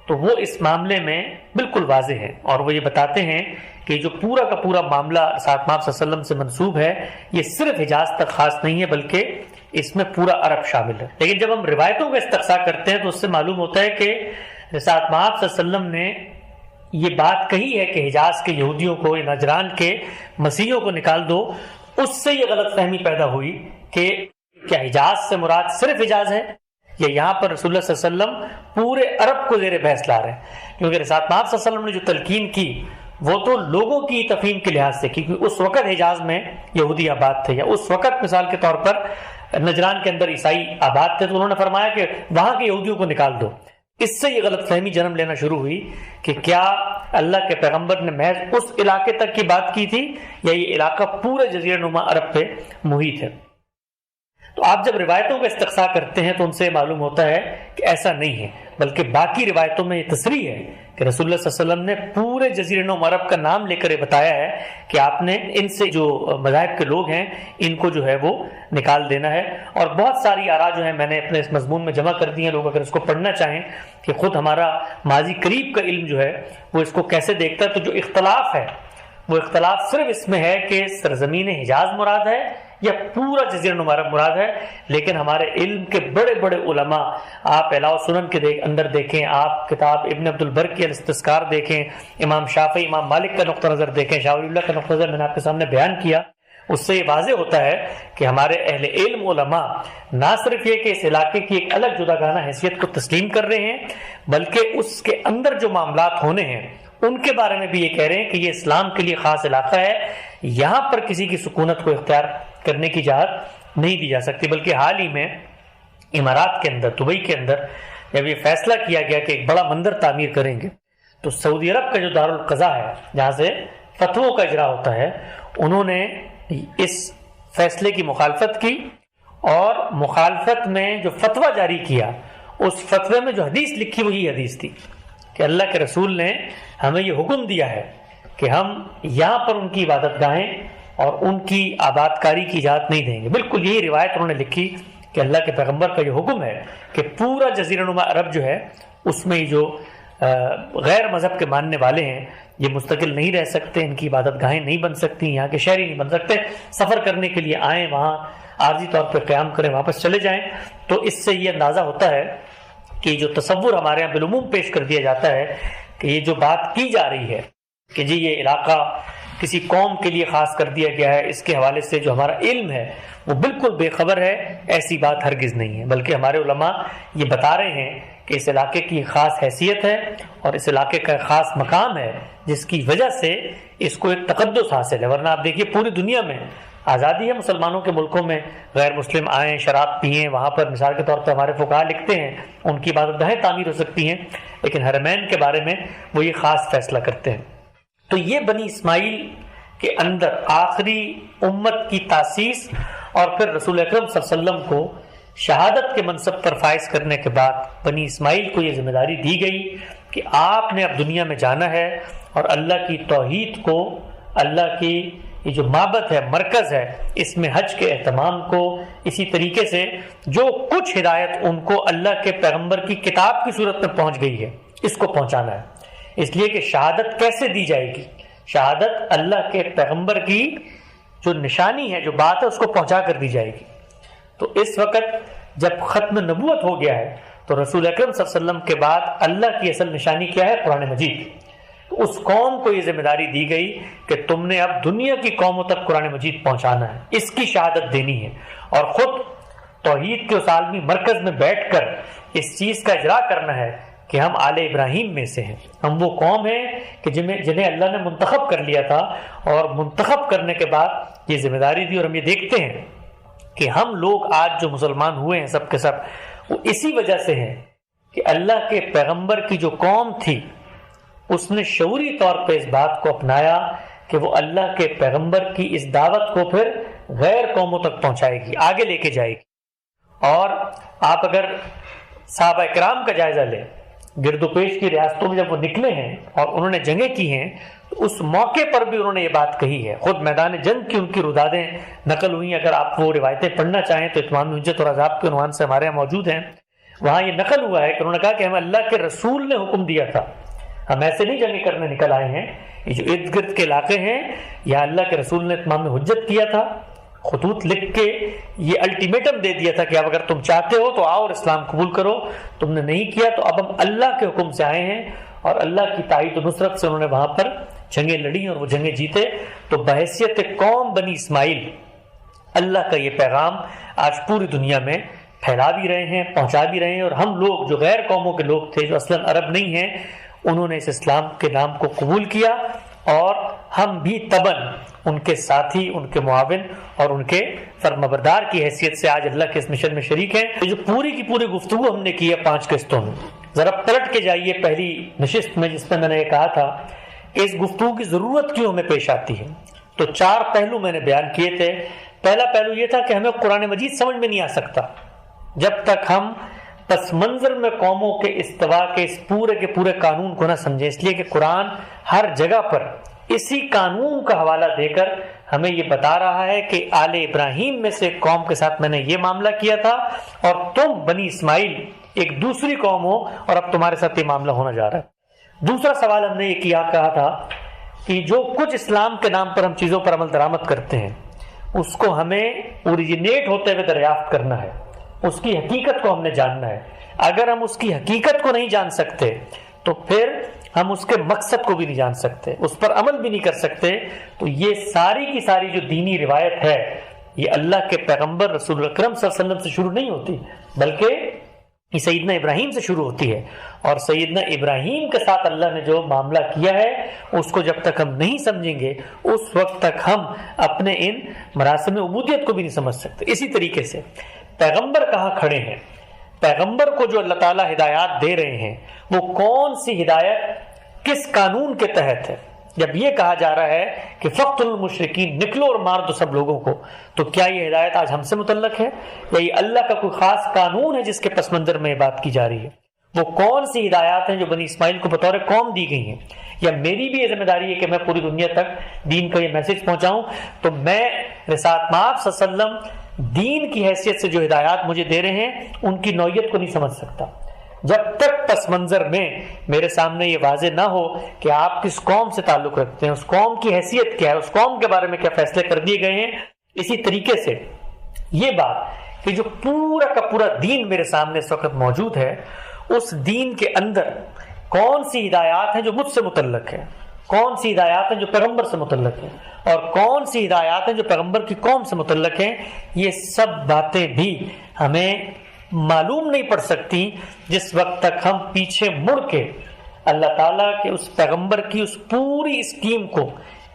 تو وہ اس معاملے میں بالکل واضح ہیں، اور وہ یہ بتاتے ہیں کہ جو پورا کا پورا معاملہ رسالت مآب صلی اللہ علیہ وسلم سے منسوب ہے یہ صرف حجاز تک خاص نہیں ہے بلکہ اس میں پورا عرب شامل ہے۔ لیکن جب ہم روایتوں کا استقصاء کرتے ہیں تو اس سے معلوم ہوتا ہے کہ رسالت مآب صلی اللہ علیہ وسلم نے یہ بات کہی ہے کہ حجاز کے یہودیوں کو، نجران کے مسیحیوں کو نکال دو، اس سے یہ غلط فہمی پیدا ہوئی کہ کیا حجاز سے مراد صرف حجاز ہے یا یہاں پر رسول اللہ صلی اللہ علیہ وسلم پورے عرب کو زیر بحث لا رہے ہیں، کیونکہ رسالت مآب صلی اللہ علیہ وسلم نے جو تلقین کی وہ تو لوگوں کی تفہیم کے لحاظ سے، کیونکہ اس وقت حجاز میں یہودی آباد تھے، یا اس وقت مثال کے طور پر نجران کے اندر عیسائی آباد تھے، تو انہوں نے فرمایا کہ وہاں کے یہودیوں کو نکال دو۔ اس سے یہ غلط فہمی جنم لینا شروع ہوئی کہ کیا اللہ کے پیغمبر نے محض اس علاقے تک کی بات کی تھی یا یہ علاقہ پورے جزیرہ نما عرب پہ محیط ہے۔ تو آپ جب روایتوں کا استقصاء کرتے ہیں تو ان سے معلوم ہوتا ہے کہ ایسا نہیں ہے، بلکہ باقی روایتوں میں یہ تصریح ہے کہ رسول اللہ صلی اللہ علیہ وسلم نے پورے جزیرہ نما عرب کا نام لے کر یہ بتایا ہے کہ آپ نے ان سے جو مذاہب کے لوگ ہیں ان کو جو ہے وہ نکال دینا ہے۔ اور بہت ساری آراء جو ہیں میں نے اپنے اس مضمون میں جمع کر دی ہیں، لوگ اگر اس کو پڑھنا چاہیں کہ خود ہمارا ماضی قریب کا علم جو ہے وہ اس کو کیسے دیکھتا ہے، تو جو اختلاف ہے وہ اختلاف صرف اس میں ہے کہ سرزمین حجاز مراد ہے یا پورا جزیرہ نما عرب مراد ہے۔ لیکن ہمارے علم کے بڑے بڑے علماء، آپ اعلاء السنن کے اندر دیکھیں، آپ کتاب ابن عبد البر کی الاستذکار دیکھیں، امام شافعی، امام مالک کا نقطہ نظر دیکھیں، شاہ ولی اللہ کا نقطہ نظر میں نے آپ کے سامنے بیان کیا، اس سے یہ واضح ہوتا ہے کہ ہمارے اہل علم علماء نہ صرف یہ کہ اس علاقے کی ایک الگ جداگانہ حیثیت کو تسلیم کر رہے ہیں بلکہ اس کے اندر جو معاملات ہونے ہیں ان کے بارے میں بھی یہ کہہ رہے ہیں کہ یہ اسلام کے لیے خاص علاقہ ہے، یہاں پر کسی کی سکونت کو اختیار کرنے کی اجازت نہیں دی جا سکتی۔ بلکہ حال ہی میں امارات کے اندر، دبئی کے اندر جب یہ فیصلہ کیا گیا کہ ایک بڑا مندر تعمیر کریں گے تو سعودی عرب کا جو دارالقضاء ہے جہاں سے فتووں کا اجرا ہوتا ہے، انہوں نے اس فیصلے کی مخالفت کی، اور مخالفت میں جو فتویٰ جاری کیا اس فتوے میں جو حدیث لکھی وہی حدیث تھی کہ اللہ کے رسول نے ہمیں یہ حکم دیا ہے کہ ہم یہاں پر ان کی عبادت گاہیں اور ان کی آباد کاری کی اجازت نہیں دیں گے۔ بالکل یہی روایت انہوں نے لکھی کہ اللہ کے پیغمبر کا یہ حکم ہے کہ پورا جزیرہ نما عرب جو ہے اس میں جو غیر مذہب کے ماننے والے ہیں یہ مستقل نہیں رہ سکتے، ان کی عبادت گاہیں نہیں بن سکتی، یہاں کے شہری نہیں بن سکتے، سفر کرنے کے لیے آئیں، وہاں عارضی طور پہ قیام کریں، واپس چلے جائیں۔ تو اس سے یہ اندازہ ہوتا ہے کہ جو تصور ہمارے یہاں بالعموم پیش کر دیا جاتا ہے کہ یہ جو بات کی جا رہی ہے کہ جی یہ علاقہ کسی قوم کے لیے خاص کر دیا گیا ہے، اس کے حوالے سے جو ہمارا علم ہے وہ بالکل بے خبر ہے، ایسی بات ہرگز نہیں ہے، بلکہ ہمارے علماء یہ بتا رہے ہیں کہ اس علاقے کی خاص حیثیت ہے اور اس علاقے کا خاص مقام ہے جس کی وجہ سے اس کو ایک تقدس حاصل ہے۔ ورنہ آپ دیکھیے پوری دنیا میں آزادی ہے مسلمانوں کے ملکوں میں، غیر مسلم آئیں، شراب پئیں، وہاں پر مثال کے طور پہ ہمارے فقہاء لکھتے ہیں ان کی عبادت گاہیں تعمیر ہو سکتی ہیں، لیکن حرمین کے بارے میں وہ یہ خاص فیصلہ کرتے ہیں۔ تو یہ بنی اسماعیل کے اندر آخری امت کی تاسیس اور پھر رسول اکرم صلی اللہ علیہ وسلم کو شہادت کے منصب پر فائز کرنے کے بعد بنی اسماعیل کو یہ ذمہ داری دی گئی کہ آپ نے اب دنیا میں جانا ہے اور اللہ کی توحید کو اللہ کی یہ جو معبد ہے، مرکز ہے، اس میں حج کے اہتمام کو اسی طریقے سے جو کچھ ہدایت ان کو اللہ کے پیغمبر کی کتاب کی صورت میں پہنچ گئی ہے اس کو پہنچانا ہے۔ اس لیے کہ شہادت کیسے دی جائے گی؟ شہادت اللہ کے پیغمبر کی جو نشانی ہے، جو بات ہے، اس کو پہنچا کر دی جائے گی۔ تو اس وقت جب ختم نبوت ہو گیا ہے تو رسول اکرم صلی اللہ علیہ وسلم کے بعد اللہ کی اصل نشانی کیا ہے؟ قرآن مجید۔ تو اس قوم کو یہ ذمہ داری دی گئی کہ تم نے اب دنیا کی قوموں تک قرآن مجید پہنچانا ہے، اس کی شہادت دینی ہے، اور خود توحید کے اس عالمی مرکز میں بیٹھ کر اس چیز کا اجرا کرنا ہے کہ ہم آل ابراہیم میں سے ہیں، ہم وہ قوم ہیں کہ جنہیں اللہ نے منتخب کر لیا تھا، اور منتخب کرنے کے بعد یہ ذمہ داری دی۔ اور ہم یہ دیکھتے ہیں کہ ہم لوگ آج جو مسلمان ہوئے ہیں سب کے سب، وہ اسی وجہ سے ہیں کہ اللہ کے پیغمبر کی جو قوم تھی اس نے شعوری طور پہ اس بات کو اپنایا کہ وہ اللہ کے پیغمبر کی اس دعوت کو پھر غیر قوموں تک پہنچائے گی، آگے لے کے جائے گی۔ اور آپ اگر صحابہ کرام کا جائزہ لیں، گرد و پیش کی ریاستوں میں جب وہ نکلے ہیں اور انہوں نے جنگیں کی ہیں تو اس موقع پر بھی انہوں نے یہ بات کہی ہے۔ خود میدان جنگ کی ان کی ردادیں نقل ہوئی، اگر آپ وہ روایتیں پڑھنا چاہیں تو اتمام حجت اور عذاب کے عنوان سے ہمارے یہاں موجود ہیں، وہاں یہ نقل ہوا ہے کہ انہوں نے کہا کہ ہمیں اللہ کے رسول نے حکم دیا تھا، ہم ایسے نہیں جنگیں کرنے نکل آئے ہیں، یہ جو ارد گرد کے علاقے ہیں یہاں اللہ کے رسول نے اتمام حجت کیا تھا، خطوط لکھ کے یہ الٹیمیٹم دے دیا تھا کہ اب اگر تم چاہتے ہو تو آؤ اور اسلام قبول کرو، تم نے نہیں کیا تو اب ہم اللہ کے حکم سے آئے ہیں، اور اللہ کی تائید و نصرت سے انہوں نے وہاں پر جنگیں لڑی اور وہ جنگیں جیتے۔ تو بحیثیت قوم بنی اسماعیل اللہ کا یہ پیغام آج پوری دنیا میں پھیلا بھی رہے ہیں، پہنچا بھی رہے ہیں، اور ہم لوگ جو غیر قوموں کے لوگ تھے جو اصلاً عرب نہیں ہیں، انہوں نے اس اسلام کے نام کو قبول کیا، اور ہم بھی تباً ان کے ساتھی، ان کے معاون اور ان کے فرمانبردار کی حیثیت سے آج اللہ کے اس مشن میں شریک ہیں۔ جو پوری کی پوری گفتگو ہم نے کی ہے 5 قسطوں میں، ذرا پلٹ کے جائیے پہلی نشست میں جس میں نے یہ کہا تھا کہ اس گفتگو کی ضرورت کیوں ہمیں پیش آتی ہے، تو 4 پہلو میں نے بیان کیے تھے۔ پہلا پہلو یہ تھا کہ ہمیں قرآن مجید سمجھ میں نہیں آ سکتا جب تک ہم پس منظر میں قوموں کے استوا کے اس پورے کے پورے قانون کو نہ سمجھیں، اس لیے کہ قرآن ہر جگہ پر اسی قانون کا حوالہ دے کر ہمیں یہ بتا رہا ہے کہ آل ابراہیم میں سے ایک قوم کے ساتھ میں نے یہ معاملہ کیا تھا، اور تم بنی اسماعیل ایک دوسری قوم ہو اور اب تمہارے ساتھ یہ معاملہ ہونا جا رہا ہے۔ دوسرا سوال ہم نے یہ کہا تھا کہ جو کچھ اسلام کے نام پر ہم چیزوں پر عمل درآمد کرتے ہیں اس کو ہمیں اوریجنیٹ ہوتے ہوئے دریافت کرنا ہے، اس کی حقیقت کو ہم نے جاننا ہے۔ اگر ہم اس کی حقیقت کو نہیں جان سکتے تو پھر ہم اس کے مقصد کو بھی نہیں جان سکتے، اس پر عمل بھی نہیں کر سکتے۔ تو یہ ساری کی ساری جو دینی روایت ہے یہ اللہ کے پیغمبر رسول اکرم صلی اللہ علیہ وسلم سے شروع نہیں ہوتی، بلکہ یہ سیدنا ابراہیم سے شروع ہوتی ہے، اور سیدنا ابراہیم کے ساتھ اللہ نے جو معاملہ کیا ہے اس کو جب تک ہم نہیں سمجھیں گے اس وقت تک ہم اپنے ان مراسم عبودیت کو بھی نہیں سمجھ سکتے۔ اسی طریقے سے پیغمبر کہاں کھڑے ہیں، پیغمبر کو جو اللہ تعالیٰ ہدایات دے رہے ہیں وہ کون سی ہدایت کس قانون کے تحت ہے؟ جب یہ کہا جا رہا ہے کہ فقتل المشرکین، نکلو اور مار دو سب لوگوں کو، تو کیا یہ ہدایت آج ہم سے متعلق ہے یا یہ اللہ کا کوئی خاص قانون ہے جس کے پس منظر میں یہ بات کی جا رہی ہے؟ وہ کون سی ہدایات ہیں جو بنی اسماعیل کو بطور قوم دی گئی ہیں؟ یا میری بھی یہ ذمہ داری ہے کہ میں پوری دنیا تک دین کا یہ میسج پہنچاؤں؟ تو میں رسالت مآب صلی اللہ علیہ وسلم دین کی حیثیت سے جو ہدایات مجھے دے رہے ہیں ان کی نوعیت کو نہیں سمجھ سکتا جب تک پس منظر میں میرے سامنے یہ واضح نہ ہو کہ آپ کس قوم سے تعلق رکھتے ہیں، اس قوم کی حیثیت کیا ہے، اس قوم کے بارے میں کیا فیصلے کر دیے گئے ہیں۔ اسی طریقے سے یہ بات کہ جو پورا کا پورا دین میرے سامنے اس وقت موجود ہے، اس دین کے اندر کون سی ہدایات ہیں جو مجھ سے متعلق ہیں، کون سی ہدایات ہیں جو پیغمبر سے متعلق ہیں، اور کون سی ہدایات ہیں جو پیغمبر کی قوم سے متعلق ہیں، یہ سب باتیں بھی ہمیں معلوم نہیں پڑ سکتی جس وقت تک ہم پیچھے مڑ کے اللہ تعالیٰ کے اس پیغمبر کی اس پوری اسکیم کو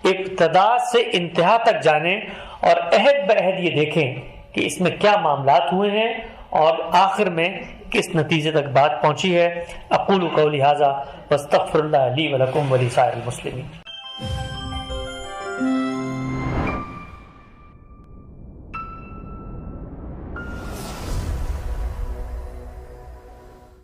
ابتدا سے انتہا تک جانیں اور عہد بعہد یہ دیکھیں کہ اس میں کیا معاملات ہوئے ہیں اور آخر میں کس نتیجے تک بات پہنچی ہے۔ اقول قولی ھذا واستغفر اللہ لی ولکم ولسائر المسلمین۔